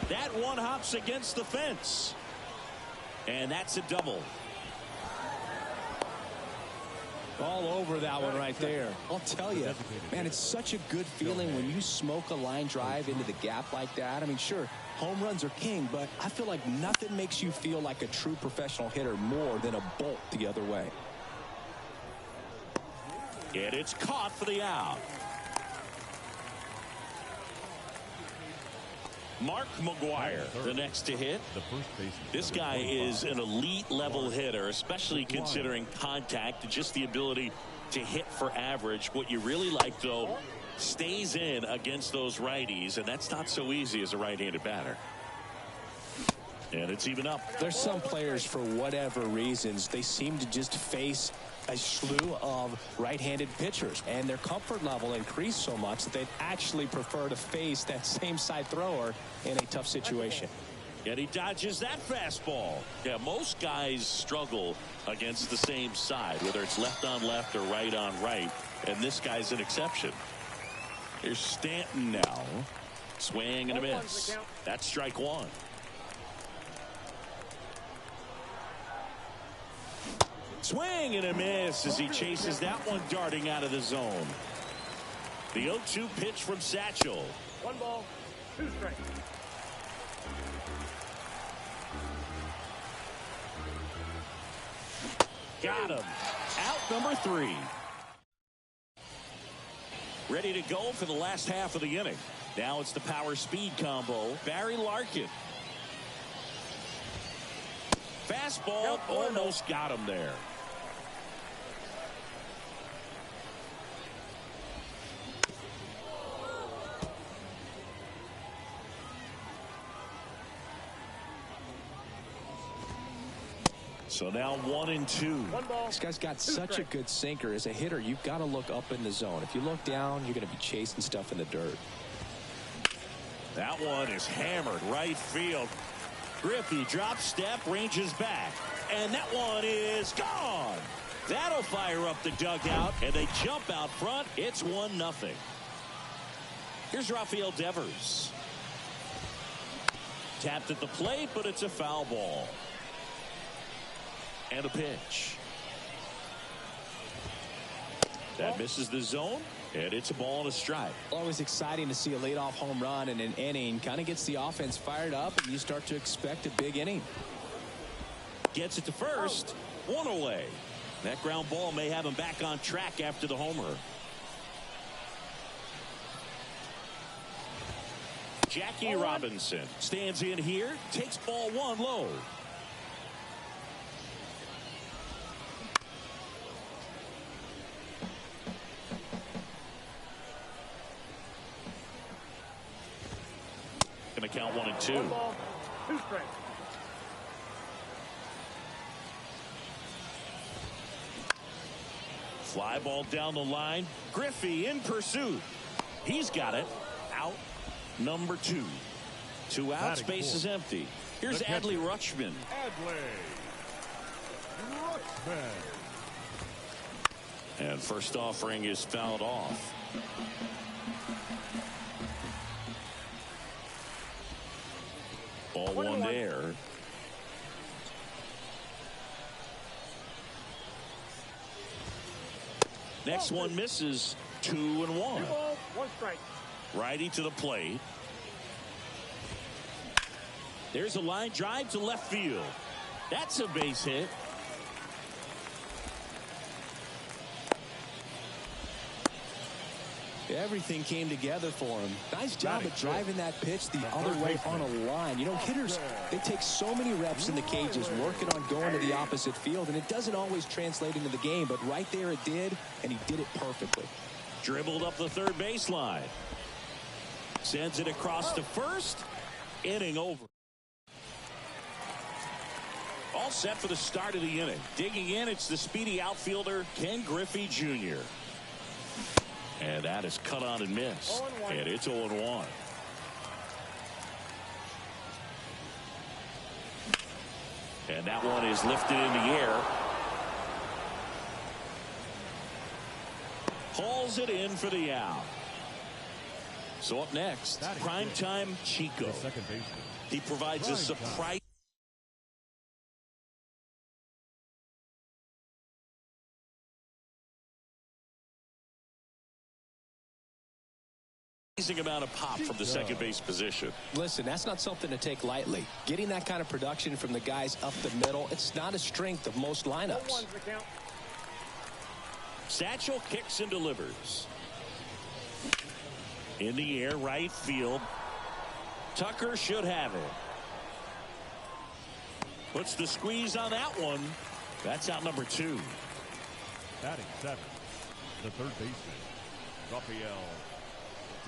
That one hops against the fence. And that's a double. All over that one right there. I'll tell you, man, it's such a good feeling when you smoke a line drive into the gap like that. I mean, sure, home runs are king, but I feel like nothing makes you feel like a true professional hitter more than a bolt the other way. And it's caught for the out. Mark Mcgwire, the next to hit. This guy is an elite level hitter, especially considering contact and just the ability to hit for average. What you really like, though, stays in against those righties, and that's not so easy as a right-handed batter. And it's even up. There's some players, for whatever reasons, they seem to just face a slew of right-handed pitchers, and their comfort level increased so much that they'd actually prefer to face that same side thrower in a tough situation. And he dodges that fastball. Yeah, most guys struggle against the same side, whether it's left on left or right on right, and this guy's an exception. Here's Stanton now. Swing and a miss. That's strike one. Swing and a miss as he chases that one darting out of the zone. The 0-2 pitch from Satchel. 1 ball, 2 strikes. Got him. Out number 3. Ready to go for the last half of the inning. Now it's the power speed combo. Barry Larkin. Fastball almost got him there. So now 1-2. This guy's got such a good sinker. As a hitter, you've got to look up in the zone. If you look down, you're going to be chasing stuff in the dirt. That one is hammered right field. Griffey drop step, ranges back, and that one is gone. That'll fire up the dugout, and they jump out front. It's 1-0. Here's Rafael Devers. Tapped at the plate, but it's a foul ball. And a pitch. That misses the zone, and it's a ball and a strike. Always exciting to see a leadoff home run in an inning. Kind of gets the offense fired up, and you start to expect a big inning. Gets it to first. 1 away. That ground ball may have him back on track after the homer. Jackie Robinson stands in here, takes ball 1 low. Going to count 1-2. 1 ball, 2 strikes. Fly ball down the line. Griffey in pursuit. He's got it. Out number 2. 2 outs. Base is empty. Here's Adley Rutschman. And first offering is fouled off. Ball 1 there. Next one misses. 2-1. 2 balls, 1 strike. Righty to the plate. There's a line drive to left field. That's a base hit. Everything came together for him. Nice job of driving that pitch the other way on a line. You know, hitters, they take so many reps in the cages working on going to the opposite field, and it doesn't always translate into the game, but right there it did, and he did it perfectly. Dribbled up the third baseline. Sends it across to first. Inning over. All set for the start of the inning. Digging in, it's the speedy outfielder, Ken Griffey Jr. And that is cut on and missed. And it's 0-1. And that one is lifted in the air. Hauls it in for the out. So up next, primetime Chico. The second baseman. He provides a surprise. Amount of pop from the second base position. Listen, that's not something to take lightly. Getting that kind of production from the guys up the middle, it's not a strength of most lineups. Satchel kicks and delivers. In the air, right field. Tucker should have it. Puts the squeeze on that one. That's out number 2. Batting 7, the third baseman, Rafael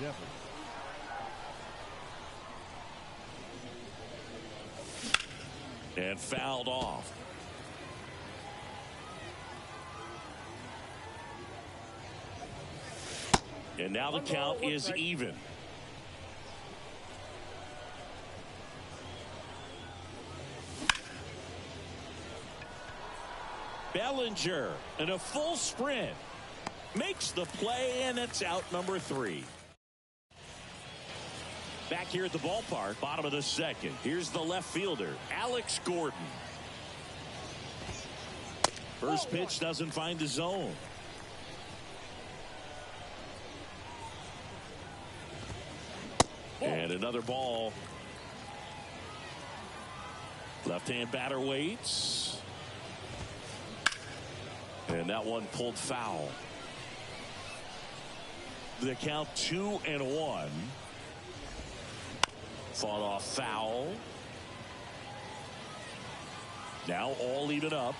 Devers. And fouled off. And now the count is even. Bellinger in a full sprint makes the play, and it's out number 3. Back here at the ballpark, bottom of the second. Here's the left fielder, Alex Gordon. First pitch doesn't find the zone. And another ball. Left-hand batter waits. And that one pulled foul. The count 2-1. Fought off foul. Now all even up.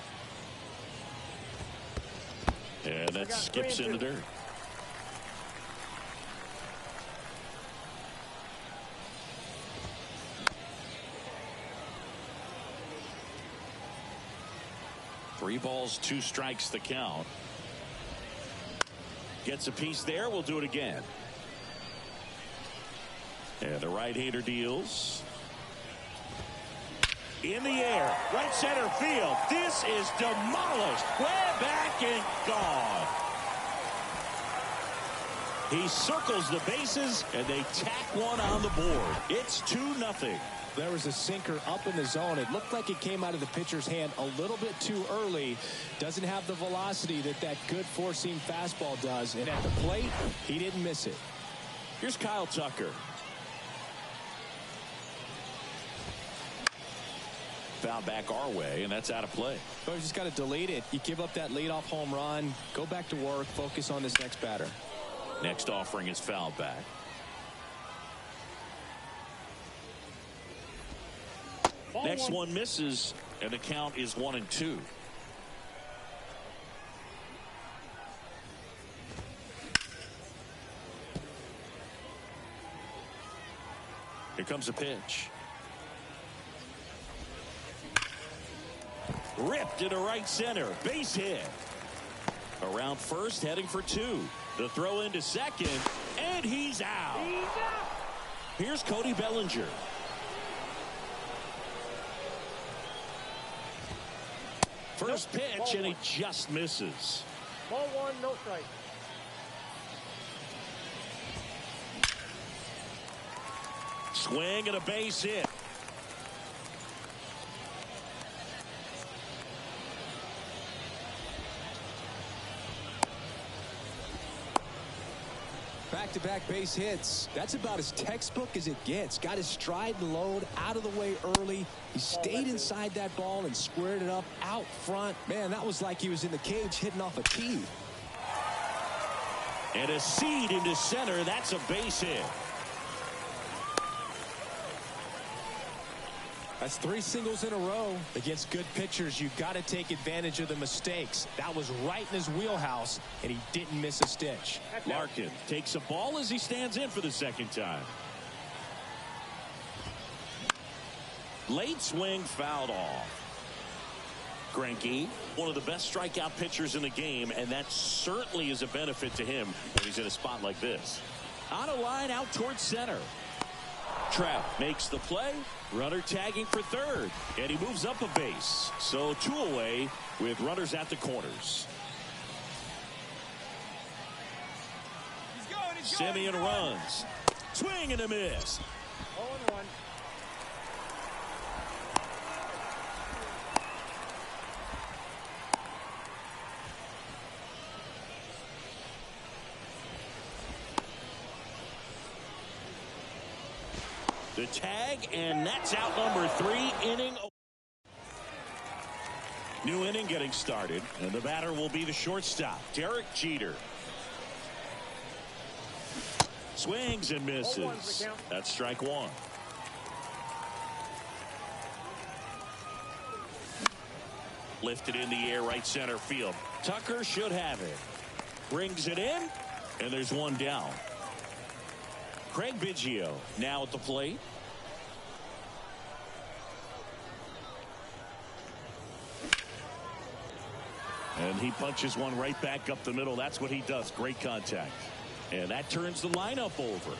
And that skips in the dirt. Three balls, 2 strikes the count. Gets a piece there. We'll do it again. And the right-hander deals. In the air. Right center field. This is demolished. Way back and gone. He circles the bases, and they tack one on the board. It's 2-0. There was a sinker up in the zone. It looked like it came out of the pitcher's hand a little bit too early. Doesn't have the velocity that good four-seam fastball does. And at the plate, he didn't miss it. Here's Kyle Tucker. Foul back our way, and that's out of play. So you just got to delete it. You give up that leadoff home run, go back to work, focus on this next batter. Next offering is fouled back. Next one misses, and the count is 1-2. Here comes a pitch. Ripped into right center. Base hit. Around first, heading for 2. The throw into second, and he's out. Here's Cody Bellinger. First pitch, and he just misses. Ball 1, no strike. Swing and a base hit. Back-to-back base hits. That's about as textbook as it gets. Got his stride and load out of the way early. He stayed inside that ball and squared it up out front. Man, that was like he was in the cage hitting off a tee. And a seed into center. That's a base hit. That's 3 singles in a row. Against good pitchers, you got to take advantage of the mistakes. That was right in his wheelhouse, and he didn't miss a stitch. Larkin takes a ball as he stands in for the second time. Late swing, fouled off. Greinke, one of the best strikeout pitchers in the game, and that certainly is a benefit to him when he's in a spot like this. On a line out towards center. Trout makes the play. Runner tagging for third, and he moves up a base. So 2 away with runners at the corners. Simeon runs. Swing and a miss. 0-1. The tag, and that's out number 3. Inning. New inning getting started, and the batter will be the shortstop, Derek Jeter. Swings and misses. That's strike 1. Lifted in the air, right center field. Tucker should have it. Brings it in, and there's one down. Craig Biggio now at the plate. And he punches one right back up the middle. That's what he does. Great contact. And that turns the lineup over.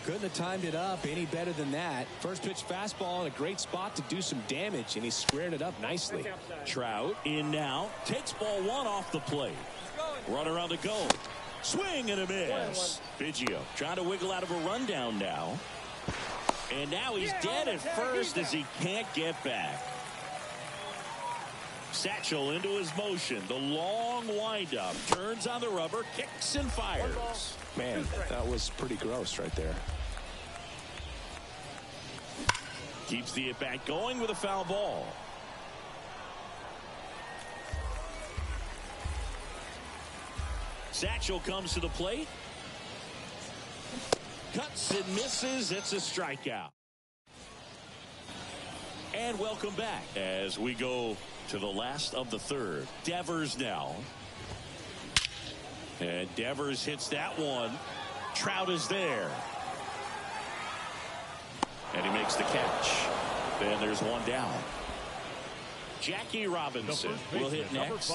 Couldn't have timed it up any better than that. First pitch fastball in a great spot to do some damage, and he squared it up nicely. Trout in now. Takes ball 1 off the plate. Runner on the go. Swing and a miss. Biggio trying to wiggle out of a rundown now. And now he's dead at first as he can't get back. Satchel into his motion. The long windup. Turns on the rubber. Kicks and fires. Man, that was pretty gross right there. Keeps the at-bat going with a foul ball. Satchel comes to the plate. Cuts and misses. It's a strikeout. And welcome back as we go to the last of the third. Devers now. And Devers hits that one. Trout is there. And he makes the catch. Then there's one down. Jackie Robinson will hit next.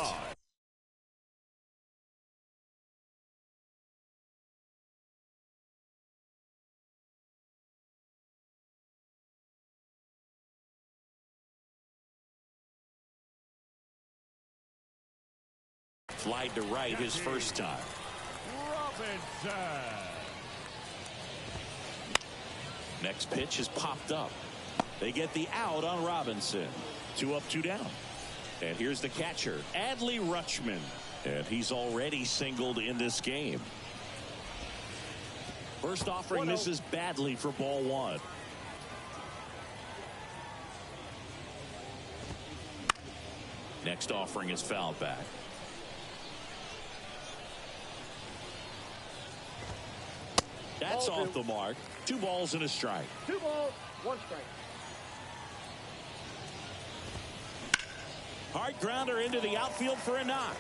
Slide to right his first time. Robinson. Next pitch is popped up. They get the out on Robinson. 2 up, 2 down. And here's the catcher, Adley Rutschman. And he's already singled in this game. First offering misses badly for ball 1. Next offering is fouled back. That's off the mark. 2 balls and a strike. 2 balls, 1 strike. Hard grounder into the outfield for a knock.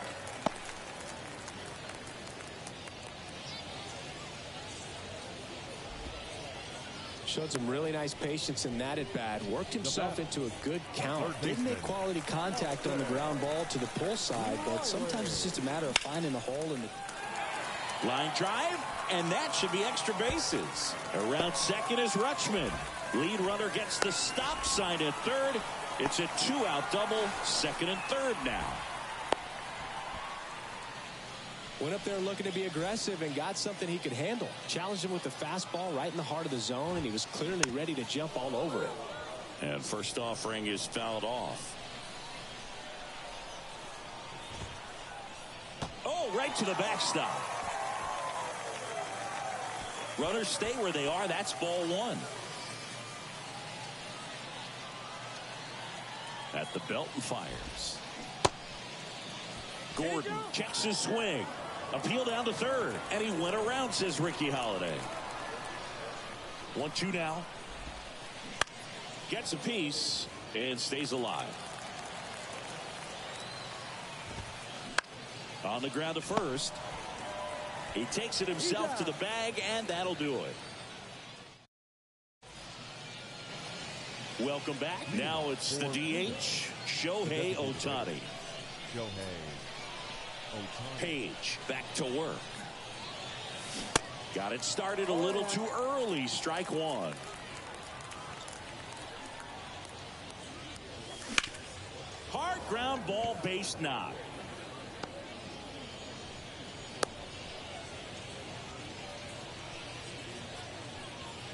Showed some really nice patience in that at bat. Worked himself into a good count. Didn't make quality contact on the ground ball to the pull side, but sometimes it's just a matter of finding the hole in the line drive, and that should be extra bases. Around second is Rutschman. Lead runner gets the stop sign at third. It's a 2-out double, second and third now. Went up there looking to be aggressive and got something he could handle. Challenged him with the fastball right in the heart of the zone, and he was clearly ready to jump all over it. And first offering is fouled off. Oh, right to the backstop. Runners stay where they are. That's ball 1. At the belt and fires. Gordon checks his swing. Appeal down to third. And he went around, says Ricky Holiday. 1-2 now. Gets a piece and stays alive. On the ground to first. He takes it himself to the bag, and that'll do it. Welcome back. Now it's the DH, Shohei Ohtani. Page back to work. Got it started a little too early. Strike 1. Hard ground ball, base knock.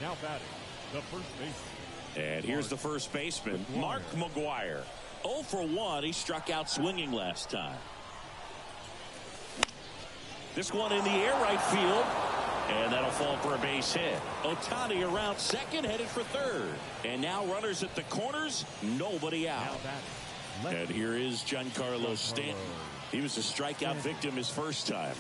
Now batting, the first baseman. And here's the first baseman, Mark Mcgwuire. 0 for 1. He struck out swinging last time. This one in the air right field. And that'll fall for a base hit. Ohtani around second, headed for third. And now runners at the corners, nobody out. And here is Giancarlo Stanton. He was a strikeout victim his first time.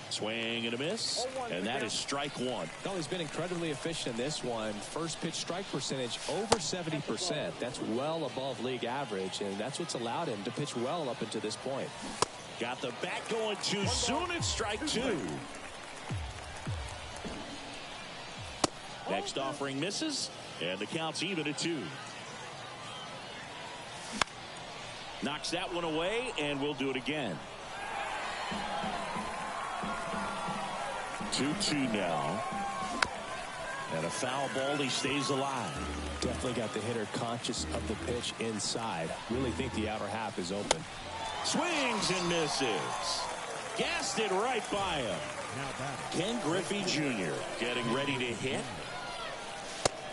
Swing and a miss, and that is strike one. Well, he's been incredibly efficient in this one. First pitch strike percentage over 70%. That's well above league average, and that's what's allowed him to pitch well up until this point. Got the bat going too soon. It's strike two. Next offering misses, and the count's even at 2. Knocks that one away, and we'll do it again. 2-2 now. And a foul ball. He stays alive. Definitely got the hitter conscious of the pitch inside. Really think the outer half is open. Swings and misses. Gassed it right by him. Ken Griffey Jr. getting ready to hit.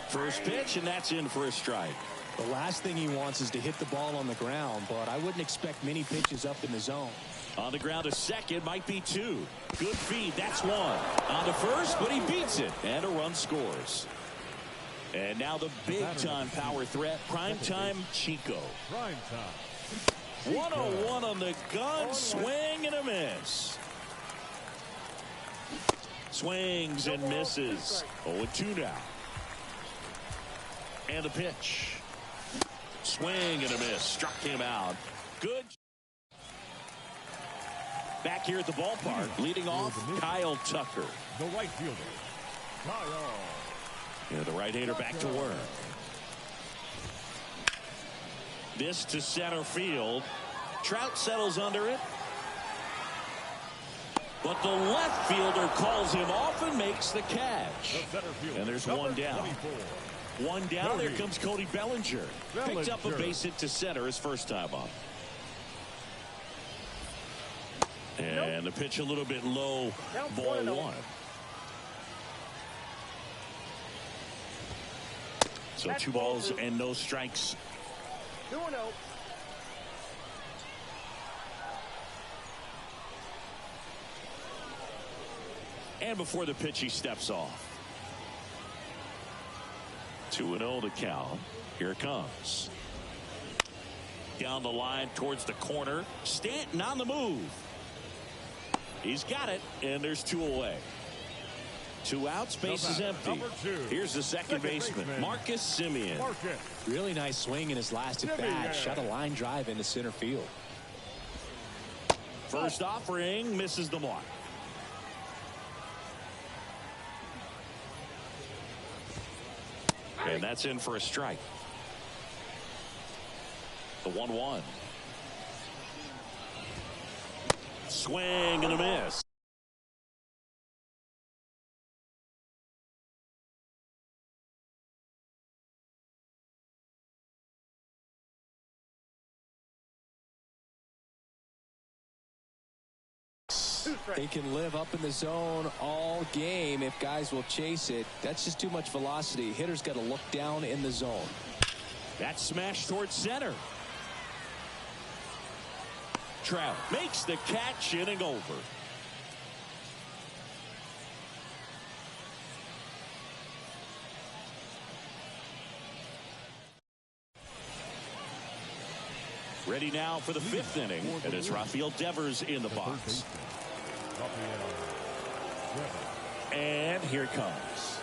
First pitch, and that's in for a strike. The last thing he wants is to hit the ball on the ground, but I wouldn't expect many pitches up in the zone. On the ground to second, might be 2. Good feed, that's 1. On to first, but he beats it, and a run scores. And now the big-time power threat, primetime Chico. Primetime. 101 on the gun, swing and a miss. Swings and misses. 0-2 now. And the pitch. Swing and a miss. Struck him out. Good. Back here at the ballpark, leading off Kyle Tucker. The right fielder, Kyle. Yeah, the right-hander back to work. This to center field. Trout settles under it. But the left fielder calls him off and makes the catch. And there's one down. 24. One down. There comes Cody Bellinger. Picked up a base hit to center his first time up. And the pitch a little bit low. Ball 1. So 2 balls and no strikes. 2-0. And before the pitch, he steps off. 2-0 to count. Here it comes. Down the line towards the corner. Stanton on the move. He's got it, and there's 2 away. 2 outs, base is empty. Here's the second baseman, Marcus Semien. Really nice swing in his last at bat. Shot a line drive into center field. First offering misses the mark. And that's in for a strike. The 1-1. Swing and a miss. They can live up in the zone all game if guys will chase it. That's just too much velocity. Hitter's got to look down in the zone. That smash towards center. Trout makes the catch, inning over. Ready now for the 5th inning, and it's Rafael Devers in the box. And here it comes.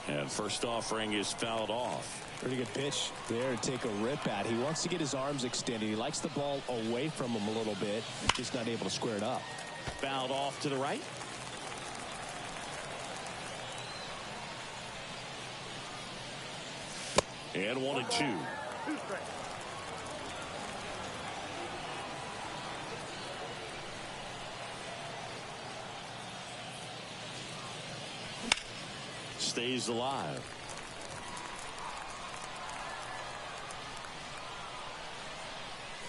And first offering is fouled off. Pretty good pitch there to take a rip at. He wants to get his arms extended. He likes the ball away from him a little bit. Just not able to square it up. Fouled off to the right. And 1-2. Stays alive.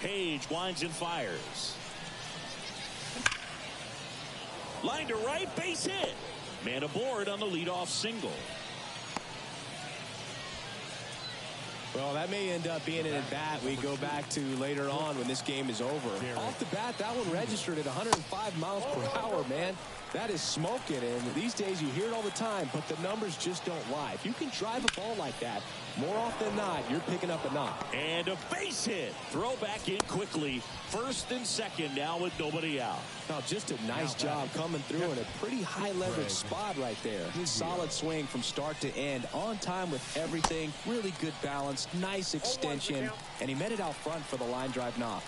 Page winds and fires. Line to right, base hit. Man aboard on the leadoff single. Well, that may end up being an at-bat we go back to later on when this game is over. Off the bat, that one registered at 105 miles per hour, man. That is smoking, and these days you hear it all the time, but the numbers just don't lie. If you can drive a ball like that, more often than not, you're picking up a knock. And a base hit. Throw back in quickly. First and second now with nobody out. Now, just a nice job coming through in a pretty high-leverage spot right there. Solid swing from start to end. On time with everything. Really good balance. Nice extension. And he met it out front for the line drive knock.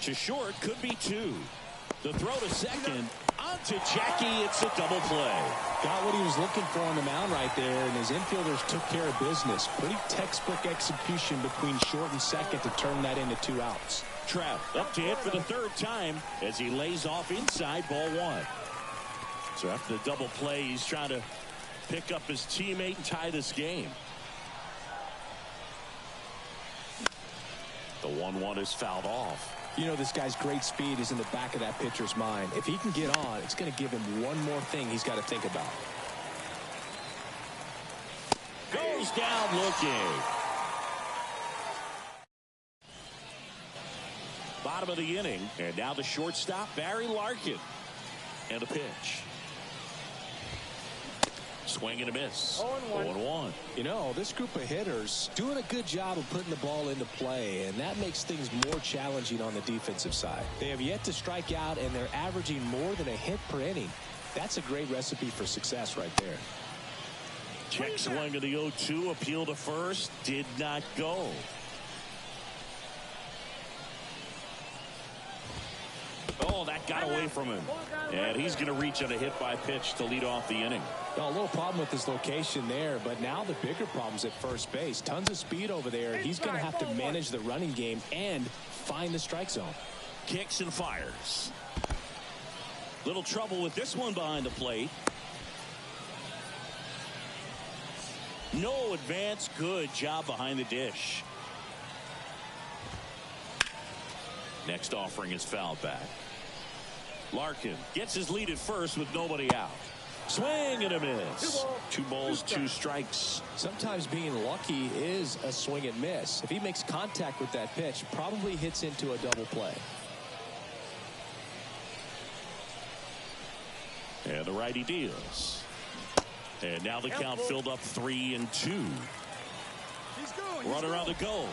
To short, could be two. The throw to second. Onto Jackie. It's a double play. Got what he was looking for on the mound right there, and his infielders took care of business. Pretty textbook execution between short and second to turn that into 2 outs. Trout up to hit for the 3rd time as he lays off inside, ball 1. So after the double play, he's trying to pick up his teammate and tie this game. The 1-1 is fouled off. You know, this guy's great speed is in the back of that pitcher's mind. If he can get on, it's going to give him one more thing he's got to think about. Goes down looking. Bottom of the inning, and now the shortstop, Barry Larkin. And a pitch. Swing and a miss. 0-1. You know, this group of hitters doing a good job of putting the ball into play, and that makes things more challenging on the defensive side. They have yet to strike out, and they're averaging more than a hit per inning. That's a great recipe for success right there. Check swing of the 0-2, appeal to first, did not go. Oh, that got away from him. And he's going to reach on a hit by pitch to lead off the inning. Well, a little problem with his location there, but now the bigger problem's at first base. Tons of speed over there. He's going to have to manage the running game and find the strike zone. Kicks and fires. Little trouble with this one behind the plate. No advance. Good job behind the dish. Next offering is fouled back. Larkin gets his lead at first with nobody out. Swing and a miss. 2 balls, 2 strikes. Sometimes being lucky is a swing and miss. If he makes contact with that pitch, probably hits into a double play. And the righty deals. And now the count filled up 3-2. Runner on the go.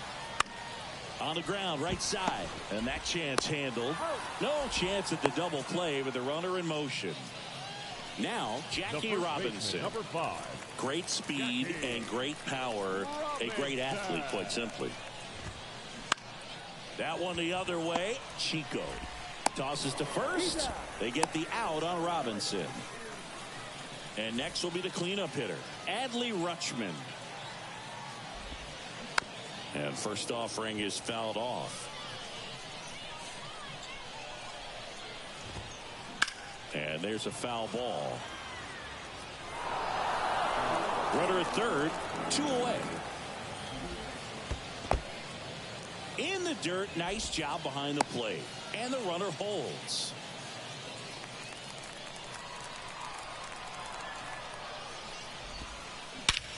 On the ground, right side. And that chance handled. No chance at the double play with the runner in motion. Now, Jackie Robinson. Number 5. Great speed and great power. A great athlete, quite simply. That one the other way. Chico tosses to first. They get the out on Robinson. And next will be the cleanup hitter, Adley Rutschman. And first offering is fouled off. And there's a foul ball. Runner at third, 2 away. In the dirt, nice job behind the plate. And the runner holds.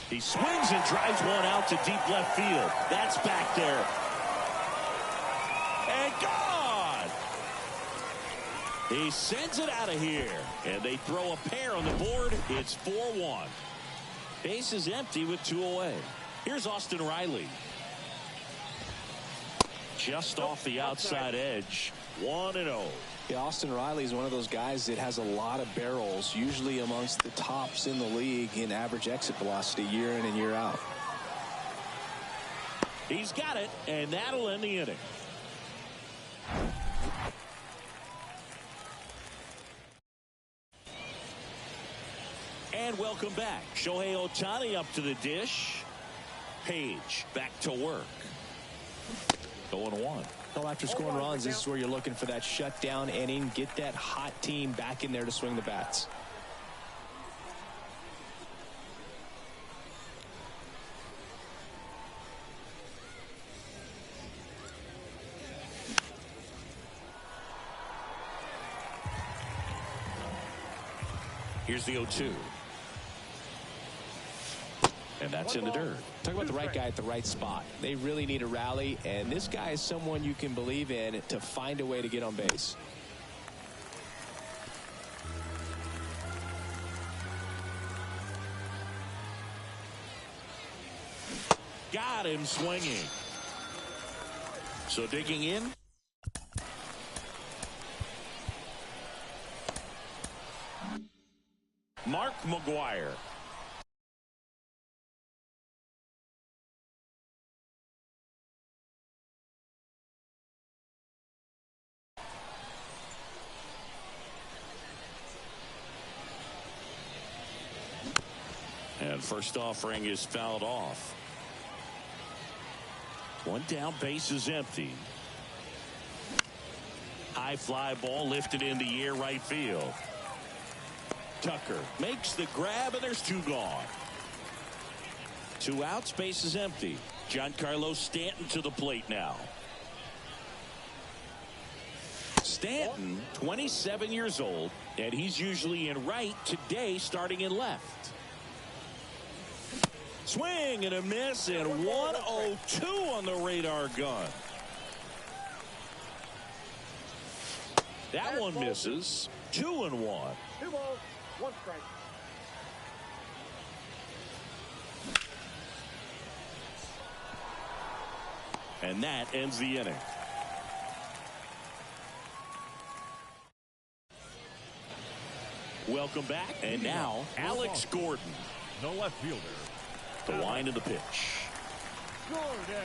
He swings and drives one out to deep left field. That's back there. And gone! He sends it out of here. And they throw a pair on the board. It's 4-1. Base is empty with 2 away. Here's Austin Riley. Just off the outside edge. 1-0. Yeah, Austin Riley is one of those guys that has a lot of barrels, usually amongst the tops in the league in average exit velocity year in and year out. He's got it, and that'll end the inning. And welcome back. Shohei Ohtani up to the dish. Page back to work. 0-1. Well, after scoring runs, this is where you're looking for that shutdown inning. Get that hot team back in there to swing the bats. Here's the 0-2. And that's in the dirt. Talk about the right guy at the right spot. They really need a rally, and this guy is someone you can believe in to find a way to get on base. Got him swinging. So digging in. Mark Mcgwire. And first offering is fouled off. One down, base is empty. High fly ball lifted in the air, right field. Tucker makes the grab, and there's two gone. Two outs, base is empty. Giancarlo Stanton to the plate now. Stanton, 27 years old, and he's usually in right, today starting in left. Swing and a miss, and 1-0-2 on the radar gun. That one misses. 2-1. 2 balls, 1 strike. And that ends the inning. Welcome back. And now, Alex Gordon. The left fielder. The line of the pitch. Gordon.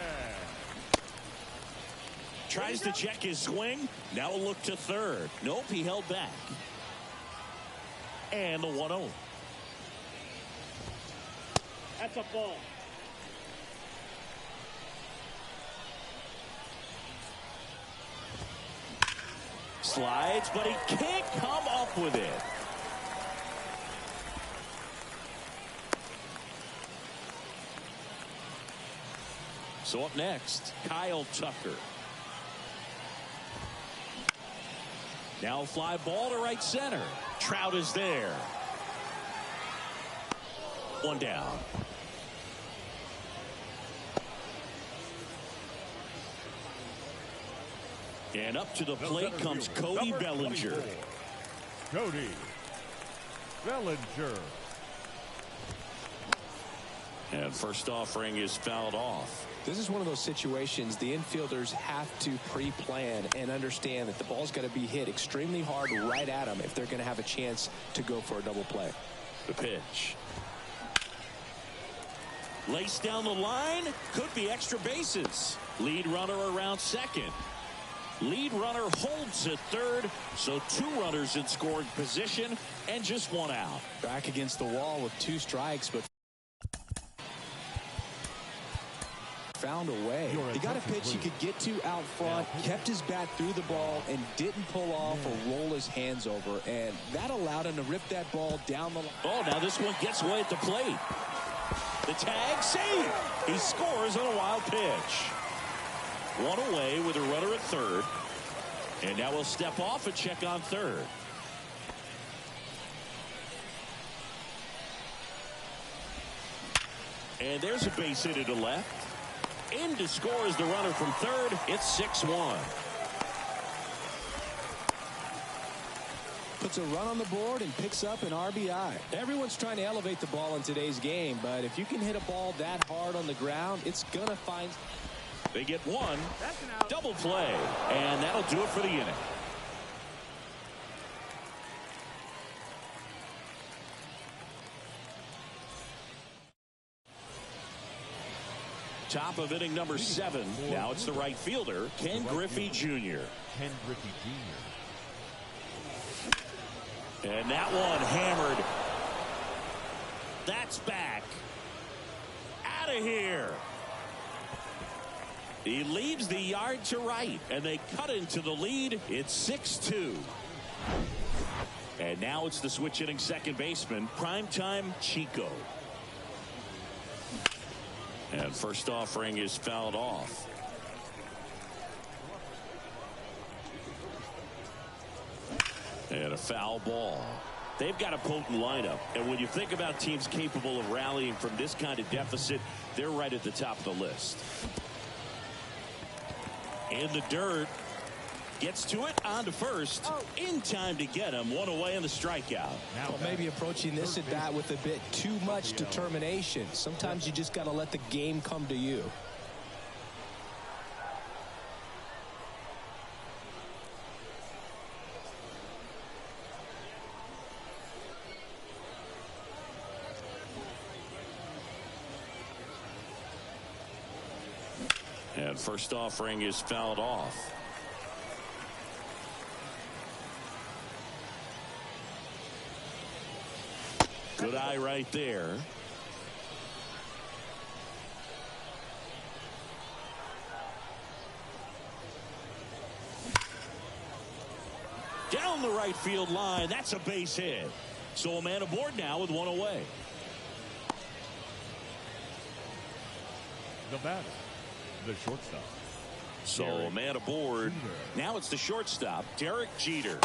Tries to check his swing. Now a look to third. Nope, he held back. And the 1-0. That's a ball. Slides, but he can't come up with it. So up next, Kyle Tucker. Now fly ball to right center. Trout is there. One down. And up to the plate comes Cody Bellinger. Cody Bellinger. And first offering is fouled off. This is one of those situations the infielders have to pre-plan and understand that the ball's got to be hit extremely hard right at them if they're going to have a chance to go for a double play. The pitch. Laced down the line. Could be extra bases. Lead runner around second. Lead runner holds at third. So 2 runners in scoring position and just 1 out. Back against the wall with 2 strikes, but found a way. He got a pitch he could get to out front, kept his bat through the ball, and didn't pull off or roll his hands over. And that allowed him to rip that ball down the line. Oh, now this one gets away at the plate. The tag, save. He scores on a wild pitch. 1 away with a runner at third. And now he'll step off and check on third. And there's a base hit to left. In to score is the runner from third. It's 6-1. Puts a run on the board and picks up an RBI. Everyone's trying to elevate the ball in today's game, but if you can hit a ball that hard on the ground, it's going to find. They get 1. That's an out. Double play. And that'll do it for the inning. Top of inning number 7. Now it's the right fielder, Ken Griffey Jr. Ken Griffey Jr. And that one hammered. That's back. Out of here. He leaves the yard to right, and they cut into the lead. It's 6-2. And now it's the switch hitting second baseman, primetime Chico. And first offering is fouled off. And a foul ball. They've got a potent lineup, and when you think about teams capable of rallying from this kind of deficit, they're right at the top of the list. In the dirt, gets to it, on to first, in time to get him, one away in the strikeout. Well, maybe approaching this at bat with a bit too much determination. Sometimes you just got to let the game come to you. And first offering is fouled off. Good eye right there. Down the right field line. That's a base hit. So a man aboard now with one away. The batter, the shortstop. So a man aboard. Now it's the shortstop, Derek Jeter.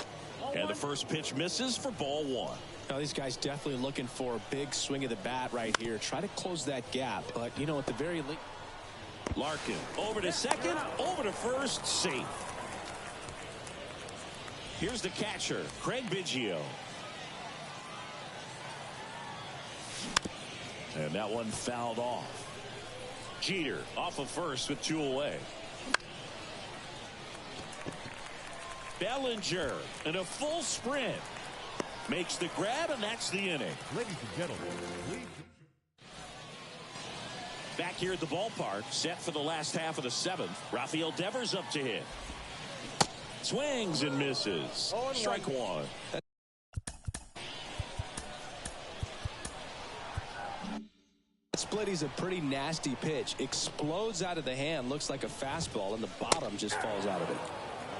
And the first pitch misses for ball one. Now, these guys definitely looking for a big swing of the bat right here. Try to close that gap. But, you know, at the very least. Larkin over to second, over to first, safe. Here's the catcher, Craig Biggio. And that one fouled off. Jeter off of first with two away. Bellinger in a full sprint. Makes the grab, and that's the inning. Ladies and gentlemen, back here at the ballpark, set for the last half of the seventh. Rafael Devers up to hit. Swings and misses. Strike one. That splitty's a pretty nasty pitch. Explodes out of the hand. Looks like a fastball, and the bottom just falls out of it.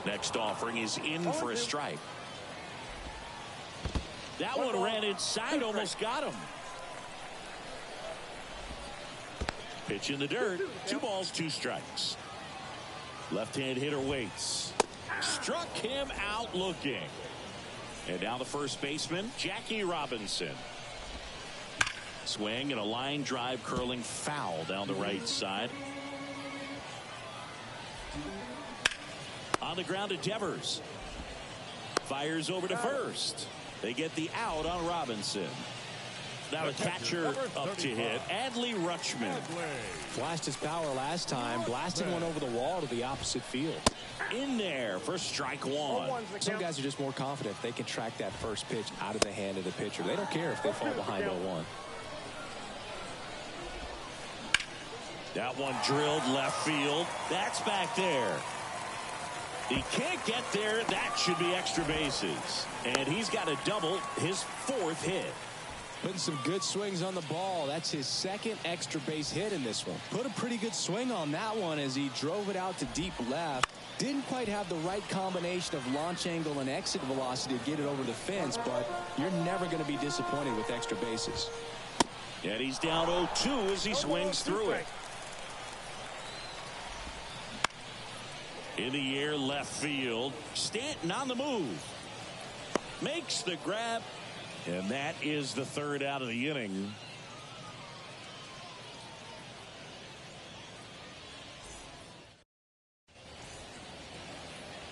Next offering is in for a strike. That one ran inside, almost got him. Pitch in the dirt. 2 balls, 2 strikes. Left-hand hitter waits. Struck him out looking. And now the first baseman, Jackie Robinson. Swing and a line drive curling foul down the right side. On the ground to Devers. Fires over to first. They get the out on Robinson. Now the catcher up to hit, Adley Rutschman. Flashed his power last time, blasting one over the wall to the opposite field. In there for strike one. Some guys are just more confident if they can track that first pitch out of the hand of the pitcher. They don't care if they fall behind 0-1. That one drilled left field. That's back there. He can't get there. That should be extra bases. And he's got a double, his 4th hit. Putting some good swings on the ball. That's his 2nd extra base hit in this one. Put a pretty good swing on that one as he drove it out to deep left. Didn't quite have the right combination of launch angle and exit velocity to get it over the fence, but you're never going to be disappointed with extra bases. And he's down 0-2 as he swings through it. In the air, left field. Stanton on the move. Makes the grab. And that is the 3rd out of the inning.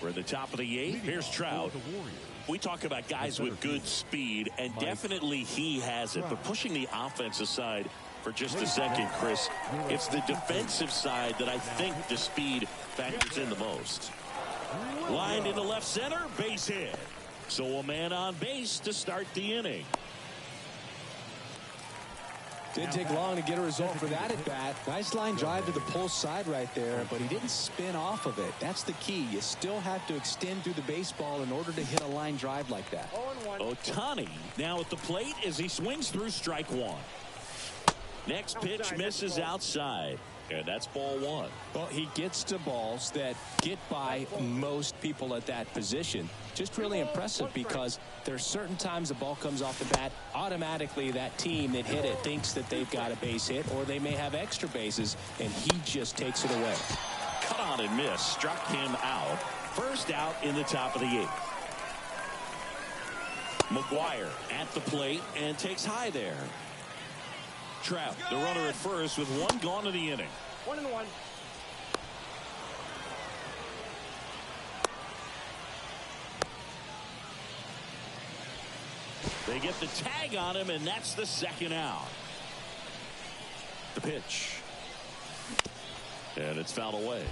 We're at the top of the 8th. Here's Trout. We talk about guys with good speed, and definitely he has it. But pushing the offense aside for just a second, Chris, it's the defensive side that I think the speed factors in the most. Lined into left center, base hit. So a man on base to start the inning. Didn't take long to get a result for that at bat. Nice line drive to the pull side right there, but he didn't spin off of it. That's the key. You still have to extend through the baseball in order to hit a line drive like that. Ohtani now at the plate as he swings through strike one. Next pitch misses outside. And that's ball one. Well, he gets to balls that get by most people at that position. Just really impressive because there's certain times the ball comes off the bat, automatically that team that hit it thinks that they've got a base hit or they may have extra bases, and he just takes it away. Cut on and miss. Struck him out. First out in the top of the 8th. Mcgwire at the plate and takes high there. Trout, the runner at first with one gone in the inning. 1-1. They get the tag on him, and that's the second out. The pitch. And it's fouled away.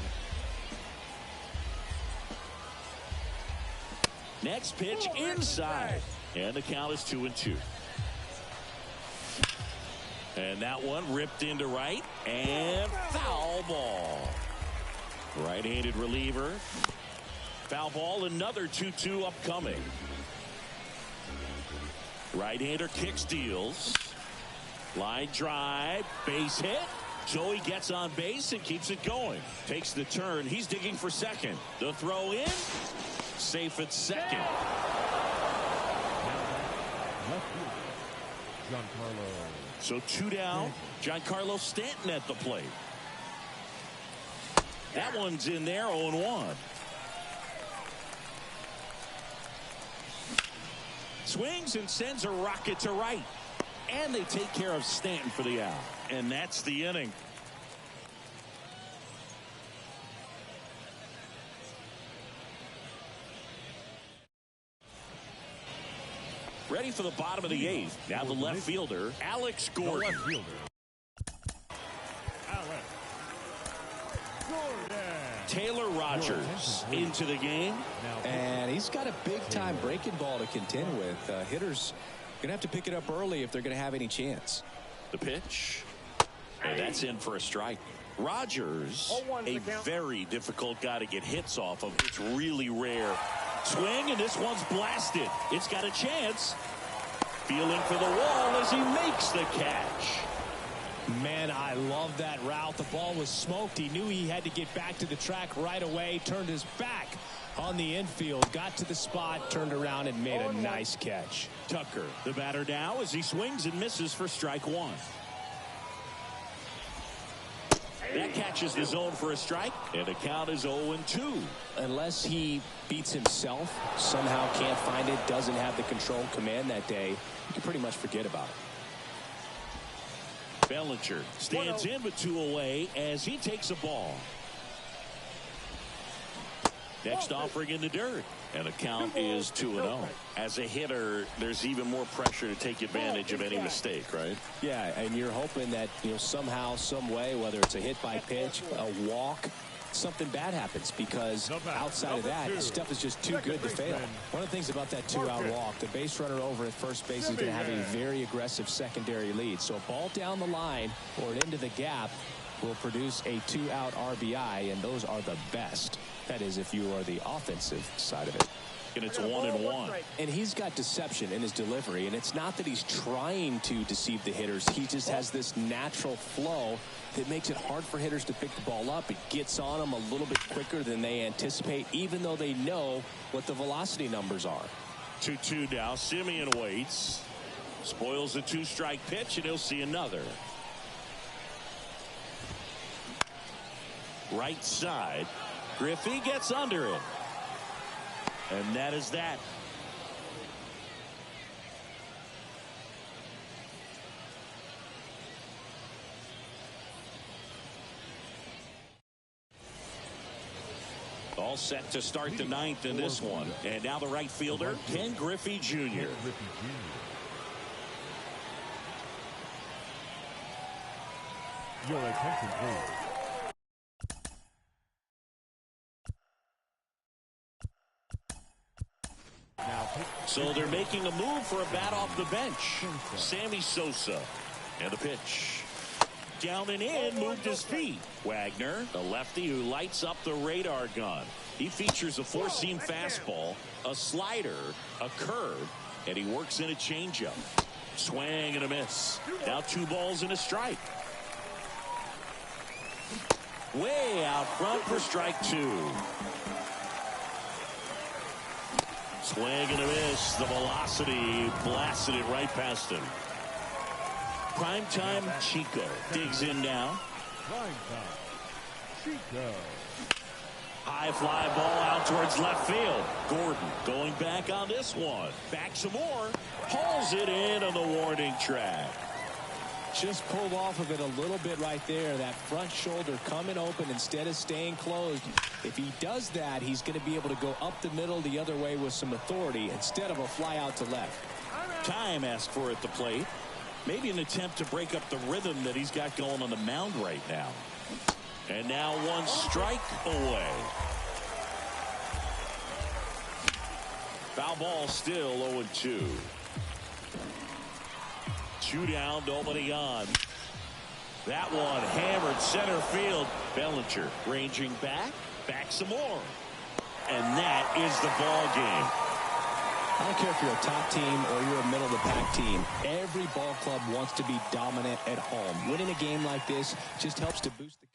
Next pitch inside. And the count is 2-2. And that one ripped into right. And foul ball. Right-handed reliever. Foul ball, another 2-2 upcoming. Right-hander kicks, deals. Line drive, base hit. Joey gets on base and keeps it going. Takes the turn. He's digging for second. The throw in. Safe at second. So 2 down. Giancarlo Stanton at the plate. That one's in there, 0-1. Swings and sends a rocket to right. And they take care of Stanton for the out. And that's the inning. Ready for the bottom of the 8th. Now the left fielder, Alex Gordon. Taylor Rogers into the game. And he's got a big-time breaking ball to contend with. Hitters going to have to pick it up early if they're going to have any chance. The pitch. And that's in for a strike. Rogers, a very difficult guy to get hits off of. It's really rare. Swing, and this one's blasted. It's got a chance. Feeling for the wall as he makes the catch. Man, I love that route. The ball was smoked. He knew he had to get back to the track right away. Turned his back on the infield. Got to the spot, turned around, and made a nice catch. Tucker, the batter now, as he swings and misses for strike 1. That catches the zone for a strike, and the count is 0-2. Unless he beats himself, somehow can't find it, doesn't have the control command that day, you can pretty much forget about it. Bellinger stands in with 2 away as he takes a ball. Next offering in the dirt. And the count is 2-0. As a hitter, there's even more pressure to take advantage of any mistake, right? Yeah, and you're hoping that, somehow, some way, whether it's a hit by pitch, a walk, something bad happens, because outside of that, stuff is just too good to fail. One of the things about that 2-out walk, the base runner over at first base is going to have a very aggressive secondary lead. So a ball down the line or into the gap will produce a 2-out RBI, and those are the best. That is, if you are the offensive side of it. And it's 1-1. And he's got deception in his delivery, and it's not that he's trying to deceive the hitters. He just has this natural flow that makes it hard for hitters to pick the ball up. It gets on them a little bit quicker than they anticipate, even though they know what the velocity numbers are. 2-2 now. Simeon waits. Spoils the 2-strike pitch, and he'll see another. Right side. Griffey gets under it. And that is that. All set to start the 9th in this one. And now the right fielder, Ken Griffey Jr. Your attention, please. So they're making a move for a bat off the bench. Sammy Sosa. And the pitch. Down and in, moved his feet. Wagner, the lefty who lights up the radar gun. He features a 4-seam fastball, a slider, a curve, and he works in a changeup. Swing and a miss. Now 2 balls and a strike. Way out front for strike 2. Swing and a miss. The velocity blasted it right past him. Primetime Chico digs in now. Primetime Chico. High fly ball out towards left field. Gordon going back on this one. Back some more. Hauls it in on the warning track. Just pulled off of it a little bit right there. That front shoulder coming open instead of staying closed. If he does that, he's going to be able to go up the middle the other way with some authority instead of a fly out to left. Time asked for at the plate. Maybe an attempt to break up the rhythm that he's got going on the mound right now. And now one strike away. Foul ball still 0-2. 2 down, nobody on. That one hammered center field. Bellinger ranging back some more. And that is the ball game. I don't care if you're a top team or you're a middle of the pack team. Every ball club wants to be dominant at home. Winning a game like this just helps to boost the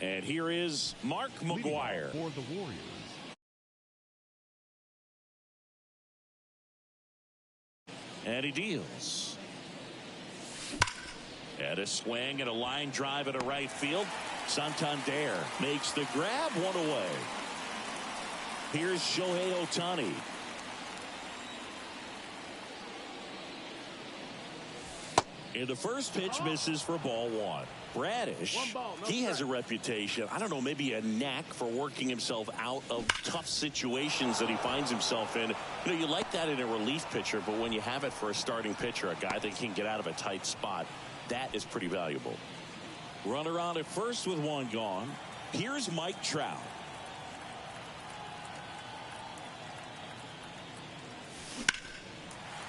And here is Mark Mcgwire for the Warriors. And he deals. And a swing and a line drive at a right field. Santander makes the grab, one away. Here's Shohei Ohtani. And the first pitch misses for ball one. Bradish, he has a reputation, I don't know, maybe a knack for working himself out of tough situations that he finds himself in. You know, you like that in a relief pitcher, but when you have it for a starting pitcher, a guy that can get out of a tight spot, that is pretty valuable. Runner on at first with one gone. Here's Mike Trout.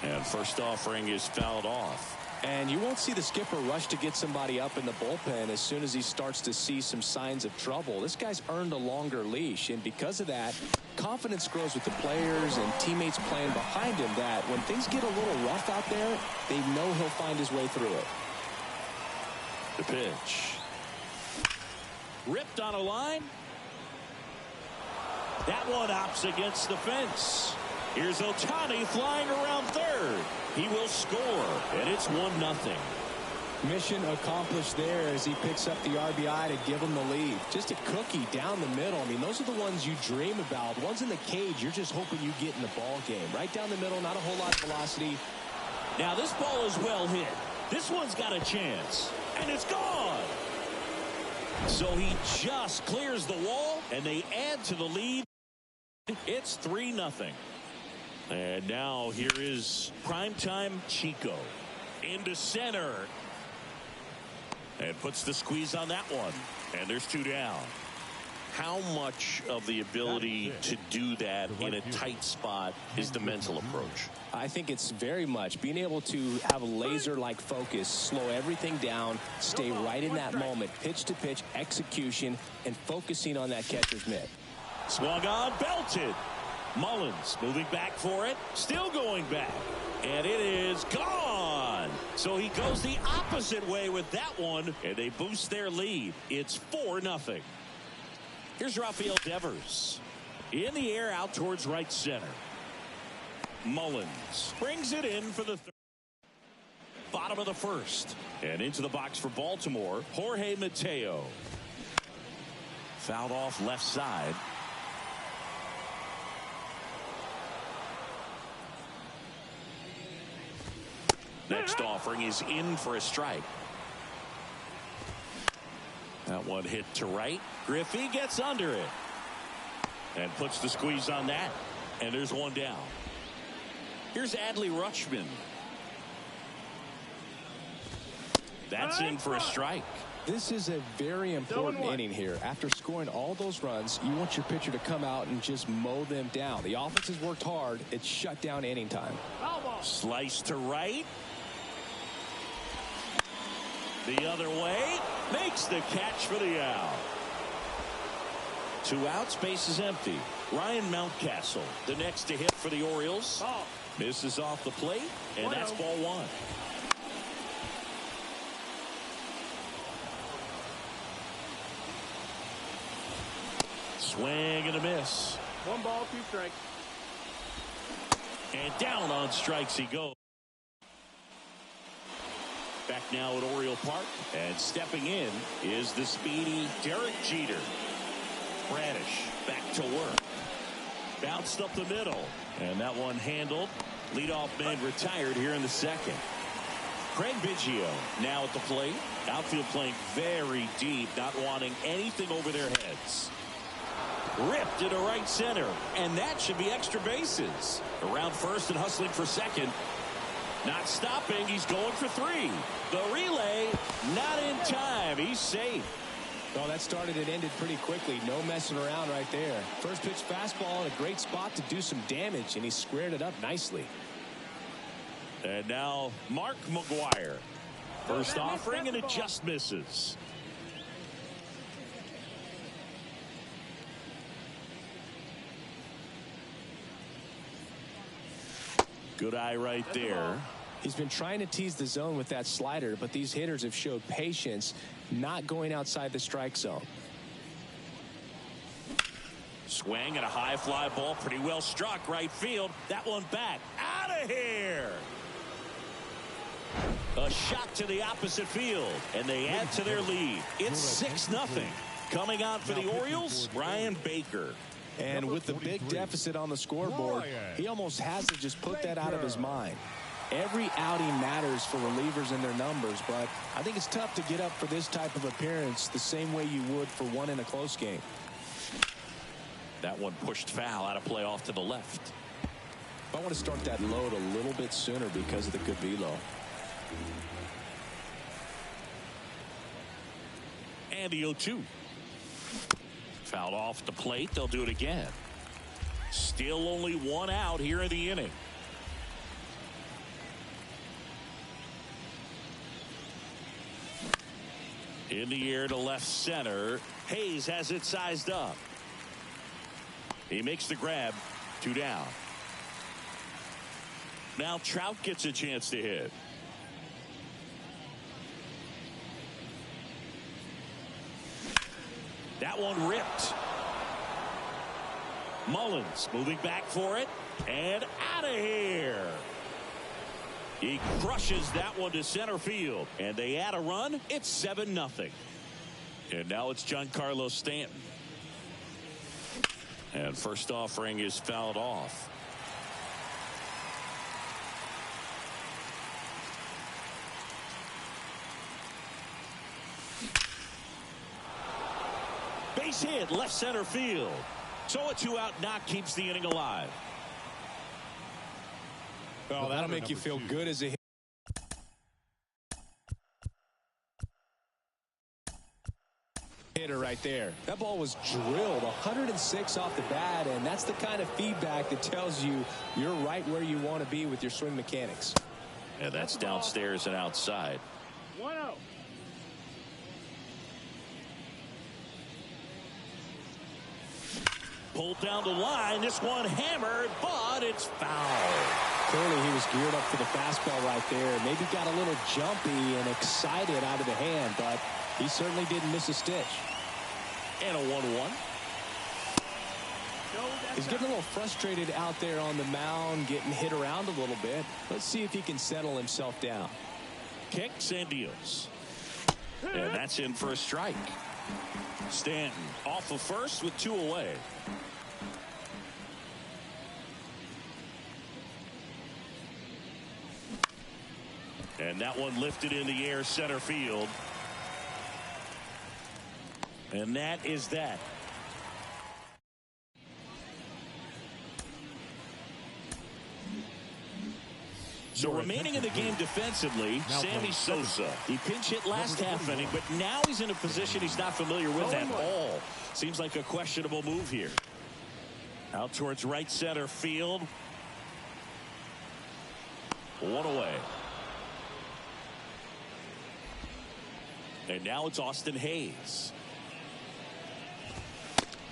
And first offering is fouled off. And you won't see the skipper rush to get somebody up in the bullpen as soon as he starts to see some signs of trouble. This guy's earned a longer leash, and because of that, confidence grows with the players and teammates playing behind him that when things get a little rough out there, they know he'll find his way through it. The pitch. Ripped on a line, That one opts against the fence. Here's Ohtani flying around third. He will score, and it's 1-0. Mission accomplished there as he picks up the RBI to give him the lead. Just a cookie down the middle. I mean, those are the ones you dream about. Ones in the cage, you're just hoping you get in the ball game. Right down the middle, not a whole lot of velocity. Now this ball is well hit. This one's got a chance, and it's gone. So he just clears the wall, and they add to the lead. It's 3-0. And now here is primetime Chico into center. And puts the squeeze on that one. And there's 2 down. How much of the ability to do that in a tight spot is the mental approach? I think it's very much being able to have a laser-like focus, slow everything down, stay right in that moment, pitch to pitch, execution, and focusing on that catcher's mitt. Swung on, belted. Mullins moving back for it, still going back. And it is gone. So he goes the opposite way with that one, and they boost their lead. It's 4-0. Here's Rafael Devers. In the air out towards right center. Mullins brings it in for the bottom of the first. And into the box for Baltimore, Jorge Mateo. Fouled off left side. Next offering is in for a strike. That one hit to right. Griffey gets under it. And puts the squeeze on that. And there's 1 down. Here's Adley Rutschman. That's in for a strike. This is a very important inning here. After scoring all those runs, you want your pitcher to come out and just mow them down. The offense has worked hard. It's shut down inning time. Slice to right. The other way. Makes the catch for the out. 2 outs, base is empty. Ryan Mountcastle, the next to hit for the Orioles. Misses off the plate, and that's ball 1. Swing and a miss. 1 ball, 2 strikes. And down on strikes he goes. Back now at Oriole Park, and stepping in is the speedy Derek Jeter. Bradish back to work. Bounced up the middle, and that one handled. Leadoff man retired here in the second. Craig Biggio now at the plate. Outfield playing very deep, not wanting anything over their heads. Ripped into right center, and that should be extra bases. Around first and hustling for second. Not stopping, he's going for 3. The relay, not in time. He's safe. Well, that started and ended pretty quickly. No messing around right there. First pitch fastball in a great spot to do some damage, and he squared it up nicely. And now Mark Mcgwire. First offering, and it just misses. Good eye right there. He's been trying to tease the zone with that slider, but these hitters have showed patience, not going outside the strike zone. Swing and a high fly ball, pretty well struck right field. That one back, out of here. A shot to the opposite field, and they add to their lead. It's 6-0. Coming out for the Orioles, Brian Baker. And with the big deficit on the scoreboard, he almost has to just put that out of his mind. Every outing matters for relievers and their numbers, but I think it's tough to get up for this type of appearance the same way you would for one in a close game. That one pushed foul, out of play off to the left. I want to start that load a little bit sooner because of the good velo. And the 0-2. Fouled off the plate. They'll do it again. Still only 1 out here in the inning. In the air to left center. Hayes has it sized up. He makes the grab. 2 down. Now Trout gets a chance to hit. That one ripped. Mullins moving back for it. And out of here. He crushes that one to center field. And they add a run. It's 7-0. And now it's Giancarlo Stanton. And first offering is fouled off. Base hit left center field. So a 2-out knock keeps the inning alive. Oh, that'll make you feel good as a hitter right there. That ball was drilled 106 off the bat, and that's the kind of feedback that tells you you're right where you want to be with your swing mechanics. And that's downstairs and outside. 1-0. Pulled down the line. This one hammered, but it's foul. Clearly he was geared up for the fastball right there. Maybe got a little jumpy and excited out of the hand, but he certainly didn't miss a stitch. And a 1-1. He's getting a little frustrated out there on the mound, getting hit around a little bit. Let's see if he can settle himself down. Kicks and deals. And that's in for a strike. Stanton off of first with 2 away. And that one lifted in the air center field. And that is that. So remaining in the game defensively, Sammy Sosa. He pinch hit last half inning, but now he's in a position he's not familiar with at all. Seems like a questionable move here. Out towards right center field. 1 away. And now it's Austin Hayes.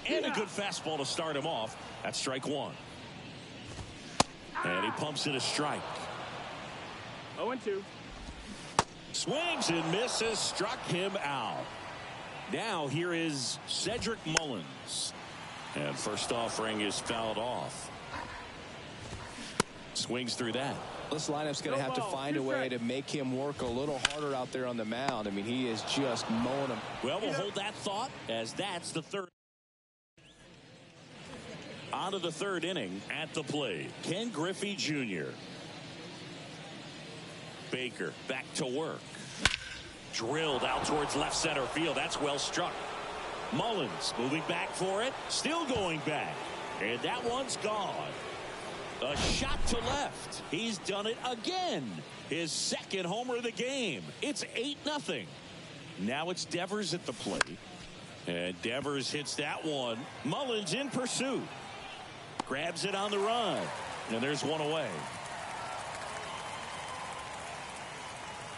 And a good fastball to start him off. That's strike 1. And he pumps it a strike. 0-2. Swings and misses, struck him out. Now here is Cedric Mullins. And first offering is fouled off. Swings through that. This lineup's going to have to find a way to make him work a little harder out there on the mound. I mean, he is just mowing him. Well, we'll hold that thought as that's the third. On to the third inning at the plate. Ken Griffey Jr. Baker back to work. Drilled out towards left center field. That's well struck. Mullins moving back for it. Still going back. And that one's gone. A shot to left. He's done it again. His second homer of the game. It's 8-0. Now it's Devers at the plate. And Devers hits that one. Mullins in pursuit. Grabs it on the run. And there's 1 away.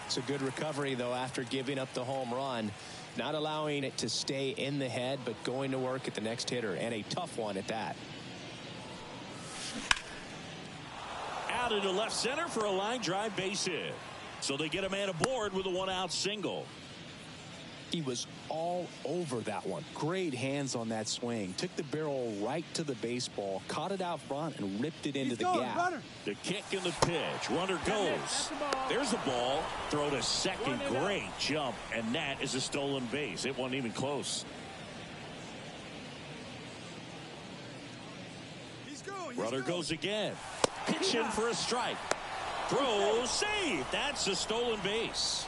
It's a good recovery, though, after giving up the home run. Not allowing it to stay in the head, but going to work at the next hitter. And a tough one at that. Out into left center for a line drive base hit. So they get a man aboard with a 1-out single. He was all over that one. Great hands on that swing. Took the barrel right to the baseball, caught it out front, and ripped it into the gap. Runner. The kick and the pitch. Runner goes. There's a ball. Throw to second. Great jump. And that is a stolen base. It wasn't even close. Runner goes again. Pitch in for a strike. Throw, save. That's a stolen base.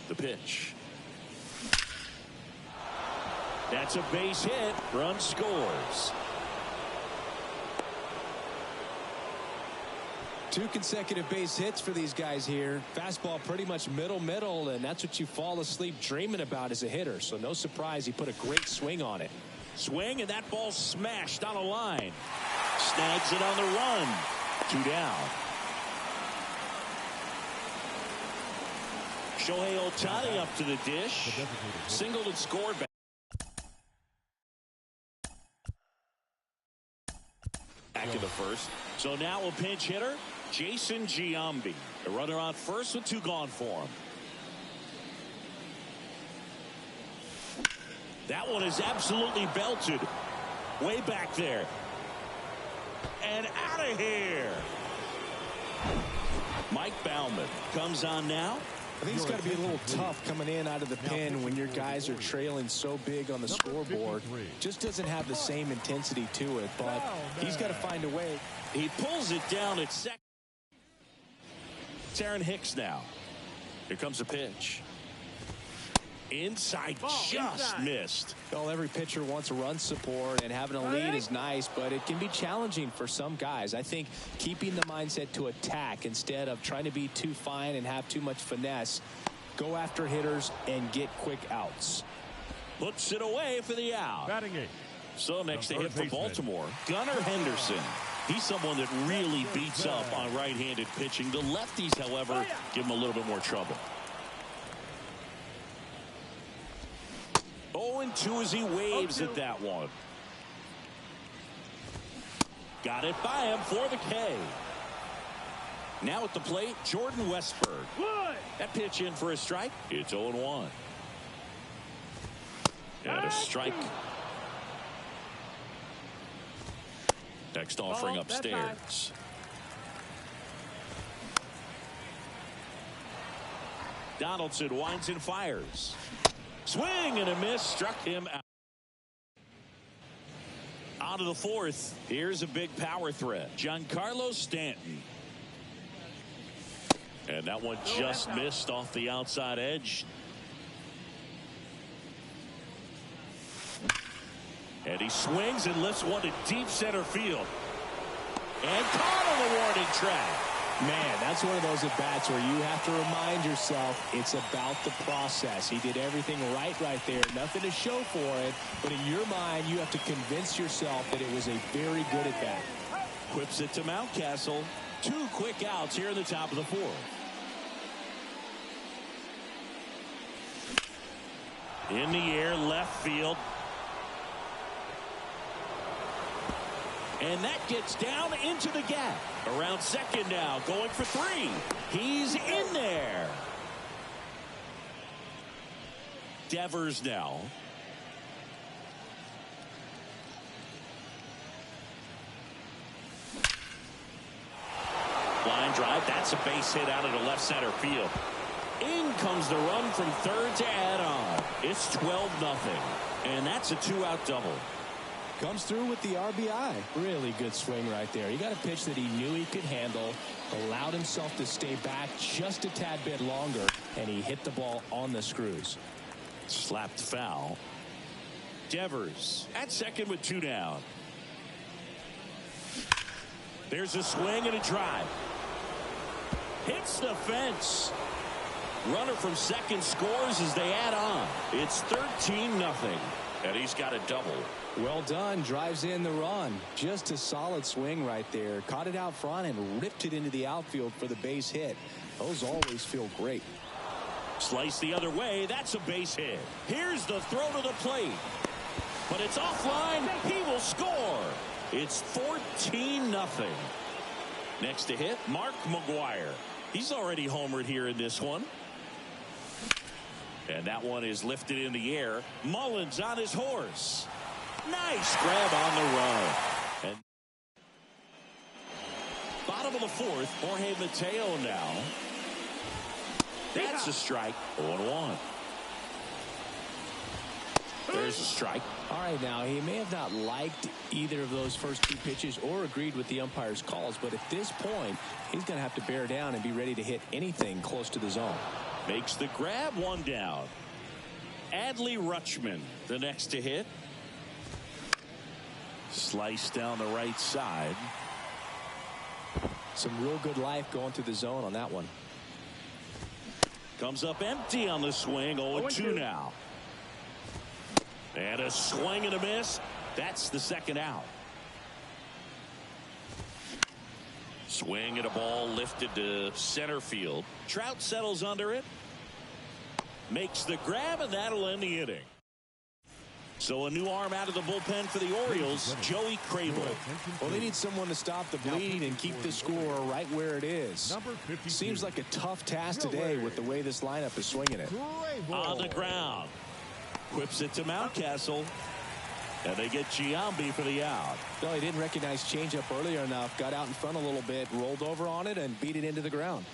The pitch. That's a base hit. Run scores. 2 consecutive base hits for these guys here. Fastball pretty much middle, and that's what you fall asleep dreaming about as a hitter. So no surprise he put a great swing on it. Swing, and that ball smashed on a line. Snags it on the run. 2 down. Shohei Ohtani up to the dish. Singled and scored back in the first. So now a pinch hitter, Jason Giambi. A runner on first with 2 gone for him. That one is absolutely belted. Way back there. And out of here. Mike Bauman comes on now. I think it's got to be a little tough coming in out of the pen when your guys are trailing so big on the scoreboard. Just doesn't have the same intensity to it, but he's got to find a way. He pulls it down at second. It's Aaron Hicks now. Here comes the pitch. Inside, just missed. Well, every pitcher wants run support, and having a lead is nice, but it can be challenging for some guys. I think keeping the mindset to attack instead of trying to be too fine and have too much finesse, go after hitters and get quick outs. Puts it away for the out. Batting eight. So next to hit for Baltimore, Gunnar Henderson. He's someone that really beats up on right-handed pitching. The lefties, however, give him a little bit more trouble. 0-2 as he waves at that one. Got it by him for the K. Now at the plate, Jordan Westberg. That pitch in for a strike. It's 0-1. And a strike. Next offering upstairs. Donaldson winds and fires. Swing and a miss, struck him out. Out of the fourth. Here's a big power threat. Giancarlo Stanton. And that one just missed off the outside edge. And he swings and lifts one to deep center field. And caught on the warning track. Man, that's one of those at-bats where you have to remind yourself it's about the process. He did everything right there. Nothing to show for it. But in your mind, you have to convince yourself that it was a very good at-bat. Whips it to Mountcastle. 2 quick outs here in the top of the fourth. In the air, left field. And that gets down into the gap. Around second now, going for 3. He's in there. Devers now. Line drive, that's a base hit out of the left center field. In comes the run from third to add on. It's 12-0. And that's a 2-out double. Comes through with the RBI. Really good swing right there. He got a pitch that he knew he could handle, allowed himself to stay back just a tad bit longer, and he hit the ball on the screws. Slapped foul. Devers at second with 2 down. There's a swing and a drive. Hits the fence. Runner from second scores as they add on. It's 13-0. And he's got a double. Well done. Drives in the run. Just a solid swing right there. Caught it out front and ripped it into the outfield for the base hit. Those always feel great. Slice the other way. That's a base hit. Here's the throw to the plate. But it's offline. He will score. It's 14-0. Next to hit, Mark Mcgwire. He's already homered here in this one. And that one is lifted in the air. Mullins on his horse. Nice grab on the run. And bottom of the fourth, Jorge Mateo now. That's a strike. 0-1. There's a strike. All right, now he may have not liked either of those first 2 pitches or agreed with the umpire's calls, but at this point, he's going to have to bear down and be ready to hit anything close to the zone. Makes the grab, 1 down. Adley Rutschman, the next to hit. Slice down the right side. Some real good life going to the zone on that one. Comes up empty on the swing. 0-2 now. And a swing and a miss. That's the second out. Swing and a ball lifted to center field. Trout settles under it. Makes the grab, and that'll end the inning. So a new arm out of the bullpen for the Orioles, Joey Crable. Well, they need someone to stop the bleed and keep the score right where it is. Seems like a tough task today with the way this lineup is swinging it. On the ground. Whips it to Mountcastle. And they get Giambi for the out. No, he didn't recognize changeup earlier enough. Got out in front a little bit, rolled over on it, and beat it into the ground.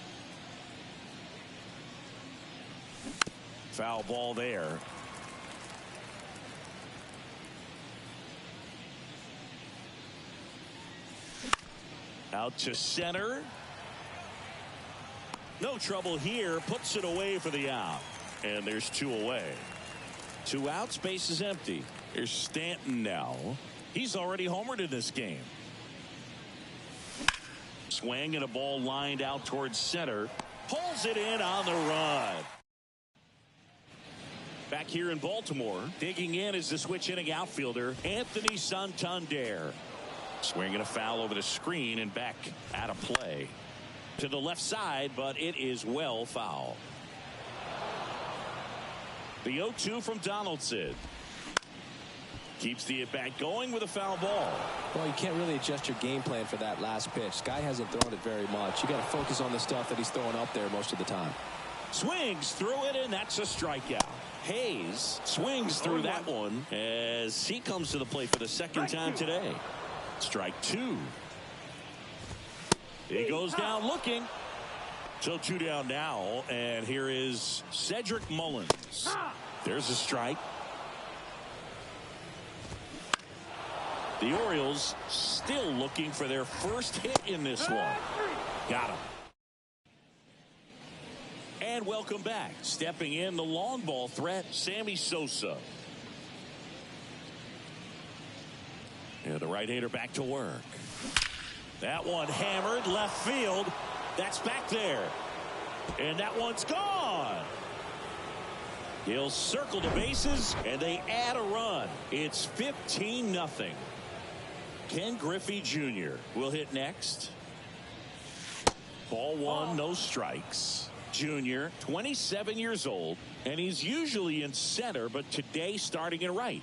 Foul ball there. Out to center. No trouble here. Puts it away for the out. And there's 2 away. 2 outs. Base is empty. Here's Stanton now. He's already homered in this game. Swing and a ball lined out towards center. Pulls it in on the run. Back here in Baltimore, digging in is the switch hitting outfielder, Anthony Santander. Swinging a foul over the screen and back out of play. To the left side, but it is well foul. The 0-2 from Donaldson. Keeps the at-bat going with a foul ball. Well, you can't really adjust your game plan for that last pitch. Guy hasn't thrown it very much. You got to focus on the stuff that he's throwing up there most of the time. Swings through it, and that's a strikeout. Hayes swings through that one as he comes to the plate for the second time today. Strike 2. He goes down looking. So 2 down now, and here is Cedric Mullins. There's a strike. The Orioles still looking for their first hit in this one. Got him. And welcome back. Stepping in the long ball threat, Sammy Sosa. And the right-hander back to work. That one hammered left field. That's back there. And that one's gone. He'll circle the bases, and they add a run. It's 15-0. Ken Griffey Jr. will hit next. Ball 1, no strikes. Jr., 27 years old, and he's usually in center, but today starting in right.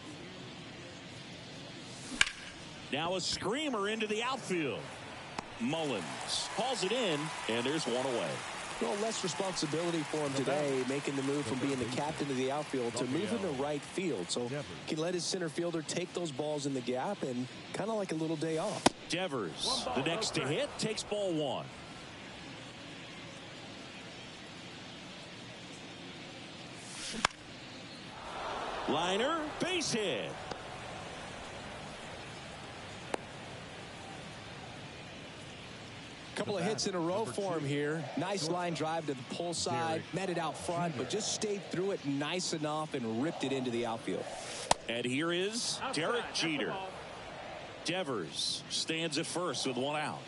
Now a screamer into the outfield. Mullins hauls it in, and there's 1 away. Well, less responsibility for him today, making the move from being the captain of the outfield to moving to right field. So he can let his center fielder take those balls in the gap and kind of like a little day off. Devers, the next to hit, takes ball 1. Liner, base hit. Couple of hits in a row for him here. Nice line drive to the pull side, met it out front, but just stayed through it nice enough and ripped it into the outfield. And here is Derek Jeter. Devers stands at first with 1 out.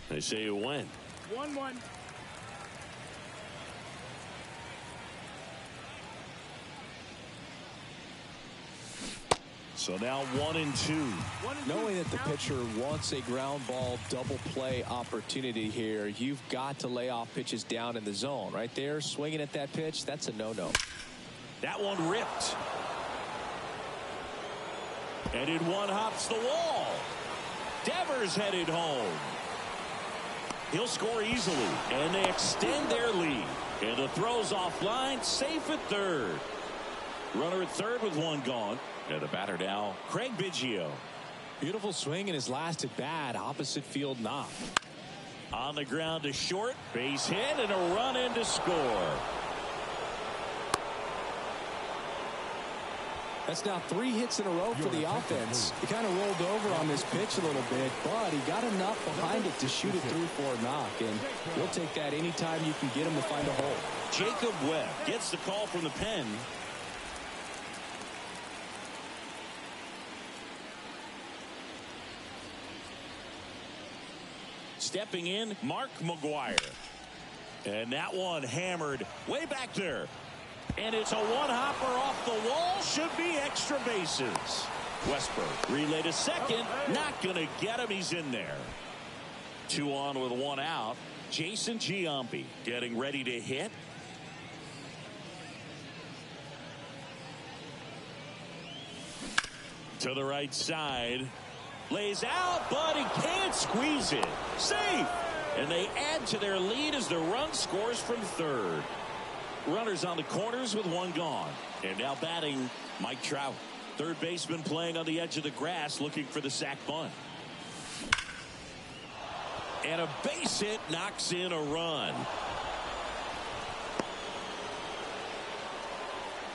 They say you win. 1-1. So now 1-2. Knowing that the pitcher wants a ground ball double play opportunity here, you've got to lay off pitches down in the zone. Right there, swinging at that pitch, that's a no-no. That one ripped. And in one hops the wall. Devers headed home. He'll score easily, and they extend their lead. And the throw's offline, safe at third. Runner at third with 1 gone. And the batter now, Craig Biggio. Beautiful swing in his last at bat, opposite field knock. On the ground to short, base hit, and a run in to score. That's now 3 hits in a row for the offense. He kind of rolled over on this pitch a little bit, but he got enough behind it to shoot it through for a knock, and we'll take that anytime you can get him to find a hole. Jacob Webb gets the call from the pen. Stepping in, Mark Mcgwire. And that one hammered way back there. And it's a one-hopper off the wall. Should be extra bases. Westbrook relay to second. Not going to get him. He's in there. 2 on with 1 out. Jason Giambi getting ready to hit. To the right side. Lays out, but he can't squeeze it. Safe. And they add to their lead as the run scores from third. Runners on the corners with one gone. And now batting Mike Trout. Third baseman playing on the edge of the grass looking for the sac bunt. And a base hit knocks in a run.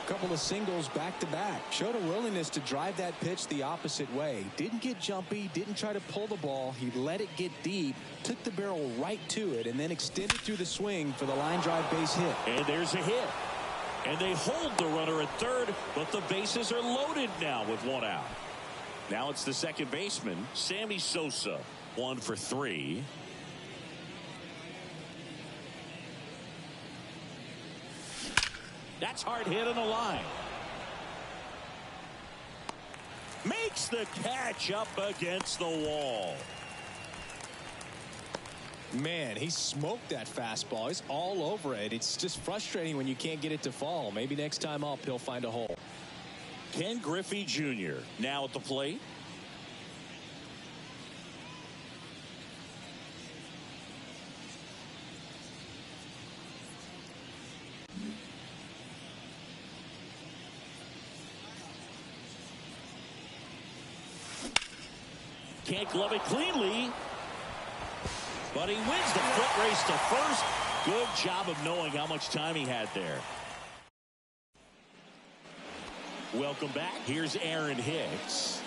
Couple of singles back to back. Showed a willingness to drive that pitch the opposite way. Didn't get jumpy, didn't try to pull the ball. He let it get deep, took the barrel right to it, and then extended through the swing for the line drive base hit. And there's a hit. And they hold the runner at third, but the bases are loaded now with one out. Now it's the second baseman, Sammy Sosa. 1 for 3. That's hard hit on the line. Makes the catch up against the wall. Man, he smoked that fastball. He's all over it. It's just frustrating when you can't get it to fall. Maybe next time up he'll find a hole. Ken Griffey Jr. now at the plate. Can't glove it cleanly. But he wins the foot race to first. Good job of knowing how much time he had there. Welcome back. Here's Aaron Hicks.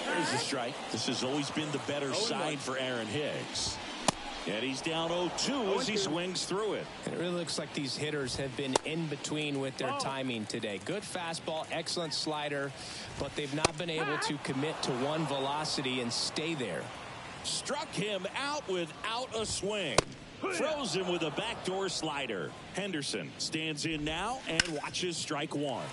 There's the strike. This has always been the better side for Aaron Hicks. And he's down 0-2 as he swings through it. And it really looks like these hitters have been in between with their timing today. Good fastball, excellent slider, but they've not been able to commit to one velocity and stay there. Struck him out without a swing. Throws him with a backdoor slider. Henderson stands in now and watches strike one.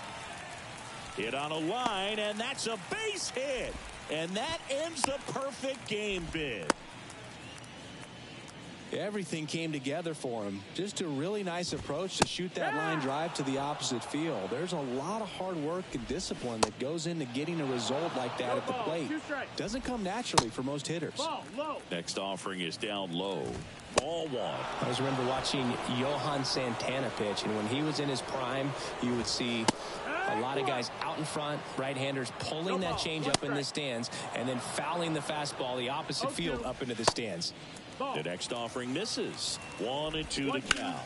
Hit on a line, and that's a base hit. And that ends the perfect game bid. Everything came together for him. Just a really nice approach to shoot that line drive to the opposite field. There's a lot of hard work and discipline that goes into getting a result like that at the plate. Doesn't come naturally for most hitters. Next offering is down low. Ball one. I always remember watching Johan Santana pitch, and when he was in his prime, you would see a lot of guys out in front, right-handers pulling that changeup in the stands, and then fouling the fastball the opposite field up into the stands. The next offering misses. 1-2 to count.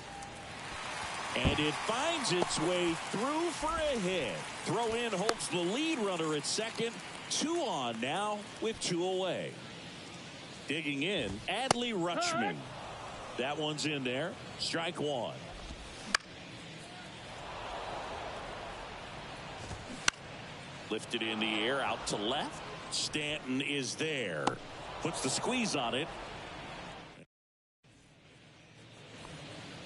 And it finds its way through for a hit. Throw in holds the lead runner at second. 2 on now with 2 away. Digging in, Adley Rutschman. That one's in there. Strike one. Lifted in the air out to left. Stanton is there. Puts the squeeze on it.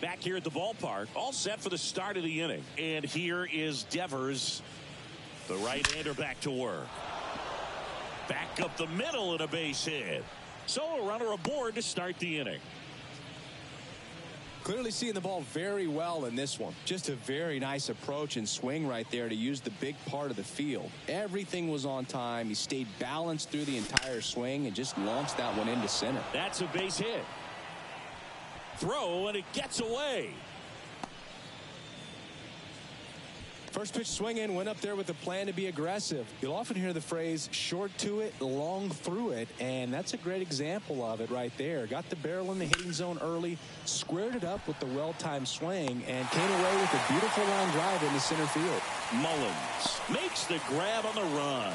Back here at the ballpark, all set for the start of the inning. And here is Devers, the right-hander, back to work. Back up the middle and a base hit. So a runner aboard to start the inning. Clearly seeing the ball very well in this one. Just a very nice approach and swing right there to use the big part of the field. Everything was on time. He stayed balanced through the entire swing and just launched that one into center. That's a base hit. Throw, and it gets away. First pitch swinging, went up there with a plan to be aggressive. You'll often hear the phrase short to it, long through it, and that's a great example of it right there. Got the barrel in the hitting zone early, squared it up with the well-timed swing, and came away with a beautiful line drive into center field. Mullins makes the grab on the run.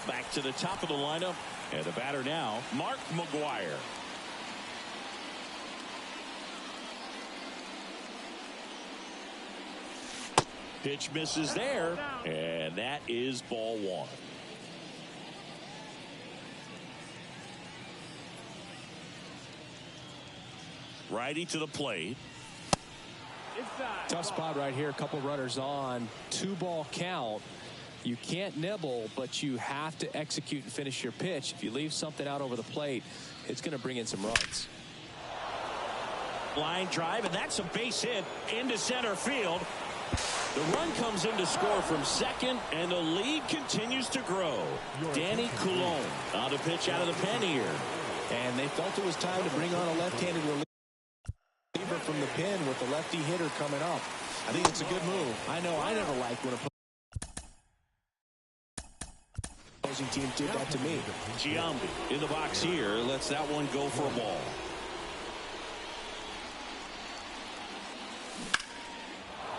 Back to the top of the lineup, and the batter now, Mark Mcgwuire. Pitch misses there, and that is ball one. Righty to the plate. Tough spot right here. A couple runners on. 2-ball count. You can't nibble, but you have to execute and finish your pitch. If you leave something out over the plate, it's going to bring in some runs. Line drive, and that's a base hit into center field. The run comes in to score from second, and the lead continues to grow. Danny Coulombe on the pitch out of the pen here. And they felt it was time to bring on a left-handed reliever from the pen with the lefty hitter coming up. I think it's a good move. I know I never liked when opposing team did that to me. Giambi in the box here. Lets that one go for a ball.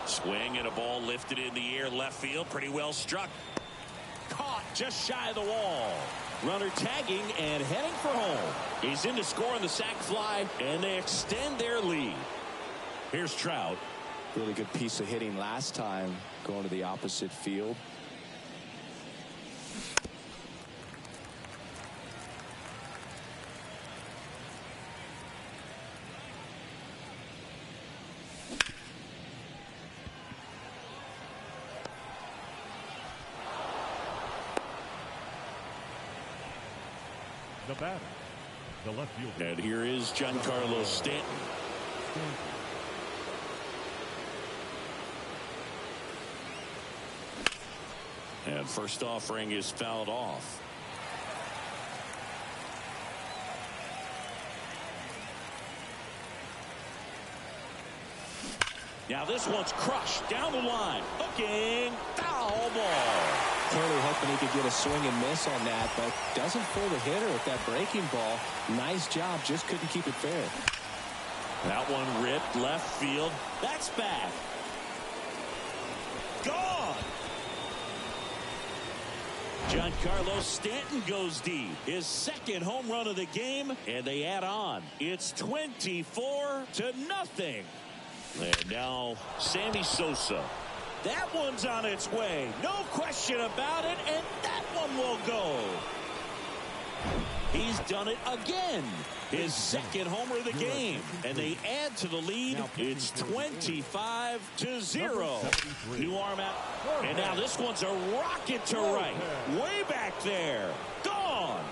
Swing and a ball lifted in the air left field. Pretty well struck. Caught just shy of the wall. Runner tagging and heading for home. He's in to score on the sac fly, and they extend their lead. Here's Trout. Really good piece of hitting last time going to the opposite field. The batter, the left fielder. And here is Giancarlo Stanton. And first offering is fouled off. Now this one's crushed down the line. Hooking, foul ball. Clearly hoping he could get a swing and miss on that, but doesn't fool the hitter with that breaking ball. Nice job, just couldn't keep it fair. That one ripped left field. That's back. Gone. Giancarlo Stanton goes deep. His second home run of the game, and they add on. It's 24-0. And now Sammy Sosa. That one's on its way. No question about it, and that one will go. He's done it again. His second homer of the game. And they add to the lead. It's 25-0. New arm out. And now this one's a rocket to right. Way back there. Gone.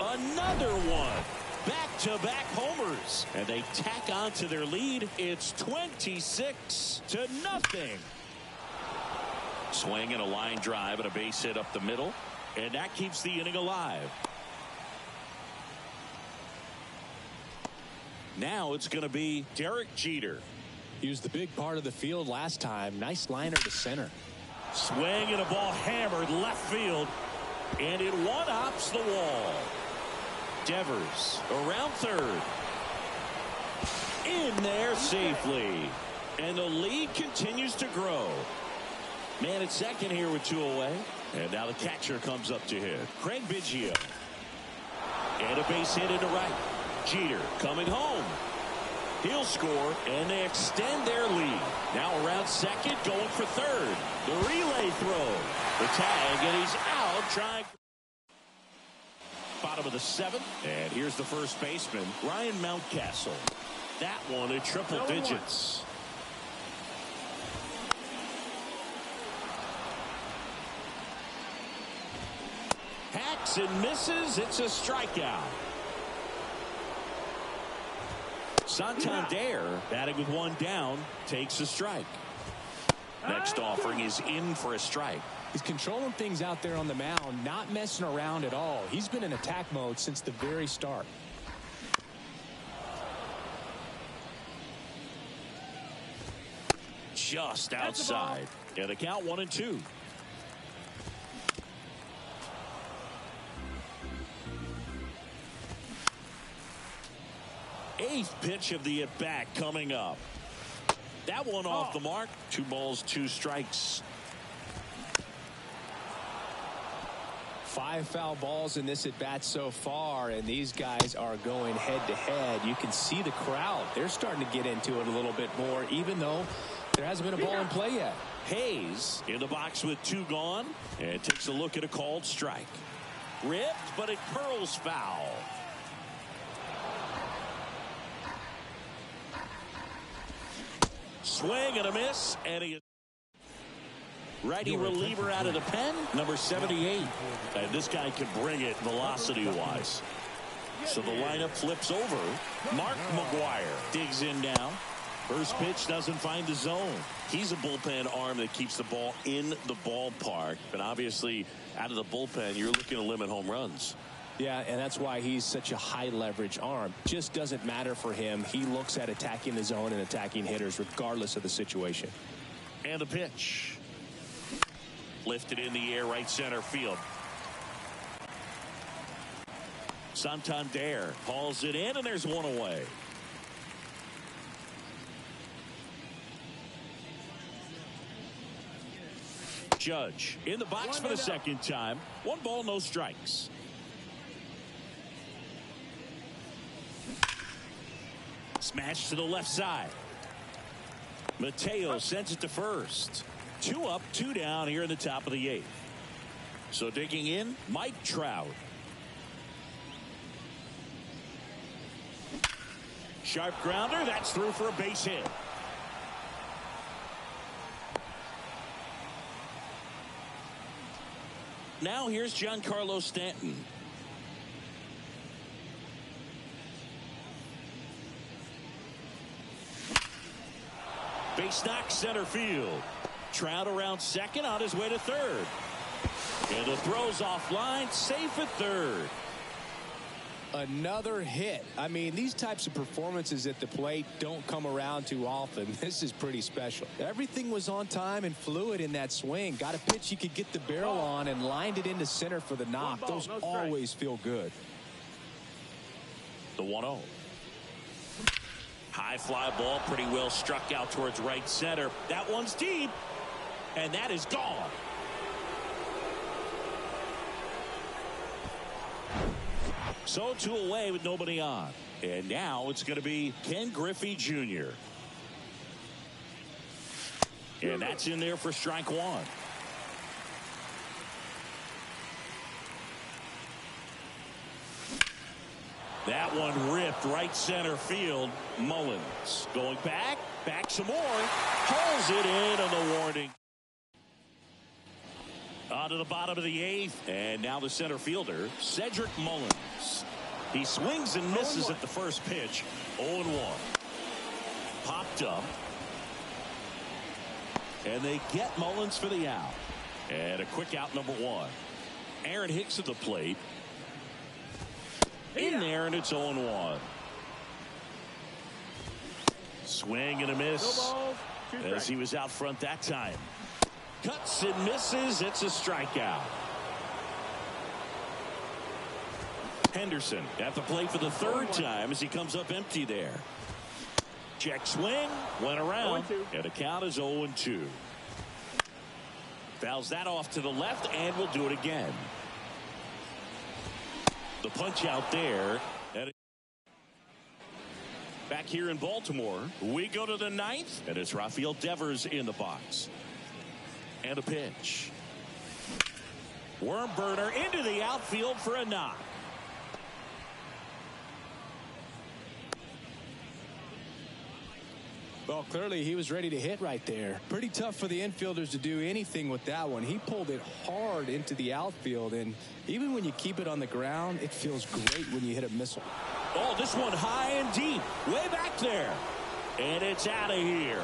Another one. Back-to-back homers. And they tack on to their lead. It's 26-0. Swing and a line drive and a base hit up the middle. And that keeps the inning alive. Now it's going to be Derek Jeter. He was the big part of the field last time. Nice liner to center. Swing and a ball hammered left field. And it one-hops the wall. Devers around third. In there safely. And the lead continues to grow. Man at second here with 2 away. And now the catcher comes up to hit. Craig Biggio. And a base hit into right. Jeter coming home. He'll score, and they extend their lead. Now around second, going for third. The relay throw. The tag, and he's out trying. Bottom of the 7th. And here's the first baseman, Ryan Mountcastle. That one at triple digits. Hacks and misses. It's a strikeout. Santander, batting with 1 down, takes a strike. Next offering is in for a strike. He's controlling things out there on the mound, not messing around at all. He's been in attack mode since the very start. Just outside. And a count 1-2. Eighth pitch of the at-bat coming up. That one off the mark. 2 balls, 2 strikes. 5 foul balls in this at-bat so far, and these guys are going head-to-head. You can see the crowd. They're starting to get into it a little bit more, even though there hasn't been a ball in play yet. Hayes in the box with 2 gone, and takes a look at a called strike. Ripped, but it curls foul. Swing and a miss, and he righty reliever out of the pen, number 78. And this guy can bring it velocity-wise. So the lineup flips over. Mark Mcgwire digs in now. First pitch doesn't find the zone. He's a bullpen arm that keeps the ball in the ballpark. But obviously, out of the bullpen, you're looking to limit home runs. Yeah, and that's why he's such a high leverage arm. Just doesn't matter for him. He looks at attacking the zone and attacking hitters regardless of the situation. And the pitch. Lifted in the air, right center field. Santander hauls it in, and there's one away. Judge in the box for the second time. 1 ball, no strikes. Smash to the left side. Mateo sends it to first. 2 up, 2 down here in the top of the 8th. So digging in, Mike Trout. Sharp grounder, that's through for a base hit. Now here's Giancarlo Stanton. Base knock center field. Trout around second, on his way to third. And the throw's offline, safe at third. Another hit. I mean, these types of performances at the plate don't come around too often. This is pretty special. Everything was on time and fluid in that swing. Got a pitch he could get the barrel on and lined it into center for the knock. Ball, Those no always feel good. The 1-0. High fly ball, pretty well struck out towards right center. That one's deep, and that is gone. So 2 away with nobody on. And now it's going to be Ken Griffey Jr. And that's in there for strike 1. That one ripped right center field. Mullins going back some more. Pulls it in on the warning. On to the bottom of the 8th. And now the center fielder, Cedric Mullins. He swings and misses at the first pitch. 0-1. Popped up. And they get Mullins for the out. And a quick out, number 1. Aaron Hicks at the plate. In there, and it's 0-1. Swing and a miss as he was out front that time. Cuts and misses. It's a strikeout. Henderson at the plate for the 3rd time as he comes up empty there. Check swing, went around, and the count is 0-2. Fouls that off to the left, and will do it again. The punch out there. Back here in Baltimore, we go to the 9th, and it's Rafael Devers in the box. And a pitch. Worm burner into the outfield for a knock. Well, clearly he was ready to hit right there. Pretty tough for the infielders to do anything with that one. He pulled it hard into the outfield, and even when you keep it on the ground, it feels great when you hit a missile. Oh, this one high and deep, way back there. And it's out of here.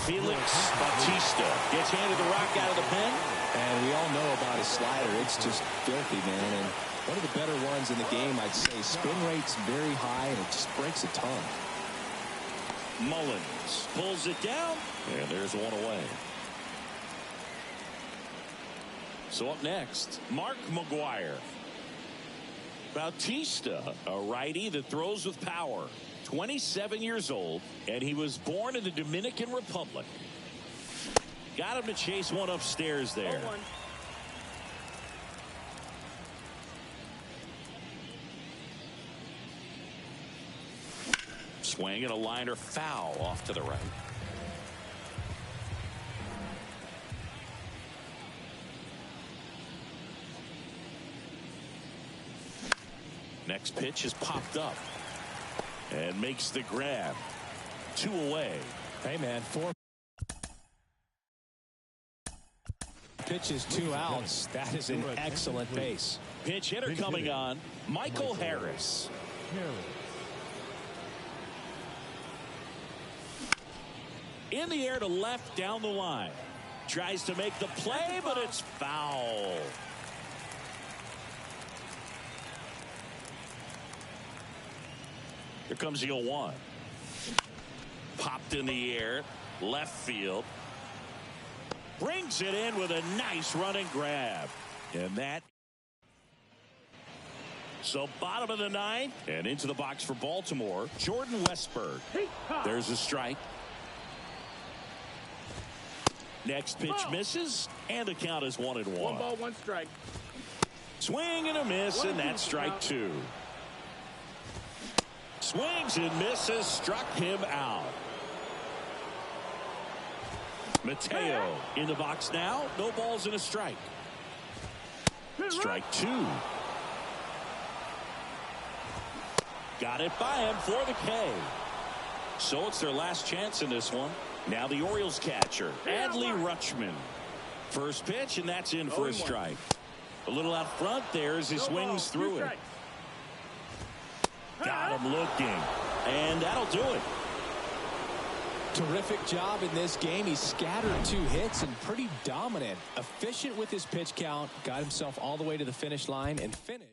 Felix Bautista gets handed the rock out of the pen. And we all know about his slider. It's just filthy, man. And one of the better ones in the game, I'd say. Spin rate's very high, and it just breaks a ton. Mullins pulls it down, and there's one away. So up next, Mark Mcgwuire. Bautista, a righty that throws with power. 27 years old, and he was born in the Dominican Republic. Got him to chase one upstairs there. Swing and a liner foul off to the right. Next pitch is popped up and makes the grab. 2 away. Hey, man, 4 pitches, 2 outs. That is an excellent base. Pinch hitter coming on, Michael Harris. In the air to left down the line. Tries to make the play, but it's foul. Here comes the 0-1. Popped in the air. Left field. Brings it in with a nice running grab. And that. So bottom of the ninth. And into the box for Baltimore. Jordan Westburg. There's a strike. Next pitch misses. And the count is 1-1. 1 ball, 1 strike. Swing and a miss, and that's strike 2. Swings and misses, struck him out. Mateo in the box now. No balls and a strike. Strike 2. Got it by him for the K. So it's their last chance in this one. Now the Orioles catcher, Adley Rutschman. First pitch, and that's in for a strike. A little out front there as he swings through it. Got him looking. And that'll do it. Terrific job in this game. He scattered 2 hits and pretty dominant. Efficient with his pitch count. Got himself all the way to the finish line and finished.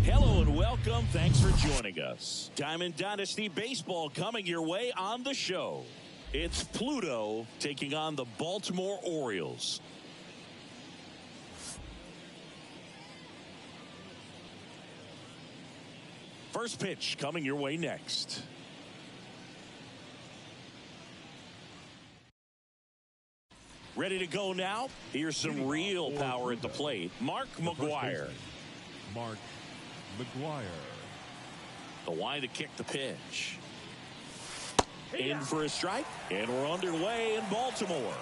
Hello and welcome. Thanks for joining us. Diamond Dynasty Baseball coming your way on the show. It's Pluto taking on the Baltimore Orioles. First pitch coming your way next. Ready to go now? Here's some real power at the plate. Mark Mcgwire. Mark Mcgwire. The line to kick the pitch. In for a strike, and we're underway in Baltimore.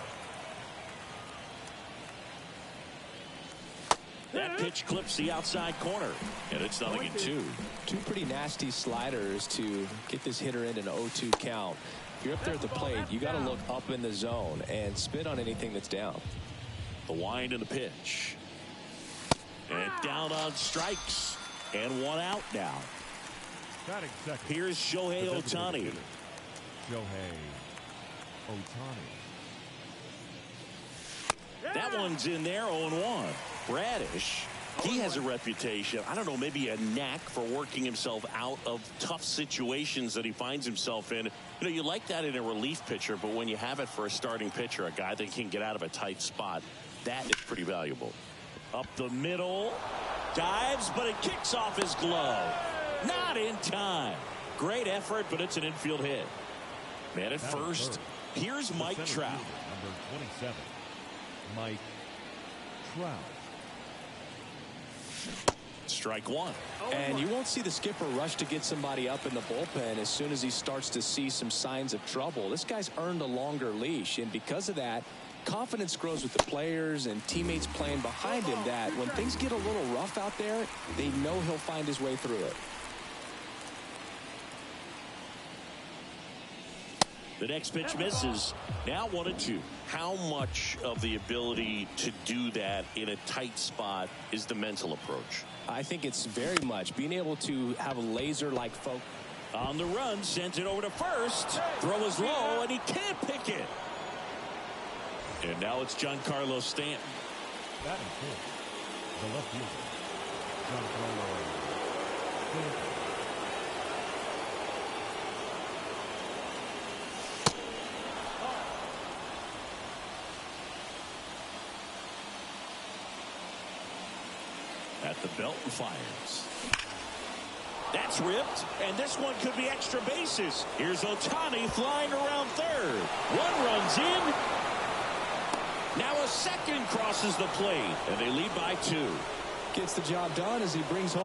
That pitch clips the outside corner, and it's 0-2. 2 pretty nasty sliders to get this hitter in an 0-2 count. If you're up there at the plate, you got to look up in the zone and spit on anything that's down. The wind and the pitch. And down on strikes. And 1 out now. Here's Shohei Ohtani. Shohei Ohtani. That one's in there, 0-1. Bradish, he has a reputation, I don't know, maybe a knack for working himself out of tough situations that he finds himself in. You know, you like that in a relief pitcher, but when you have it for a starting pitcher, a guy that can get out of a tight spot, that is pretty valuable. Up the middle, dives, but it kicks off his glove. Not in time. Great effort, but it's an infield hit. Man at first, here's Mike Trout. Number 27, Mike Trout. Strike one. And you won't see the skipper rush to get somebody up in the bullpen as soon as he starts to see some signs of trouble. This guy's earned a longer leash, and because of that, confidence grows with the players and teammates playing behind him that when things get a little rough out there, they know he'll find his way through it. The next pitch misses. Now 1-2. How much of the ability to do that in a tight spot is the mental approach? I think it's very much being able to have a laser-like focus. On the run, sends it over to first. Throw is low, and he can't pick it. And now it's Giancarlo Stanton. Batting fifth, the left fielder, Giancarlo Stanton. At the belt and fires. That's ripped, and this one could be extra bases. Here's Ohtani flying around third. One runs in. Now a second crosses the plate, and they lead by 2. Gets the job done as he brings home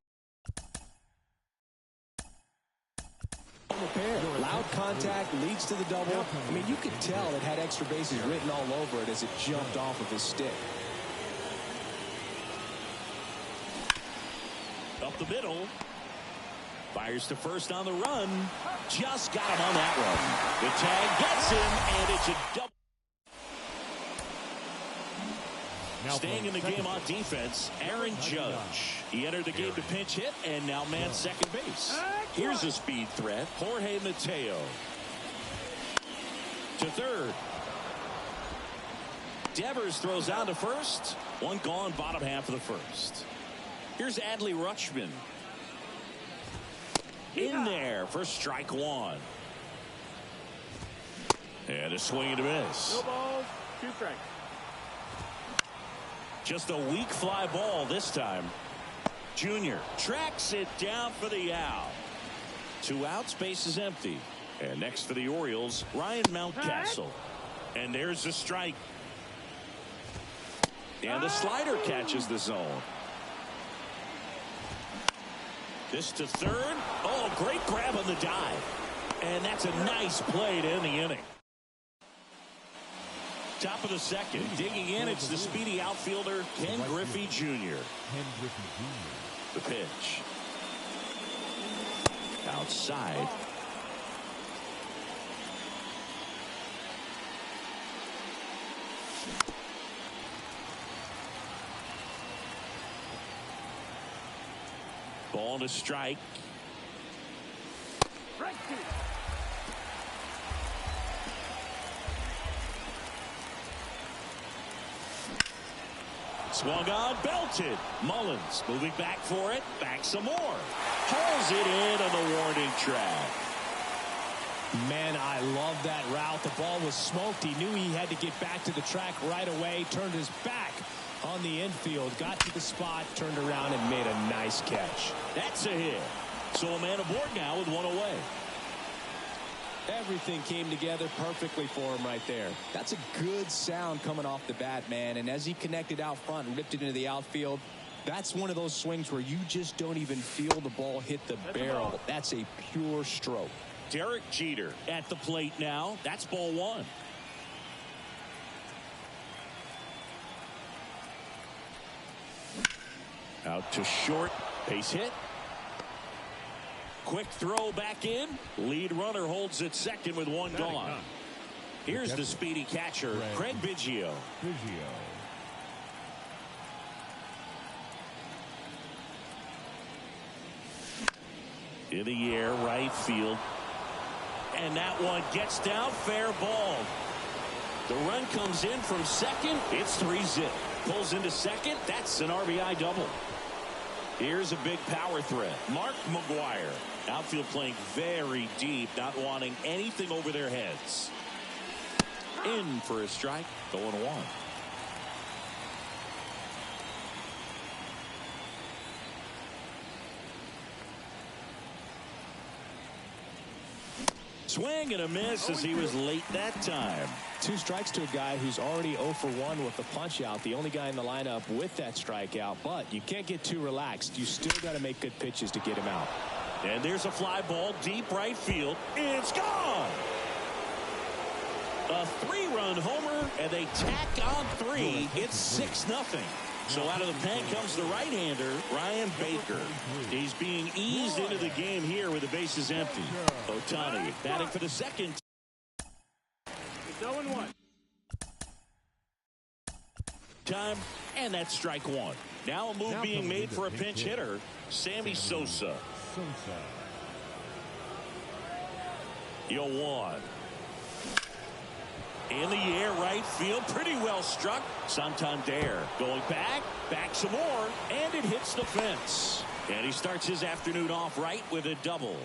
a pair. Loud contact leads to the double. I mean, you could tell it had extra bases written all over it as it jumped off of his stick. Up the middle. Fires to first on the run. Just got him on that one. The tag gets him, and it's a double. Staying in the game on defense, Aaron Judge. He entered the game to pinch hit and now man second base. Here's a speed threat. Jorge Mateo. To third. Devers throws out to first. One gone, bottom half of the first. Here's Adley Rutschman. In there for strike one. And a swing and a miss. No balls, 2 strikes. Just a weak fly ball this time. Junior tracks it down for the out. 2 outs, base is empty. And next for the Orioles, Ryan Mountcastle. And there's the strike. And the slider catches the zone. This to third. Oh, great grab on the dive. And that's a nice play to end the inning. Top of the second. Digging in, it's the speedy outfielder, Ken Griffey Jr. Ken Griffey Jr. The pitch. Outside. Ball to strike. Swung on, belted. Mullins moving back for it. Back some more. Pulls it in on the warning track. Man, I love that route. The ball was smoked. He knew he had to get back to the track right away. Turned his back on the infield. Got to the spot, turned around, and made a nice catch. That's a hit. So a man aboard now with 1 away. Everything came together perfectly for him right there. That's a good sound coming off the bat, man. And as he connected out front and ripped it into the outfield, that's one of those swings where you just don't even feel the ball hit the barrel. That's a pure stroke. Derek Jeter at the plate now. That's ball 1. Out to short. Base hit. Quick throw back in. Lead runner holds at second with 1 gone. Here's the speedy catcher, Craig Biggio. In the air, right field. And that one gets down, fair ball. The run comes in from second. It's 3-zip. Pulls into second. That's an RBI double. Here's a big power threat. Mark Mcgwire. Outfield playing very deep, not wanting anything over their heads. In for a strike, 0-1. Swing and a miss as he was late that time. 2 strikes to a guy who's already 0 for 1 with the punch out. The only guy in the lineup with that strikeout. But you can't get too relaxed. You still got to make good pitches to get him out. And there's a fly ball deep right field. It's gone. A 3-run homer, and they tack on 3. It's 6-0. So out of the pen comes the right-hander, Ryan Baker. He's being eased into the game here with the bases empty. Ohtani batting for the second. It's 0-1. Time, and that's strike 1. Now a move being made for a pinch hitter, Sammy Sosa. 0-1. In the air, right field, pretty well struck. Santander going back some more, and it hits the fence. And he starts his afternoon off right with a double.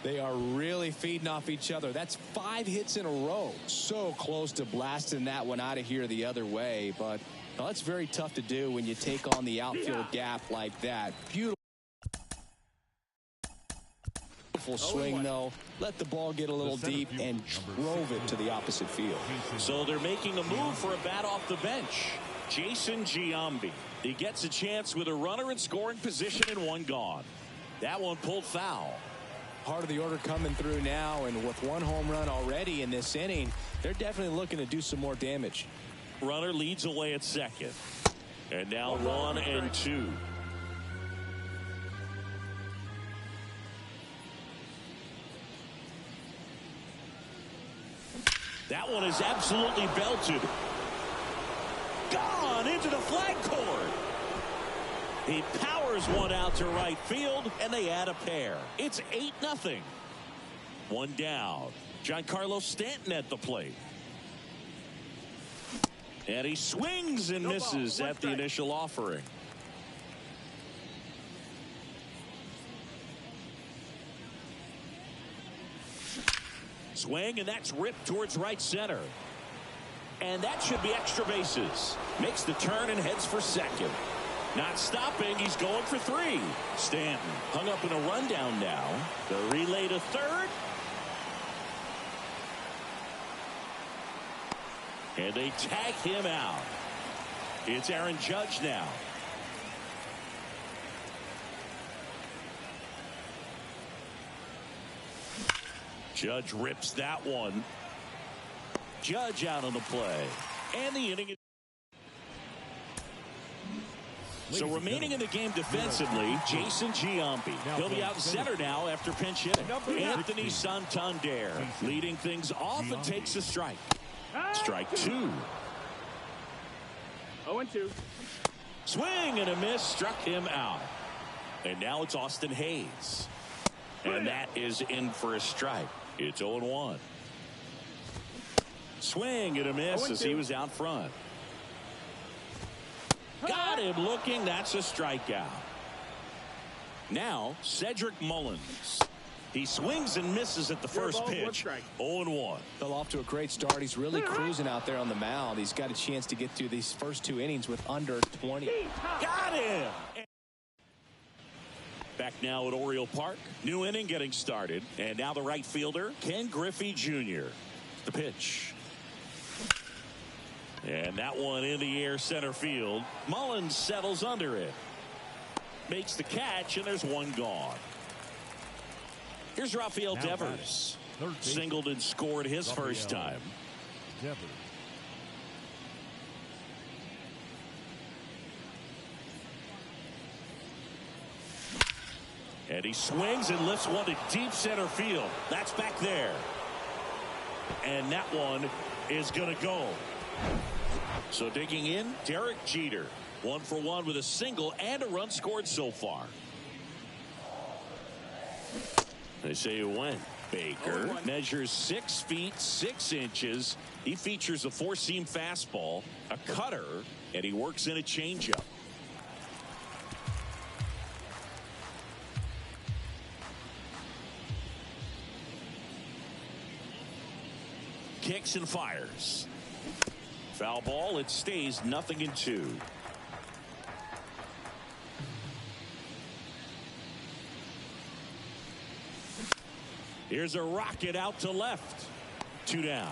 They are really feeding off each other. That's 5 hits in a row. So close to blasting that one out of here the other way. But well, that's very tough to do when you take on the outfield gap like that. Beautiful swing, though. Let the ball get a little deep and drove it to the opposite field. So they're making a move for a bat off the bench. Jason Giambi. He gets a chance with a runner in scoring position and 1 gone. That one pulled foul. Part of the order coming through now, and with 1 home run already in this inning, they're definitely looking to do some more damage. Runner leads away at second. And now 1 and 2. That one is absolutely belted. Gone into the flag cord. He powers one out to right field, and they add a pair. It's 8-0. 1 down. Giancarlo Stanton at the plate. And he swings and misses at the initial offering. Swing, and that's ripped towards right center. And that should be extra bases. Makes the turn and heads for second. Not stopping, he's going for 3. Stanton hung up in a rundown now. The relay to third. And they tag him out. It's Aaron Judge now. Judge rips that one. Judge out on the play. And the inning is... So remaining in the game defensively, Jason Giambi. He'll be out in center now after pinch hitting. Anthony Santander leading things off and takes a strike. Strike 2. 0-2. Swing and a miss, struck him out. And now it's Austin Hayes. And that is in for a strike. It's 0-1. Swing and a miss as he was out front. Got him looking. That's a strikeout. Now Cedric Mullins. He swings and misses at the first pitch. 0-1. Fell off to a great start. He's really cruising out there on the mound. He's got a chance to get through these first 2 innings with under 20. Got him. Back now at Oriole Park. New inning getting started. And now the right fielder, Ken Griffey Jr. The pitch. And that one in the air center field. Mullins settles under it. Makes the catch, and there's 1 gone. Here's Rafael Devers. Singled and scored his first time. Devers. And he swings and lifts one to deep center field. That's back there. And that one is going to go. So digging in, Derek Jeter. 1 for 1 with a single and a run scored so far. They say it went. Baker measures 6 feet 6 inches. He features a 4-seam fastball, a cutter, and he works in a changeup. Kicks and fires. Foul ball. It stays 0-2. Here's a rocket out to left. 2 down.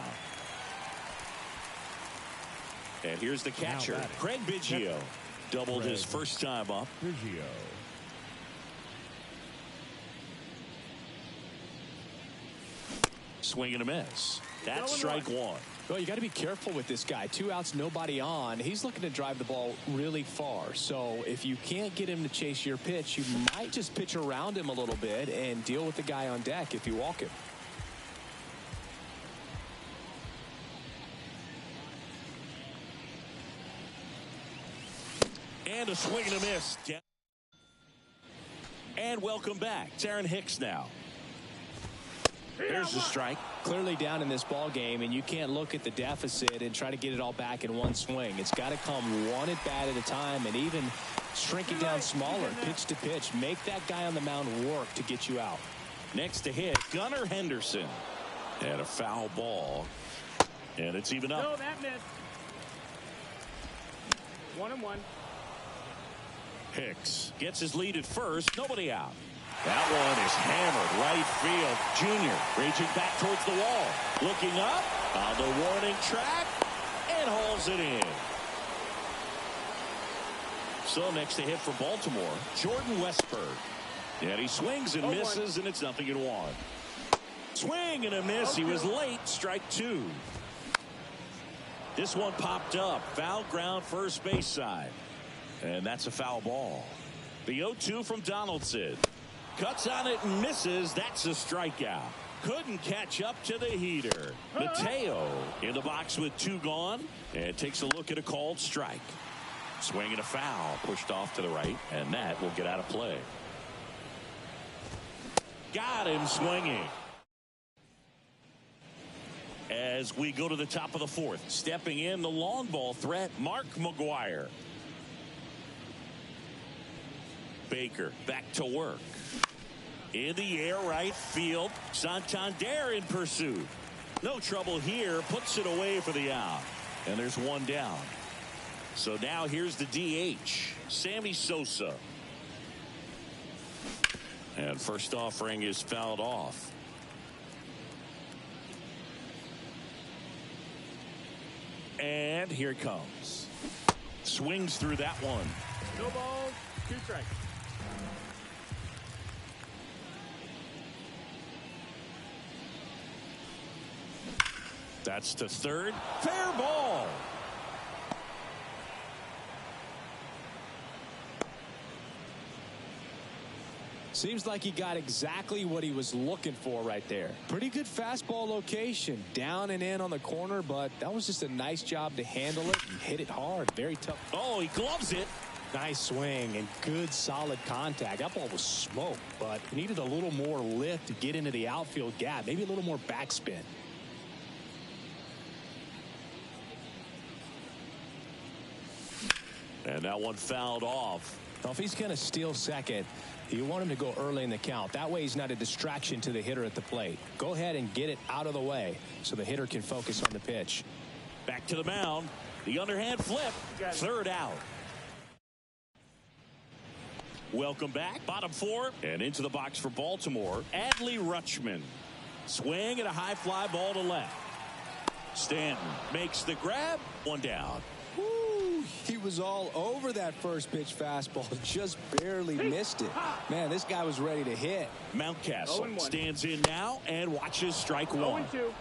And here's the catcher, Craig Biggio. Doubled his first time up. Biggio. Swing and a miss. That's strike one. Well, you got to be careful with this guy. 2 outs, nobody on. He's looking to drive the ball really far. So if you can't get him to chase your pitch, you might just pitch around him a little bit and deal with the guy on deck if you walk him. And a swing and a miss. And welcome back. It's Aaron Hicks now. There's the strike. Clearly down in this ball game, and you can't look at the deficit and try to get it all back in one swing. It's got to come one at bat at a time, and even shrink it down smaller, pitch to pitch. Make that guy on the mound work to get you out. Next to hit, Gunnar Henderson. And a foul ball. And it's even up. No, that missed. 1-1. Hicks gets his lead at first. Nobody out. That one is hammered right field. Junior reaching back towards the wall. Looking up on the warning track and hauls it in. So next to hit for Baltimore, Jordan Westburg. And he swings and misses, and it's 0-1. Swing and a miss. He was late. Strike two. This one popped up. Foul ground first base side. And that's a foul ball. The 0-2 from Donaldson. Cuts on it and misses. That's a strikeout. Couldn't catch up to the heater. Mateo in the box with 2 gone. And takes a look at a called strike. Swing and a foul. Pushed off to the right. And that will get out of play. Got him swinging. As we go to the top of the 4th. Stepping in the long ball threat, Mark Mcgwuire. Baker back to work. In the air right field. Santander in pursuit. No trouble here. Puts it away for the out. And there's one down. So now here's the DH. Sammy Sosa. And first offering is fouled off. And here it comes. Swings through that one. No balls, 2 strikes. That's to third. Fair ball. Seems like he got exactly what he was looking for right there. Pretty good fastball location. Down and in on the corner, but that was just a nice job to handle it and hit it hard. Very tough. Oh, he gloves it. Nice swing and good solid contact. That ball was smoked, but needed a little more lift to get into the outfield gap. Maybe a little more backspin. And that one fouled off. Well, if he's going to steal second, you want him to go early in the count. That way he's not a distraction to the hitter at the plate. Go ahead and get it out of the way so the hitter can focus on the pitch. Back to the mound. The underhand flip. Third out. Welcome back. Bottom 4. And into the box for Baltimore. Adley Rutschman. Swing and a high fly ball to left. Stanton makes the grab. One down. Woo, he was all over that first pitch fastball. Just barely missed it. Man, this guy was ready to hit. Mountcastle stands in now and watches strike one. 0-2.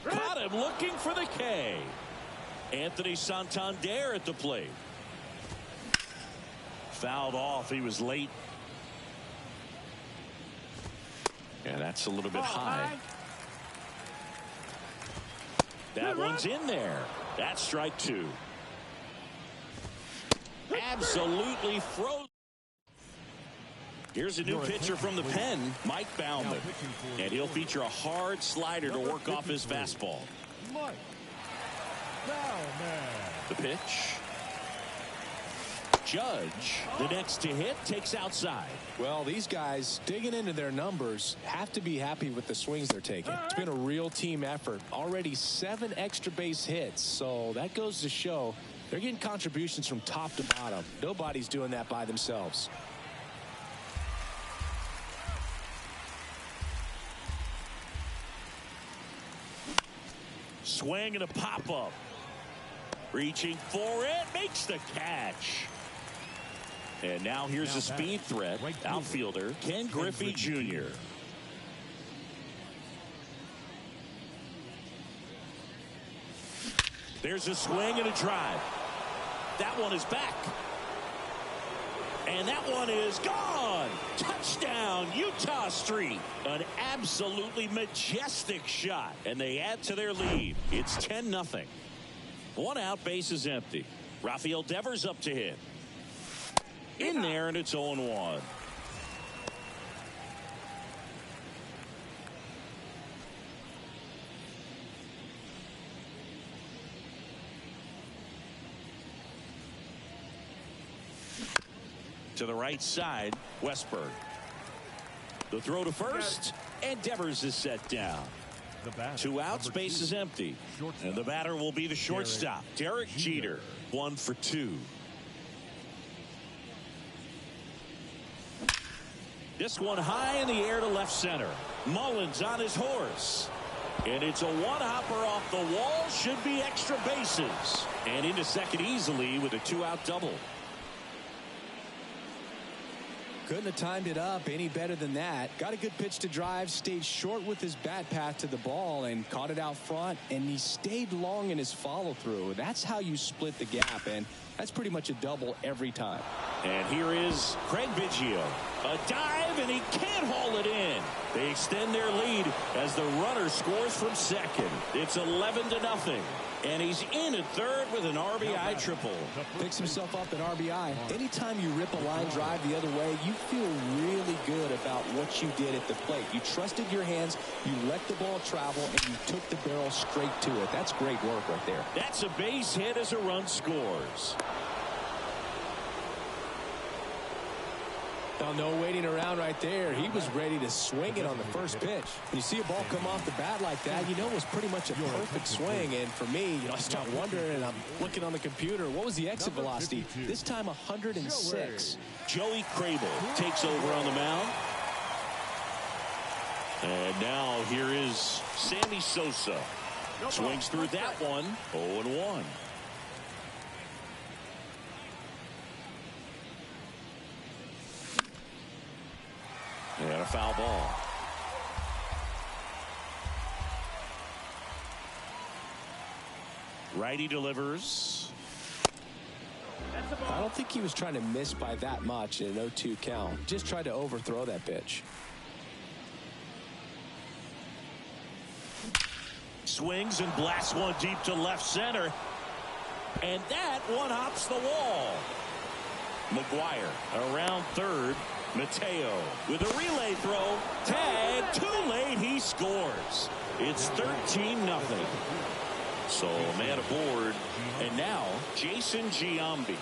Caught him looking for the K. Anthony Santander at the plate. Fouled off. He was late. And that's a little bit high. That one's in there. That's strike 2. Absolutely frozen. Here's a new pitcher from the pen, Mike Baumann. And he'll feature a hard slider to work off his fastball. Mike Baumann. The pitch. Judge, the next to hit, takes outside. Well, these guys digging into their numbers have to be happy with the swings they're taking. It's been a real team effort. Already 7 extra base hits, so that goes to show they're getting contributions from top to bottom. Nobody's doing that by themselves. Swing and a pop-up. Reaching for it. Makes the catch. And now here's a speed threat. Outfielder Ken Griffey Jr. There's a swing and a drive. That one is back. And that one is gone. Touchdown, Utah Street. An absolutely majestic shot. And they add to their lead. It's 10-0. One out, base is empty. Rafael Devers up to hit. In there, and it's 0-1. To the right side, Westberg. The throw to first, and Devers is set down. 2 outs, base is empty. And the batter will be the shortstop, Derek Jeter. 1 for 2. This one high in the air to left center. Mullins on his horse. And it's a one-hopper off the wall. Should be extra bases. And into second easily with a 2-out double. Couldn't have timed it up any better than that. Got a good pitch to drive, stayed short with his bat path to the ball and caught it out front, and he stayed long in his follow-through. That's how you split the gap, and that's pretty much a double every time. And here is Craig Biggio. A dive, and he can't haul it in. They extend their lead as the runner scores from second. It's 11-0. And he's in at third with an RBI triple. Picks himself up an RBI. Anytime you rip a line drive the other way, you feel really good about what you did at the plate. You trusted your hands, you let the ball travel, and you took the barrel straight to it. That's great work right there. That's a base hit as a run scores. Oh, no waiting around right there. He was ready to swing it on the first pitch. When you see a ball come off the bat like that, you know it was pretty much a perfect swing. And for me, I start wondering, and I'm looking on the computer, what was the exit velocity? This time 106. Joey Crable takes over on the mound. And now here is Sammy Sosa. Swings through that one. 0-1. And a foul ball. Righty delivers. I don't think he was trying to miss by that much in an 0-2 count. Just tried to overthrow that pitch. Swings and blasts one deep to left center. And that one hops the wall. Mcgwire around third. Mateo with a relay throw. Tag. Too late. He scores. It's 13-0. So a man aboard. And now Jason Giambi.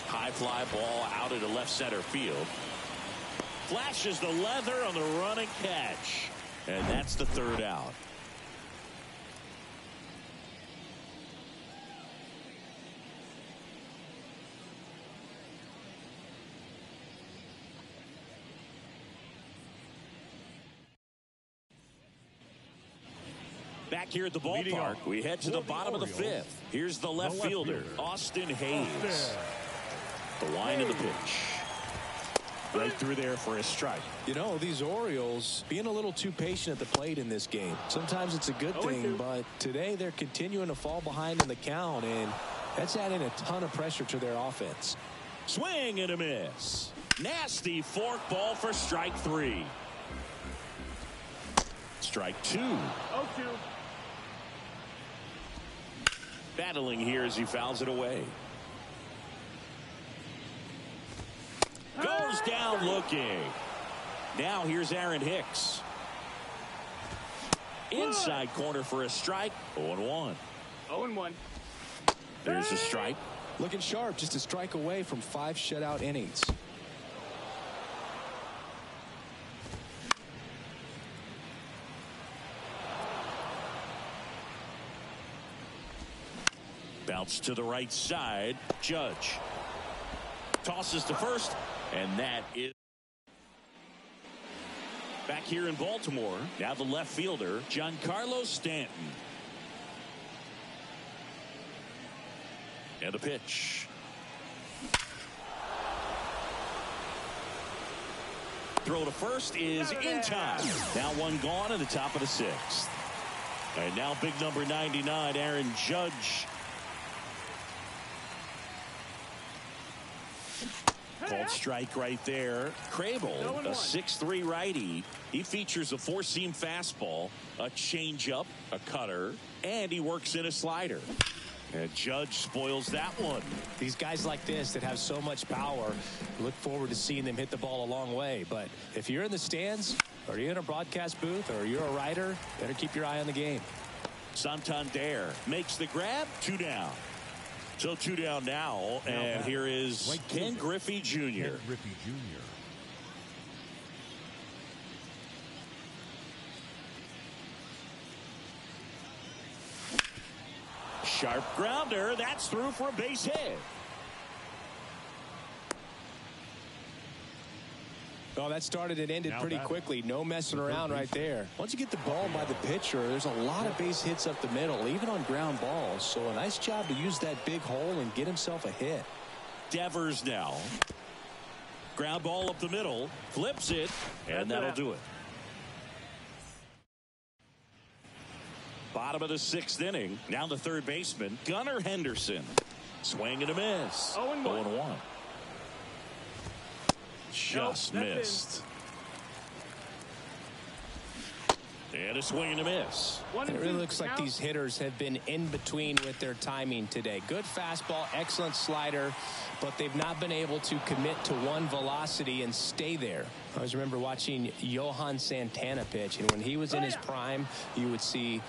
High fly ball out into left center field. Flashes the leather on the running catch. And that's the third out. Back here at the ballpark, we head to the bottom of the fifth. Here's the left fielder, Austin Hayes. The wind of the pitch. Right through there for a strike. You know, these Orioles being a little too patient at the plate in this game. Sometimes it's a good thing, but today they're continuing to fall behind in the count, and that's adding a ton of pressure to their offense. Swing and a miss. Nasty fork ball for strike three. Strike two. 0-2. Battling here as he fouls it away. Goes down looking. Now here's Aaron Hicks. Inside corner for a strike. 0-1. 0-1. There's a strike. Looking sharp, just a strike away from 5 shutout innings. Bounce to the right side. Judge tosses to first, and that is Back here in Baltimore, now the left fielder, Giancarlo Stanton. And the pitch. Throw to first is in time. Now one gone in the top of the sixth. And now big number 99, Aaron Judge. Called strike right there. Crable, a 6'3" righty. He features a four-seam fastball, a changeup, a cutter, and he works in a slider. And Judge spoils that one. These guys like this that have so much power, look forward to seeing them hit the ball a long way. But if you're in the stands, or you're in a broadcast booth, or you're a writer, better keep your eye on the game. Santander makes the grab. 2 down. So 2 down now, and here is Ken Griffey Jr. Ken Griffey Jr. Sharp grounder. That's through for a base hit. Oh, that started and ended pretty quickly. No messing around right there. Once you get the ball by the pitcher, there's a lot of base hits up the middle, even on ground balls. So a nice job to use that big hole and get himself a hit. Devers now. Ground ball up the middle. Flips it, and that'll do it. Bottom of the 6th inning. Now the third baseman, Gunnar Henderson. Swing and a miss. 0-1. Just missed. And a swing and a miss. It really looks like these hitters have been in between with their timing today. Good fastball, excellent slider, but they've not been able to commit to one velocity and stay there. I always remember watching Johan Santana pitch, and when he was in his prime, you would see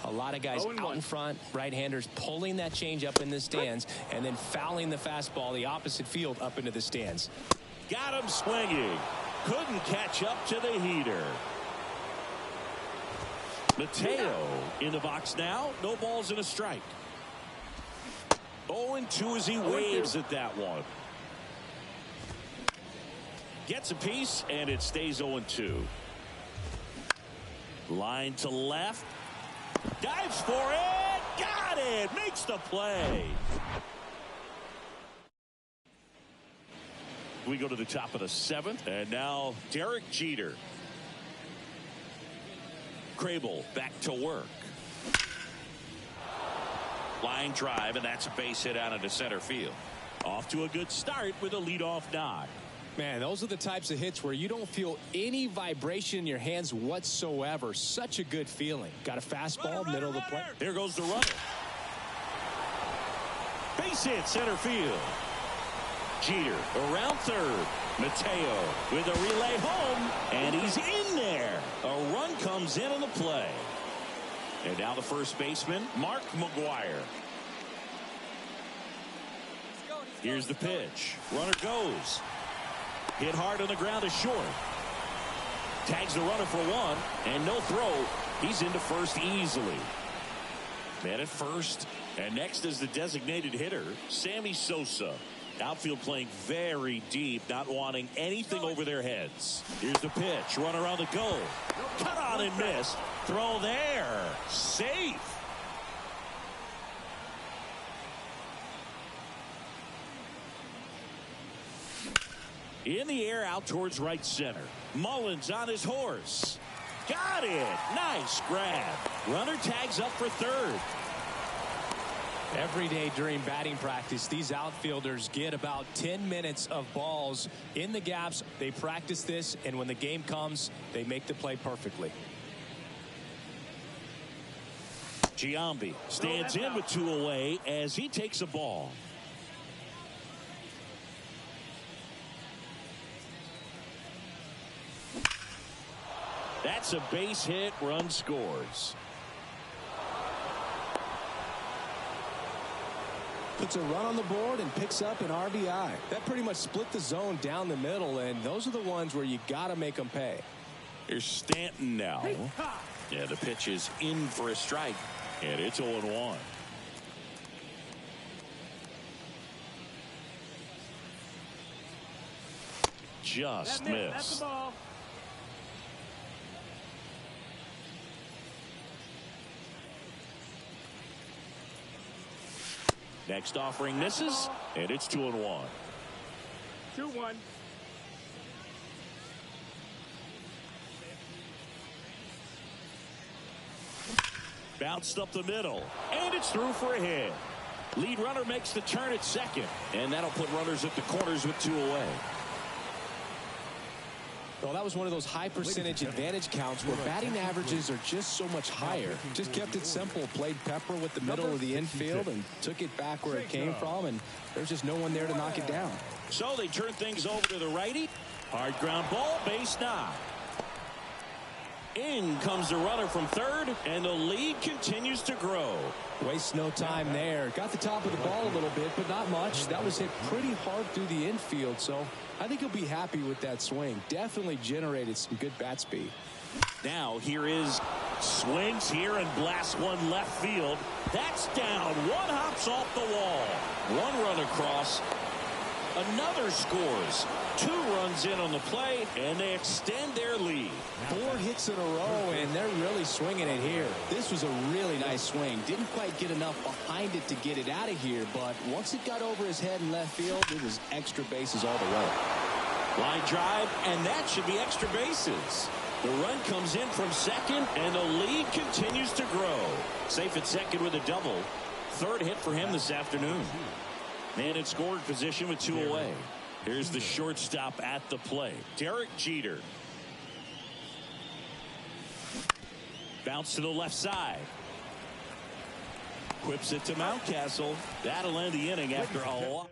a lot of guys out in front, right-handers pulling that change up in the stands and then fouling the fastball the opposite field up into the stands. Got him swinging. Couldn't catch up to the heater. Mateo in the box now. No balls and a strike. 0-2 as he waves at that one. Gets a piece, and it stays 0-2. Line to left. Dives for it. Got it. Makes the play. We go to the top of the 7th, and now Derek Jeter. Crable back to work. Line drive, and that's a base hit out into center field. Off to a good start with a leadoff knock. Man, those are the types of hits where you don't feel any vibration in your hands whatsoever. Such a good feeling. Got a fastball, middle of the plate. There goes the runner. Base hit center field. Jeter around third. Mateo with a relay home, and he's in there. A run comes in on the play. And now the first baseman, Mark Mcgwire. Here's the pitch. Runner goes. Hit hard on the ground is short. Tags the runner for 1, and no throw. He's into first easily. Man at first, and next is the designated hitter, Sammy Sosa. Outfield playing very deep, not wanting anything over their heads. Here's the pitch. Runner on the go. Cut on and miss. Throw there. Safe. In the air out towards right center. Mullins on his horse. Got it. Nice grab. Runner tags up for third. Every day during batting practice, these outfielders get about 10 minutes of balls in the gaps. They practice this, and when the game comes, they make the play perfectly. Giambi stands in with 2 away as he takes a ball. That's a base hit. Run scores. Puts a run on the board and picks up an RBI. That pretty much split the zone down the middle, and those are the ones where you got to make them pay. Here's Stanton now. Yeah, the pitch is in for a strike, and it's 0-1. Just missed. Next offering misses, and it's 2-1. 2-1. Bounced up the middle, and it's through for a hit. Lead runner makes the turn at second, and that'll put runners at the corners with 2 away. Well, that was one of those high percentage advantage counts where batting averages are just so much higher. Just kept it simple, played pepper with the middle of the infield and took it back where it came from, and there's just no one there to knock it down. So they turn things over to the righty. Hard ground ball, base knock. In comes the runner from third, and the lead continues to grow. Wastes no time there. Got the top of the ball a little bit, but not much. That was hit pretty hard through the infield, so I think he'll be happy with that swing. Definitely generated some good bat speed. Now here is swings here and blasts one left field. That's down. One hops off the wall. One run across. Another scores. 2 runs in on the play, and they extend their lead. 4 hits in a row, and they're really swinging it here. This was a really nice swing. Didn't quite get enough behind it to get it out of here, but once it got over his head in left field, it was extra bases all the way. Line drive, and that should be extra bases. The run comes in from second, and the lead continues to grow. Safe at second with a double. 3rd hit for him this afternoon. Man in scoring position with 2 away. Here's the shortstop at the plate, Derek Jeter. Bounce to the left side. Whips it to Mountcastle. That'll end the inning after a lot.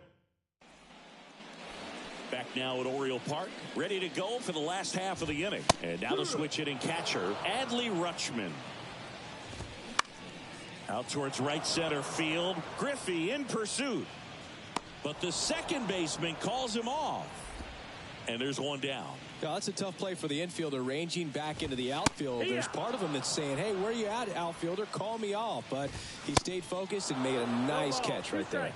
Back now at Oriole Park, ready to go for the last half of the inning. And now the switch hitting catcher, Adley Rutschman. Out towards right center field. Griffey in pursuit. But the second baseman calls him off. And there's one down. Yeah, that's a tough play for the infielder, ranging back into the outfield. There's part of him that's saying, hey, where you at, outfielder? Call me off. But he stayed focused and made a nice catch right there.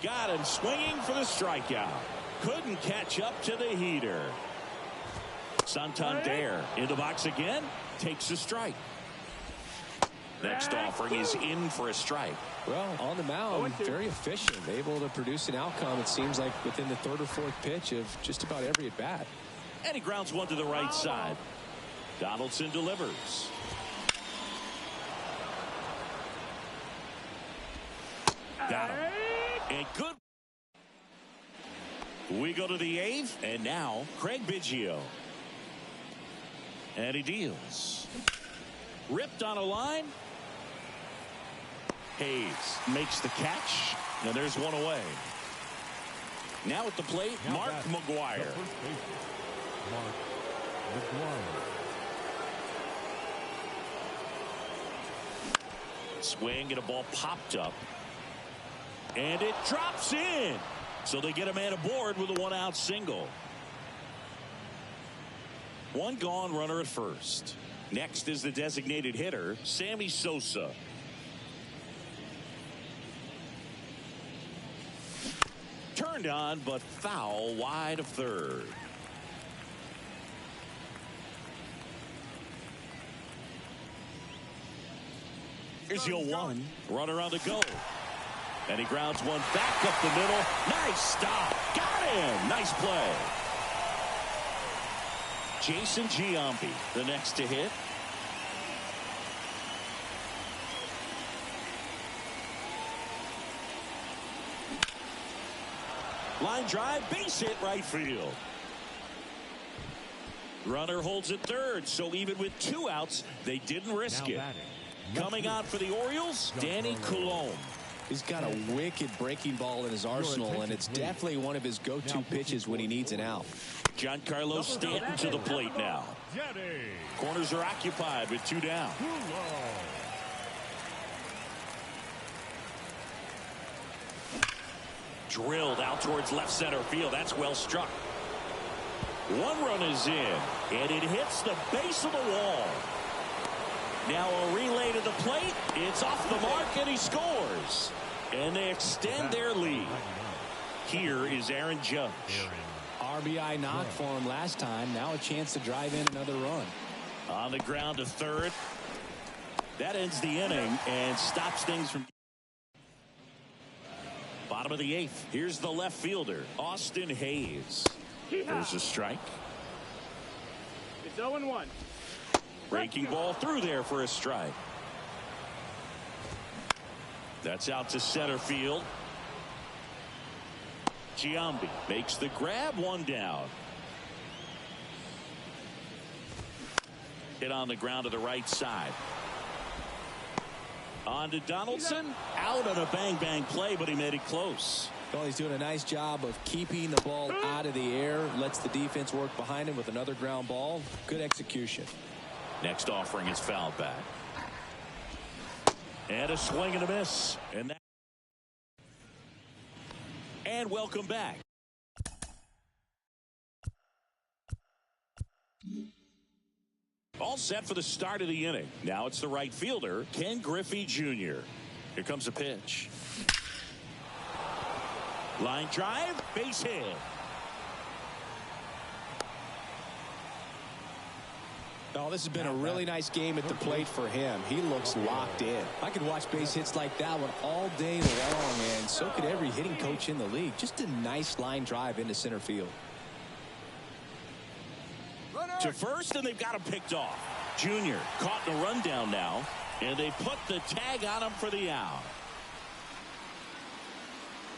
Got him swinging for the strikeout. Couldn't catch up to the heater. Santander in the box again. Takes a strike. Next offering is in for a strike. Well, on the mound, very efficient, able to produce an outcome, it seems like, within the 3rd or 4th pitch of just about every at-bat. And he grounds one to the right side. Donaldson delivers. Got him. And good. We go to the 8th, and now Craig Biggio. And he deals. Ripped on a line. Hayes makes the catch, and there's one away. Now at the plate, Mark Mcgwire. Mark Mcgwire. Swing and a ball popped up. And it drops in. So they get a man aboard with a 1-out single. 1 gone, runner at first. Next is the designated hitter, Sammy Sosa. Turned on, but foul wide of third. Here's the 0-1. Runner on the go. And he grounds one back up the middle. Nice stop. Got him. Nice play. Jason Giambi, the next to hit. Line drive, base hit right field. Runner holds at third, so even with 2 outs, they didn't risk it. Coming on for the Orioles, Danny Coulombe. He's got a wicked breaking ball in his arsenal, and it's definitely one of his go-to pitches when he needs an out. Giancarlo Stanton to the plate now. Corners are occupied with 2 down. Drilled out towards left center field. That's well struck. 1 run is in, and it hits the base of the wall. Now a relay to the plate. It's off the mark, and he scores. And they extend their lead. Here is Aaron Judge. RBI knock for him last time. Now a chance to drive in another run. On the ground to third. That ends the inning and stops things from Bottom of the 8th. Here's the left fielder, Austin Hayes. There's a strike. It's 0-1. Breaking ball through there for a strike. That's out to center field. Giambi makes the grab, one down. Hit on the ground to the right side. On to Donaldson. Out on a bang-bang play, but he made it close. Well, he's doing a nice job of keeping the ball out of the air. Lets the defense work behind him with another ground ball. Good execution. Next offering is fouled back. And a swing and a miss. And welcome back. All set for the start of the inning. Now it's the right fielder, Ken Griffey Jr. Here comes a pitch. Line drive, base hit. Oh, this has been a really nice game at the plate for him. He looks locked in. I could watch base hits like that one all day long, and so could every hitting coach in the league. Just a nice line drive into center field. To first, and they've got him picked off. Junior caught in a rundown now, and they put the tag on him for the out.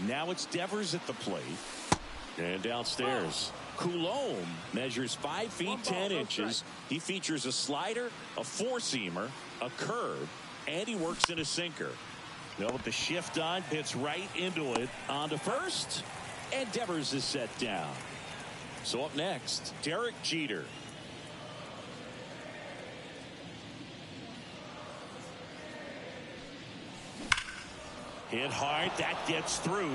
Now it's Devers at the plate. And downstairs, Coulombe measures 5 feet 10 inches. He features a slider, a four-seamer, a curve, and he works in a sinker. Now with the shift on, hits right into it. On to first, and Devers is set down. So up next, Derek Jeter. Hit hard, that gets through.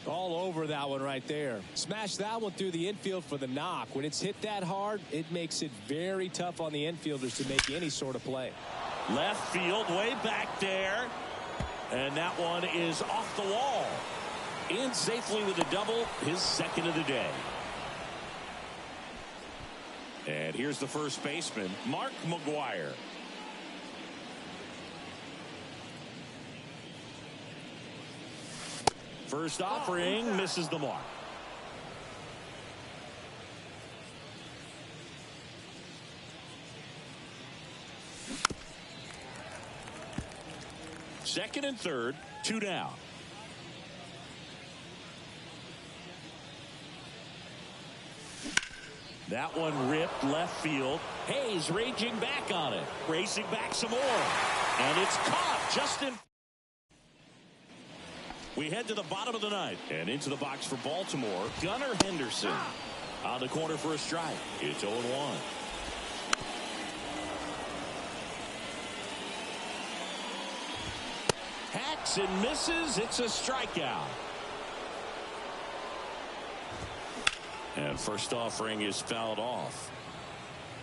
All over that one right there. Smash that one through the infield for the knock. When it's hit that hard, it makes it very tough on the infielders to make any sort of play. Left field, way back there. And that one is off the wall. In safely with a double, his second of the day. And here's the first baseman, Mark Mcgwuire. First offering misses the mark. Second and third, 2 down. That one ripped left field. Hayes raging back on it. Racing back some more. And it's caught just in. We head to the bottom of the 9th. And into the box for Baltimore, Gunnar Henderson. On the corner for a strike. It's 0-1. Hacks and misses. It's a strikeout. And first offering is fouled off.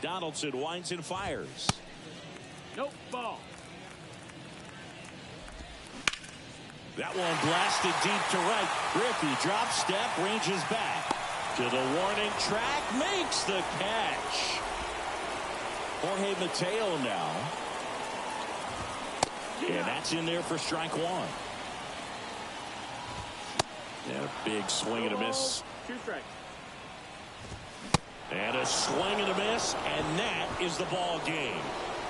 Donaldson winds and fires. Nope, ball. That one blasted deep to right. Griffey drop step, ranges back to the warning track, makes the catch. Jorge Mateo now. And that's in there for strike 1. And a big swing and a miss. 2 strikes. And a swing and a miss, and that is the ball game.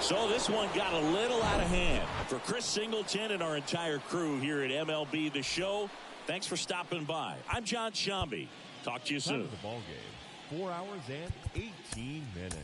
So this one got a little out of hand. For Chris Singleton and our entire crew here at MLB The Show, thanks for stopping by. I'm John Shambi. Talk to you soon. Time of the ball game, 4 hours and 18 minutes.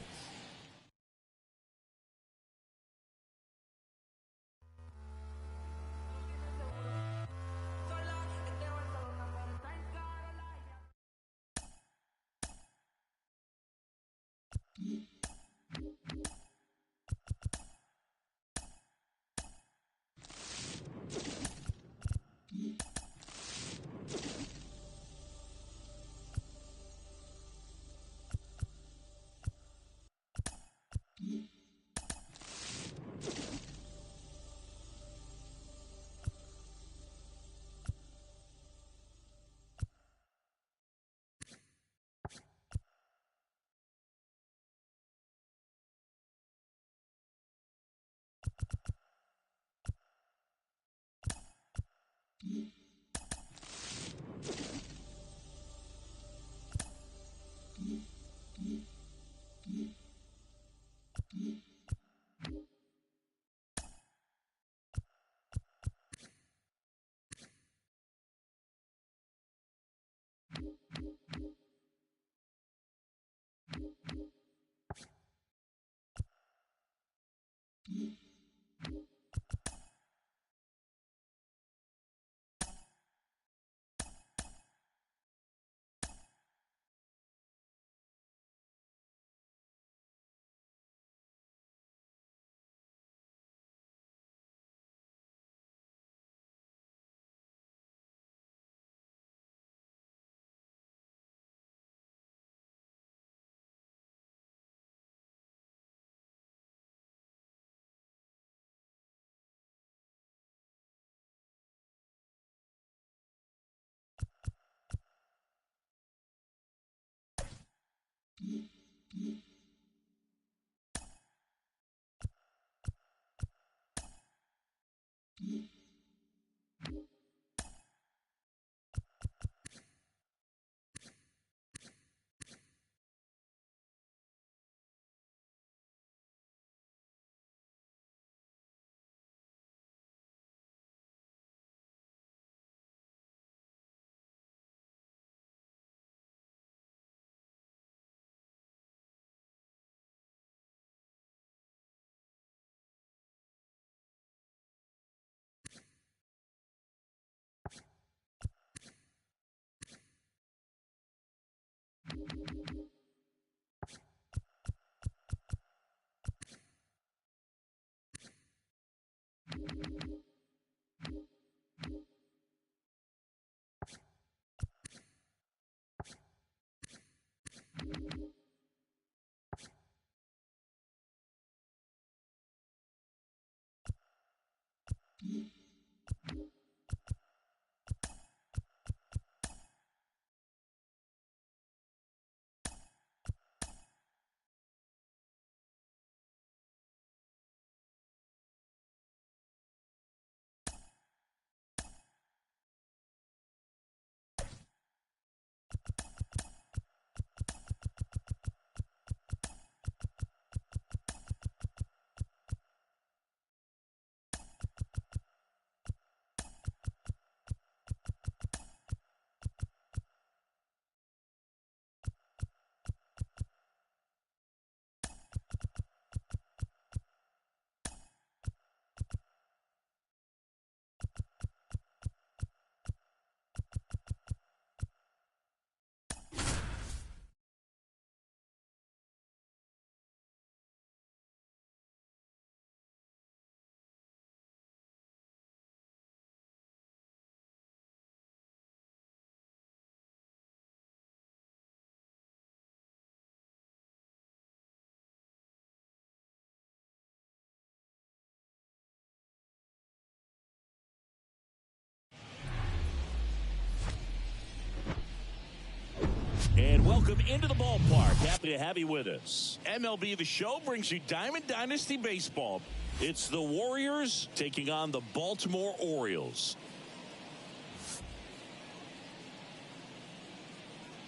And welcome into the ballpark. Happy to have you with us. MLB The Show brings you Diamond Dynasty Baseball. It's the Warriors taking on the Baltimore Orioles.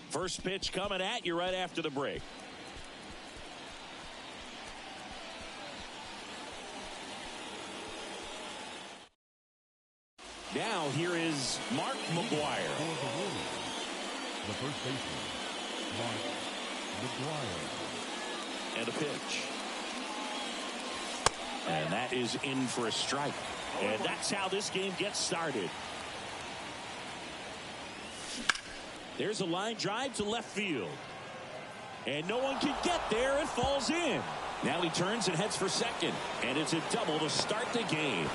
First pitch coming at you right after the break. Now here is Mark Mcgwire. The first baseman, Mark Mcgwire. And a pitch. And that is in for a strike. And that's how this game gets started. There's a line drive to left field. And no one can get there. It falls in. Now he turns and heads for second. And it's a double to start the game.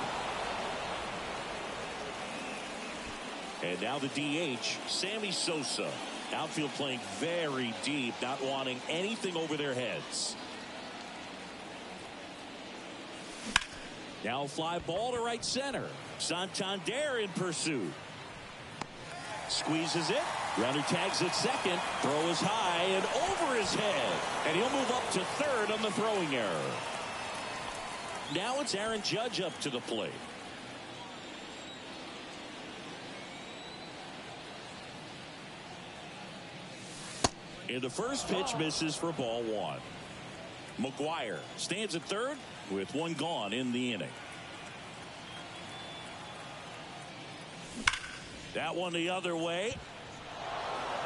And now the DH, Sammy Sosa. Outfield playing very deep, not wanting anything over their heads. Now fly ball to right center. Santander in pursuit. Squeezes it. Runner tags at second. Throw is high and over his head. And he'll move up to third on the throwing error. Now it's Aaron Judge up to the plate. And the first pitch misses for ball one. Mcgwire stands at third with one gone in the inning. That one the other way.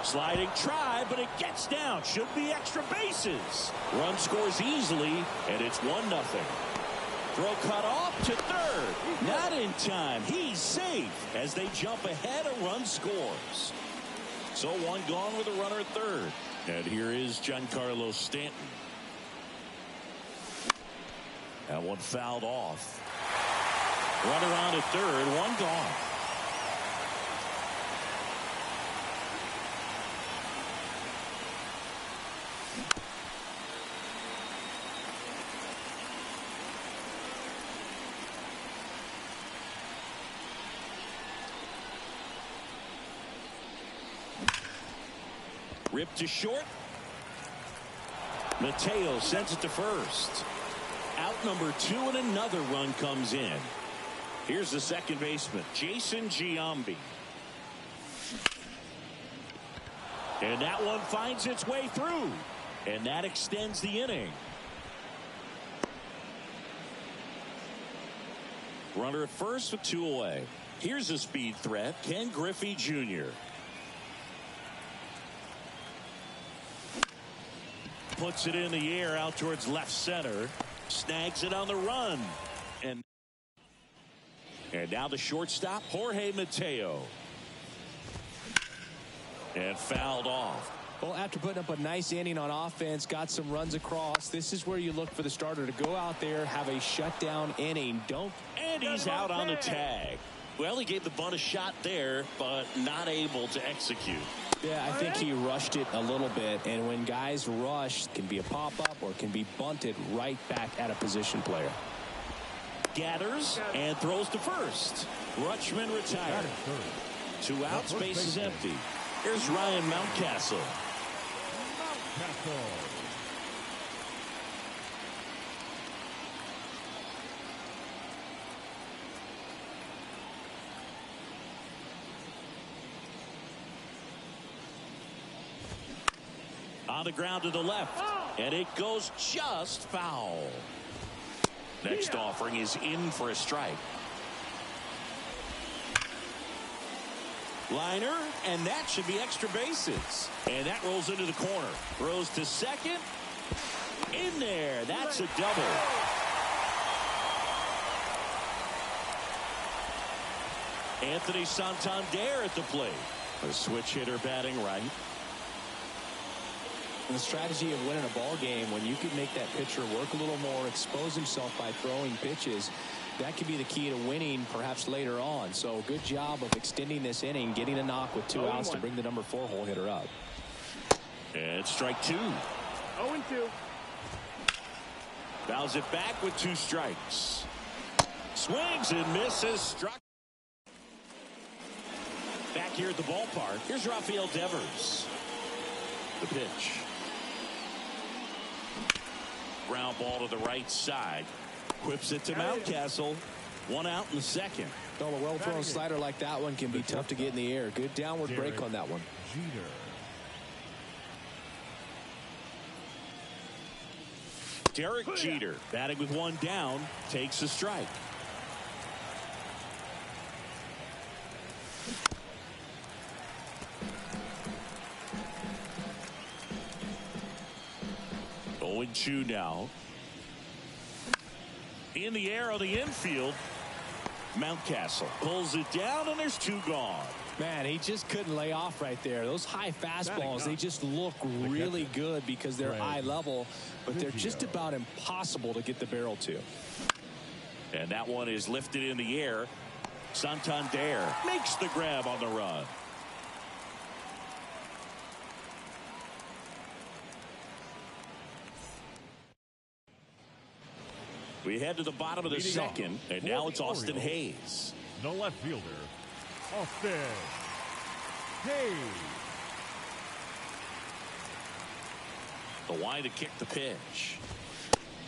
Sliding try, but it gets down. Should be extra bases. Run scores easily, and it's 1-0. Throw cut off to third. Not in time. He's safe as they jump ahead. A run scores. So one gone with a runner at third. And here is Giancarlo Stanton. That one fouled off. Runner on at third, one gone. Ripped to short. Mateo sends it to first. Out number 2 and another run comes in. Here's the second baseman, Jason Giambi. And that one finds its way through. And that extends the inning. Runner at first with 2 away. Here's a speed threat, Ken Griffey Jr. Puts it in the air out towards left center. Snags it on the run. And now the shortstop, Jorge Mateo. And fouled off. Well, after putting up a nice inning on offense, got some runs across, this is where you look for the starter to go out there, have a shutdown inning. And he's out on the tag. Well, he gave the bunt a shot there, but not able to execute. Yeah, I think he rushed it a little bit, and when guys rush, it can be a pop-up or it can be bunted right back at a position player. Gathers and throws to first. Rutschman retired. 2 outs, base is empty. Here's Ryan Mountcastle. On the ground to the left, and it goes just foul. Next offering is in for a strike. Liner, and that should be extra bases. And that rolls into the corner. Throws to second. In there. That's a double. Anthony Santander at the plate. A switch hitter batting right. And the strategy of winning a ball game, when you can make that pitcher work a little more, expose himself by throwing pitches, that could be the key to winning perhaps later on. So good job of extending this inning, getting a knock with 2 outs to bring the number 4 hole hitter up. And strike 2. 0-2. Fouls it back with 2 strikes. Swings and misses. Struck. Back here at the ballpark, here's Rafael Devers. The pitch. Ground ball to the right side. Whips it to Mountcastle. 1 out in the second. Well, a well-thrown slider like that one can be tough to get in the air. Good downward break on that one. Derek Jeter, batting with 1 down, takes a strike. Oh, 0-2 now. In the air on the infield. Mountcastle pulls it down, and there's 2 gone. Man, he just couldn't lay off right there. Those high fastballs, they just look really good because they're eye level, but they're just about impossible to get the barrel to. And that one is lifted in the air. Santander makes the grab on the run. We head to the bottom of the second, and now it's Austin Hayes. The left fielder, Austin Hayes. The line to kick the pitch.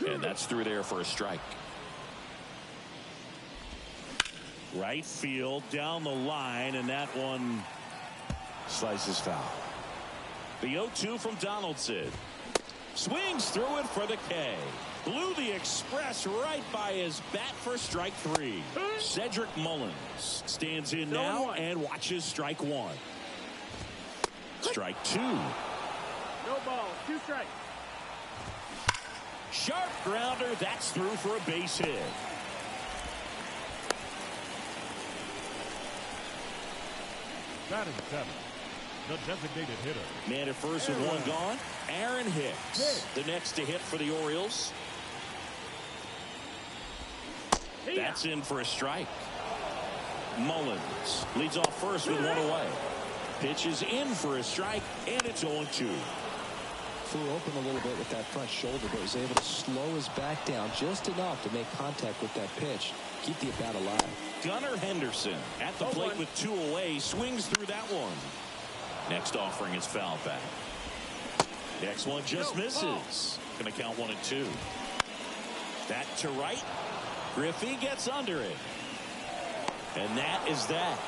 And that's through there for a strike. Right field, down the line, and that one slices foul. The 0-2 from Donaldson. Swings through it for the K. Blew the express right by his bat for strike 3. Cedric Mullins stands in now and watches strike 1. Strike 2. No ball. 2 strikes. Sharp grounder. That's through for a base hit. Batting 7. The designated hitter. Man at first with 1 gone. Aaron Hicks. The next to hit for the Orioles. That's in for a strike. Mullins leads off first with 1 away. Pitch is in for a strike, and it's 0-2. Flew open a little bit with that front shoulder, but was able to slow his back down just enough to make contact with that pitch. Keep the at-bat alive. Gunnar Henderson at the plate with 2 away. Swings through that one. Next offering is foul back. Next one just misses. Going to count 1-2. That to right. Griffey gets under it. And that is that.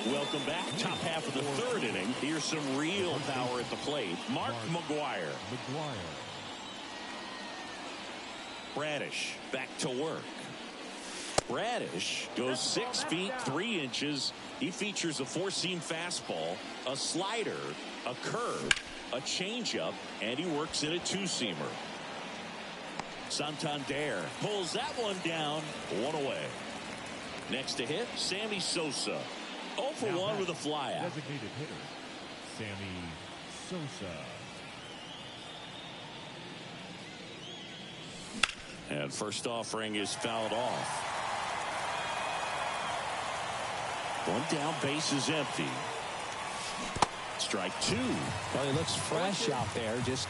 Welcome back. Top half of the third inning. Here's some real power at the plate. Mark Mcgwire. Bradish back to work. Bradish goes 6 feet 3 inches. He features a four-seam fastball, a slider, a curve, a changeup, and he works in a two-seamer. Santander pulls that one down, 1 away. Next to hit, Sammy Sosa. 0 for 1 with a flyout. Designated hitter, Sammy Sosa. And first offering is fouled off. 1 down, base is empty. Strike 2. Well, he looks fresh out there. Just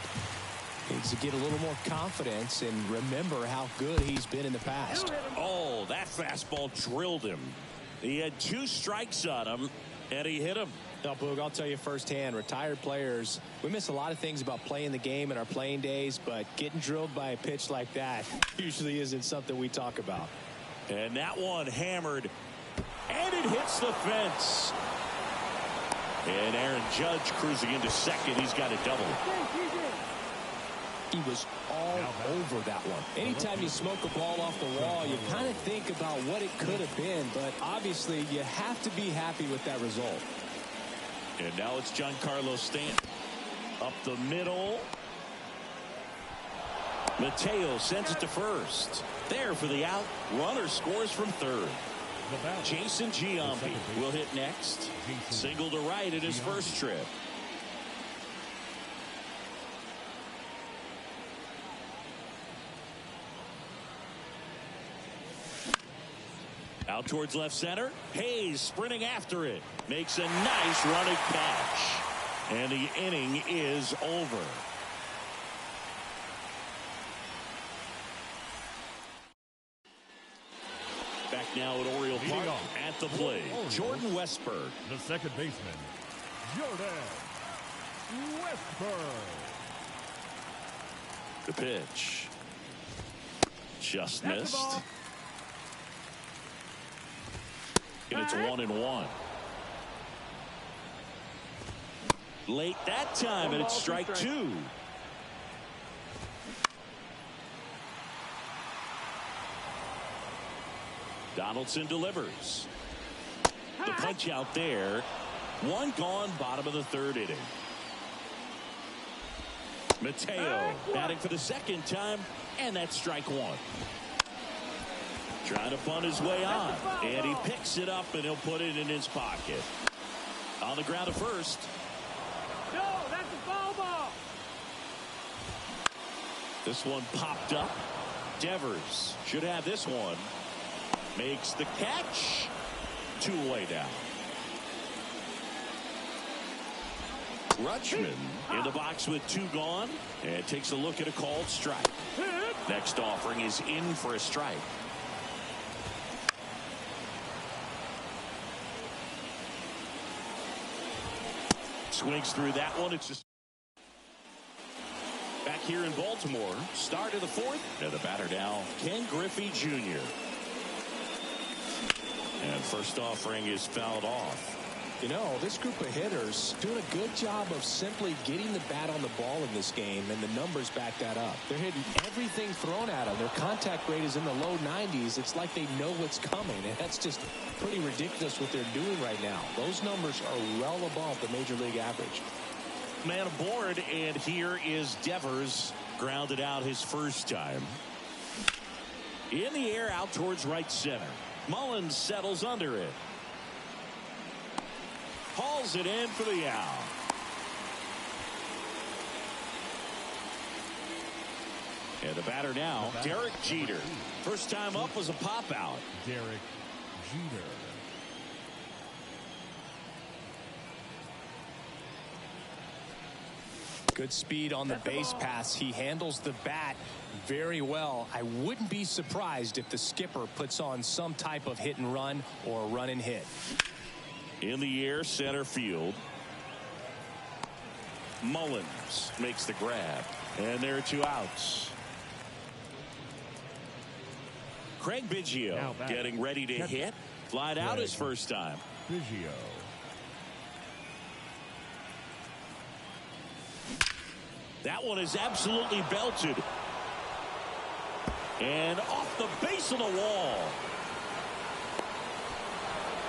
needs to get a little more confidence and remember how good he's been in the past. Oh, that fastball drilled him. He had 2 strikes on him, and he hit him. Now, Boog, I'll tell you firsthand, retired players, we miss a lot of things about playing the game in our playing days, but getting drilled by a pitch like that usually isn't something we talk about. And that one hammered, and it hits the fence. And Aaron Judge cruising into second. He's got a double. He was all over that one. Anytime you smoke a ball off the wall, you kind of think about what it could have been, but obviously you have to be happy with that result. And now it's Giancarlo Stanton. Up the middle. Mateo sends it to first. There for the out. Runner scores from third. Jason Giambi will hit next. Single to right in his first trip. Out towards left center. Hayes sprinting after it. Makes a nice running catch. And the inning is over. Back now at Oriole Park at the plate. Jordan Westburg. The second baseman, Jordan Westburg. The pitch. Just missed. And it's 1-1. Late that time, and it's strike 2. Donaldson delivers. The punch out there. 1 gone, bottom of the third inning. Mateo batting for the second time, and that's strike 1. Trying to punt his way on, and he picks it up, and he'll put it in his pocket. On the ground at first. No, that's a foul ball. This one popped up. Devers should have this one. Makes the catch. 2 away down. Rutschman in the box with 2 gone, and takes a look at a called strike. Next offering is in for a strike. Swings through that one. It's just back here in Baltimore. Start of the 4th. And the batter now, Ken Griffey Jr. And first offering is fouled off. You know, this group of hitters doing a good job of simply getting the bat on the ball in this game, and the numbers back that up. They're hitting everything thrown at them. Their contact rate is in the low 90s. It's like they know what's coming, and that's just pretty ridiculous what they're doing right now. Those numbers are well above the major league average. Man aboard, and here is Devers. Grounded out his first time. In the air, out towards right center. Mullins settles under it. Hauls it in for the out. And the batter now, Derek Jeter. First time up was a pop out. Derek Jeter. Good speed on the base pass. He handles the bat very well. I wouldn't be surprised if the skipper puts on some type of hit and run or run and hit. In the air, center field. Mullins makes the grab. And there are 2 outs. Craig Biggio getting ready to hit. Flied out his first time. Biggio. That one is absolutely belted. And off the base of the wall.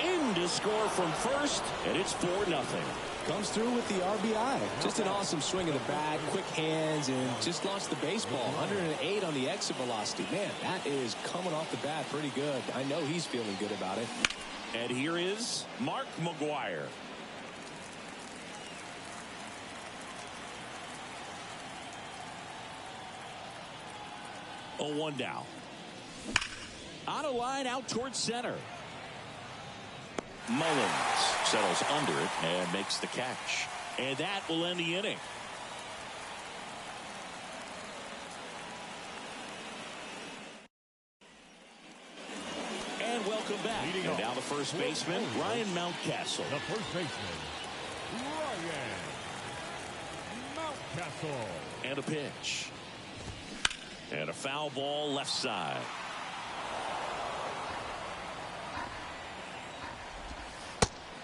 In to score from first, and it's 4-0. Comes through with the RBI. Just an awesome swing of the bat, quick hands, and just launched the baseball. 108 on the exit velocity. Man, that is coming off the bat pretty good. I know he's feeling good about it. And here is Mark Mcgwire. A 1 down. On a line out towards center. Mullins settles under it and makes the catch. And that will end the inning. And welcome back. And now the first baseman, Ryan Mountcastle. The first baseman, Ryan Mountcastle. And a pitch. And a foul ball left side.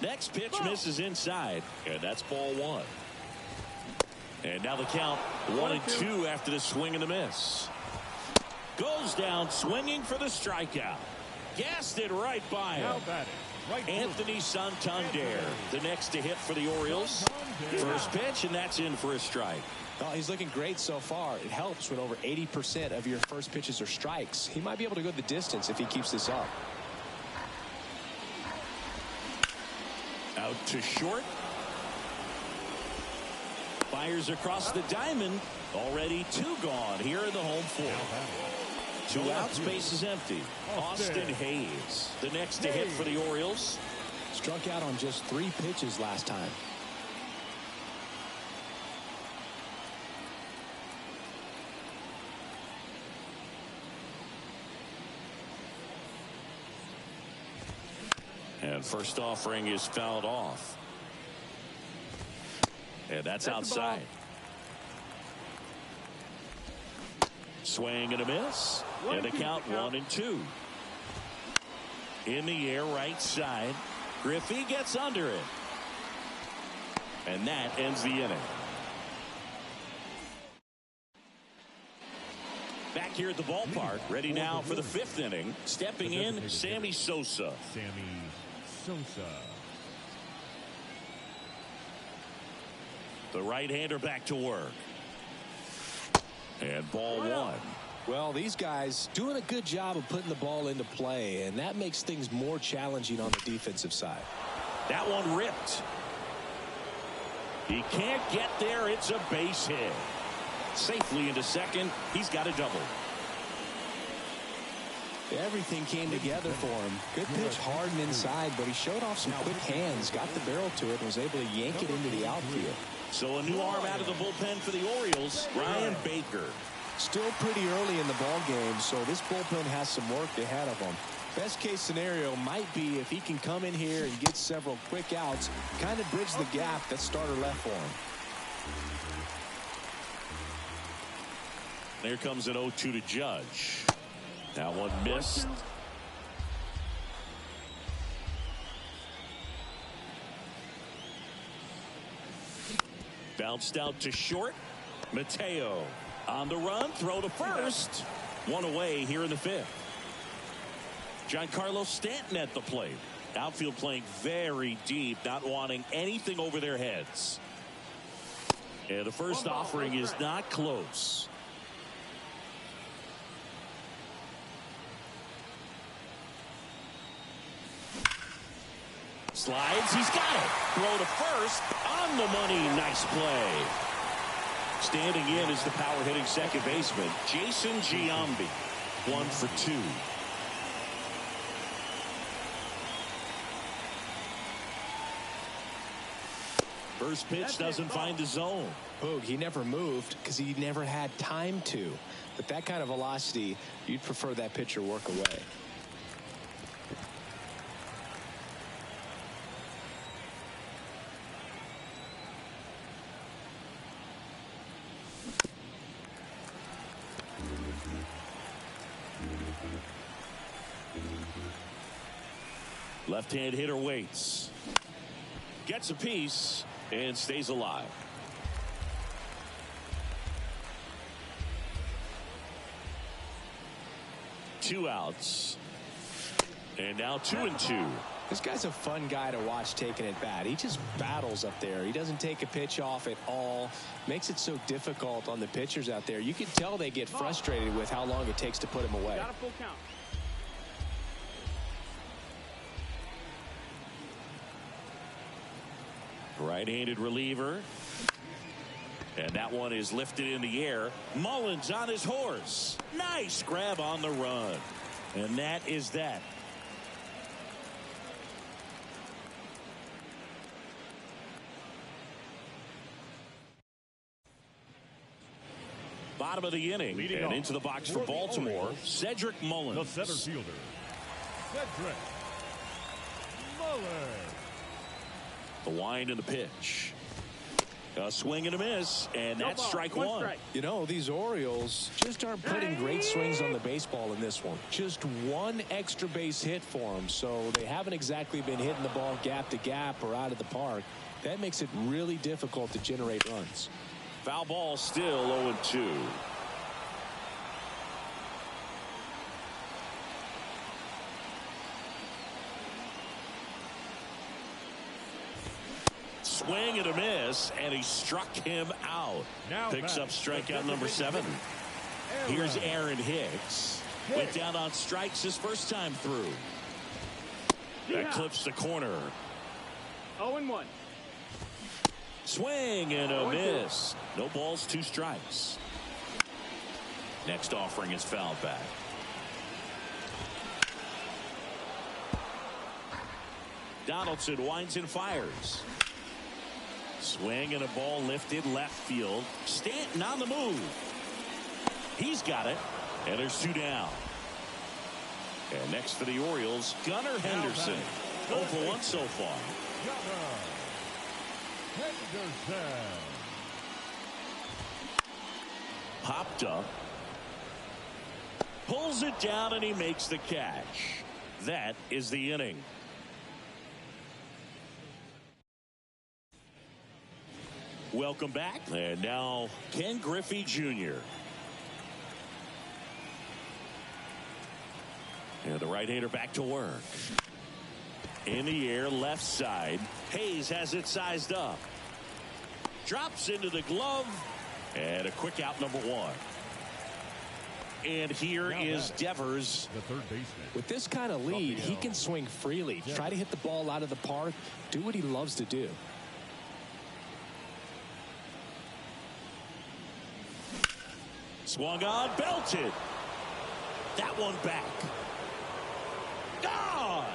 Next pitch misses inside, and that's ball 1. And now the count 1-2 after the swing and the miss. Goes down swinging for the strikeout. Gassed it right by him. Anthony Santander, the next to hit for the Orioles. First pitch, and that's in for a strike. Oh, he's looking great so far. It helps when over 80% of your first pitches are strikes. He might be able to go the distance if he keeps this up. Out to short. Fires across the diamond. Already 2 gone here in the home 4. 2 outs, base is empty. Austin Hayes, the next to hit for the Orioles. Struck out on just 3 pitches last time. And first offering is fouled off. And that's outside. Swing and a miss. And a count 1-2. In the air, right side. Griffey gets under it. And that ends the inning. Back here at the ballpark, ready now for the 5th inning. Stepping in, Sammy Sosa. Sosa. The right-hander back to work. And ball 1. Well, these guys doing a good job of putting the ball into play, and that makes things more challenging on the defensive side. That one ripped. He can't get there. It's a base hit. Safely into second. He's got a double. Everything came together for him. Good pitch, hard and inside, but he showed off some quick hands, got the barrel to it, and was able to yank it into the outfield. So a new arm out of the bullpen for the Orioles, Ryan Baker. Still pretty early in the ball game, so this bullpen has some work ahead of them. Best case scenario might be if he can come in here and get several quick outs, kind of bridge the gap that starter left for him. There comes an 0-2 to Judge. That one missed. Bounced out to short. Mateo on the run. Throw to first. One away here in the 5th. Giancarlo Stanton at the plate. Outfield playing very deep, not wanting anything over their heads. And the first offering is not close. Slides, he's got it. Throw to first, on the money, nice play. Standing in is the power hitting second baseman, Jason Giambi. 1 for 2. first pitch doesn't find the zone. Boog, he never moved because he never had time to. But that kind of velocity, you'd prefer that pitcher work away. Left-hand hitter waits. Gets a piece and stays alive. Two outs. And now 2-2. This guy's a fun guy to watch taking at bat. He just battles up there. He doesn't take a pitch off at all. Makes it so difficult on the pitchers out there. You can tell they get frustrated with how long it takes to put him away. Got a full count. Right-handed reliever. And that one is lifted in the air. Mullins on his horse. Nice grab on the run. And that is that. Bottom of the inning. Leading and off into the box for Baltimore, Cedric Mullins. The center fielder, Cedric Mullins. The wind and the pitch. A swing and a miss, and No that's ball. strike One one. strike. You know, these Orioles just aren't putting great swings on the baseball in this one. Just one extra base hit for them, so they haven't exactly been hitting the ball gap to gap or out of the park. That makes it really difficult to generate runs. Foul ball, still 0-2. Swing and a miss, and he struck him out. Now Picks up strikeout number 7. Here's Aaron Hicks. Went down on strikes his first time through. That clips the corner. 0-1. Swing and a miss. No balls, 2 strikes. Next offering is fouled back. Donaldson winds and fires. Swing and a ball lifted left field. Stanton on the move. He's got it. And there's 2 down. And next for the Orioles, Gunnar Henderson. 0 for 1 so far. Henderson. Popped up. Pulls it down and he makes the catch. That is the inning. Welcome back. And now Ken Griffey Jr. And the right-hander back to work. In the air, left side. Hayes has it sized up. Drops into the glove. And a quick out, number 1. And here is Devers, the third baseman. With this kind of lead, he can swing freely. Try to hit the ball out of the park. Do what he loves to do. Swung on, belted. That one back. God!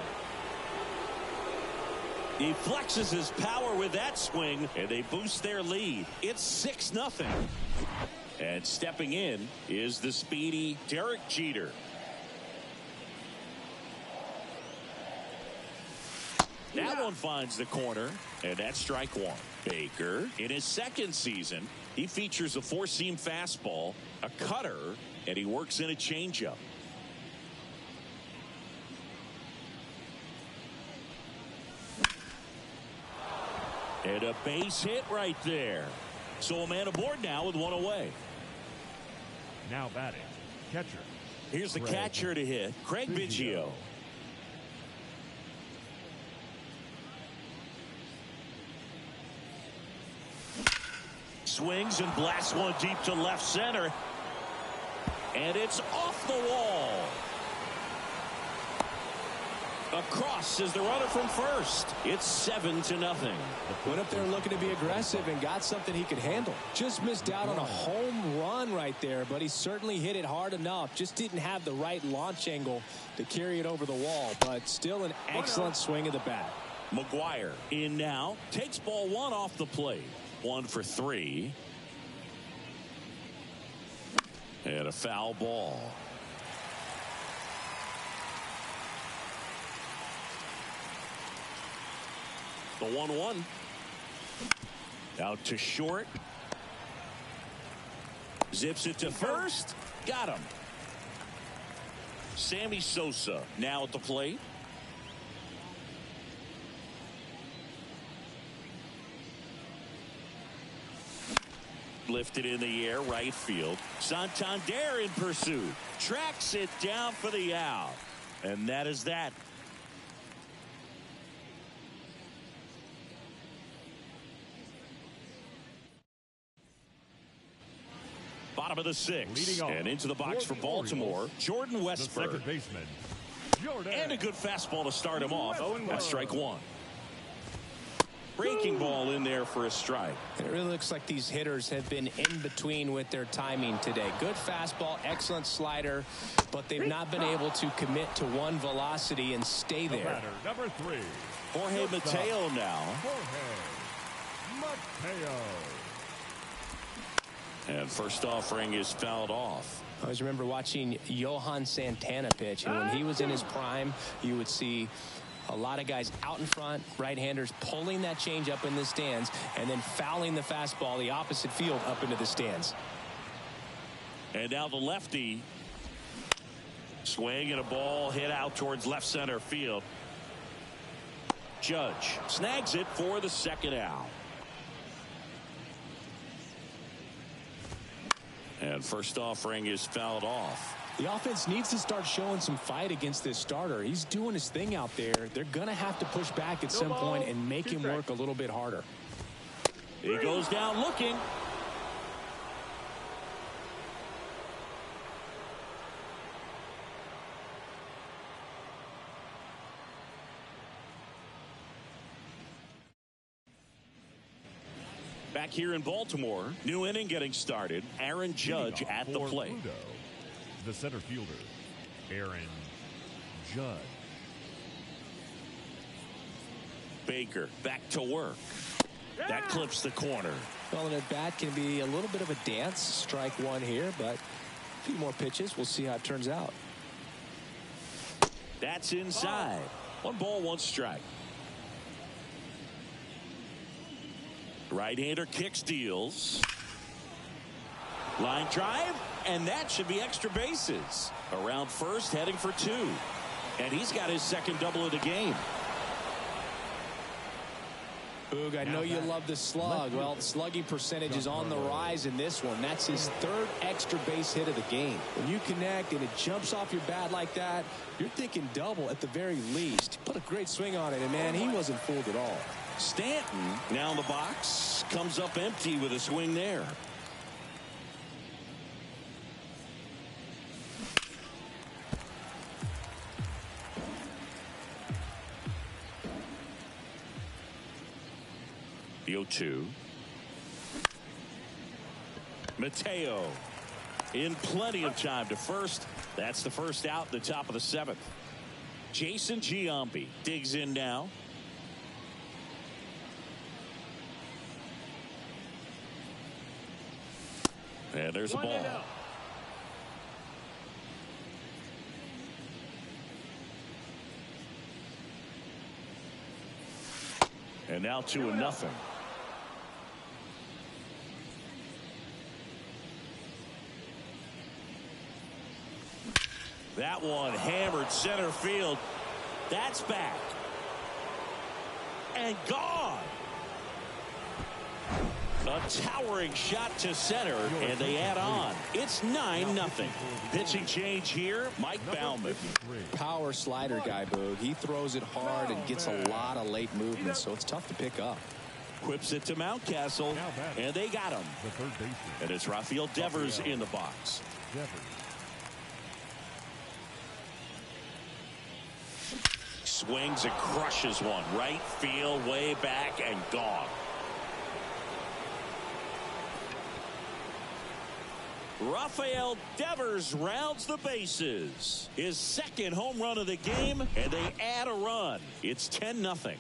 He flexes his power with that swing, and they boost their lead. It's 6-0. And stepping in is the speedy Derek Jeter. That one finds the corner, and that's strike 1. Baker, in his second season, he features a 4-seam fastball, a cutter, and he works in a changeup. And a base hit right there. So a man aboard now with 1 away. Now batting, catcher. Here's the catcher to hit, Craig Biggio. Swings and blasts one deep to left center. And it's off the wall. Across is the runner from first. It's 7-0. Went up there looking to be aggressive and got something he could handle. Just missed out on a home run right there, but he certainly hit it hard enough. Just didn't have the right launch angle to carry it over the wall, but still an excellent swing of the bat. Mcgwire in now. Takes ball one off the plate. 1 for 3. And a foul ball. The 1-1. Out to short. Zips it to first. Got him. Sammy Sosa now at the plate. Lifted in the air, right field. Santander in pursuit. Tracks it down for the out. And that is that. Bottom of the 6th. And into the box for Baltimore, Jordan Westburg. Second baseman, Jordan. And a good fastball to start him off. That's strike 1. Breaking ball in there for a strike. It really looks like these hitters have been in between with their timing today. Good fastball, excellent slider, but they've not been able to commit to one velocity and stay there. Batter, number 3. Jorge Mateo now. Jorge Mateo. And first offering is fouled off. I always remember watching Johan Santana pitch, and when he was in his prime, you would see a lot of guys out in front, right-handers pulling that change up in the stands and then fouling the fastball the opposite field up into the stands. And now the lefty. Swing and a ball hit out towards left center field. Judge snags it for the second out. And first offering is fouled off. The offense needs to start showing some fight against this starter. He's doing his thing out there. They're going to have to push back at some point and make him work a little bit harder. He goes down looking. Back here in Baltimore, new inning getting started. Aaron Judge at the plate. Pluto, the center fielder, Aaron Judge. Baker back to work. That clips the corner. Well, an at-bat can be a little bit of a dance. Strike 1 here, but a few more pitches. We'll see how it turns out. That's inside. 1 ball, 1 strike. Right-hander kick steals. Line drive, and that should be extra bases. Around first, heading for 2. And he's got his second double of the game. Boog, I know you love the slug. Well, slugging percentage is on the rise in this one. That's his 3rd extra base hit of the game. When you connect and it jumps off your bat like that, you're thinking double at the very least. Put a great swing on it, and man, he wasn't fooled at all. Stanton now in the box, comes up empty with a swing there. The 0-2. Mateo in plenty of time to first. That's the first out, the top of the 7th. Jason Giambi digs in now. And there's a ball. And now 2-0. That one hammered center field. That's back. And gone. A towering shot to center, and they add on. It's 9-0. Pitching change here, Mike Baumann. Power slider guy, Boog. He throws it hard and gets a lot of late movement, so it's tough to pick up. Whips it to Mountcastle, and they got him. The third baseman. And it's Rafael Devers in the box. Swings and crushes one. Right field, way back, and gone. Rafael Devers rounds the bases. His 2nd home run of the game, and they add a run. It's 10-0.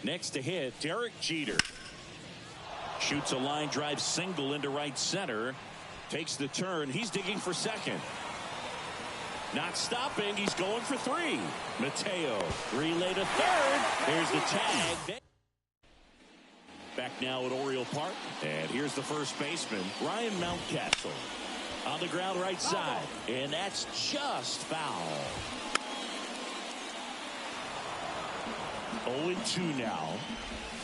Next to hit, Derek Jeter. Shoots a line drive single into right center. Takes the turn. He's digging for second. Not stopping. He's going for three. Mateo. Relay to third. There's the tag. Back now at Oriole Park. And here's the first baseman, Ryan Mountcastle. On the ground right side. And that's just foul. 0-2 now.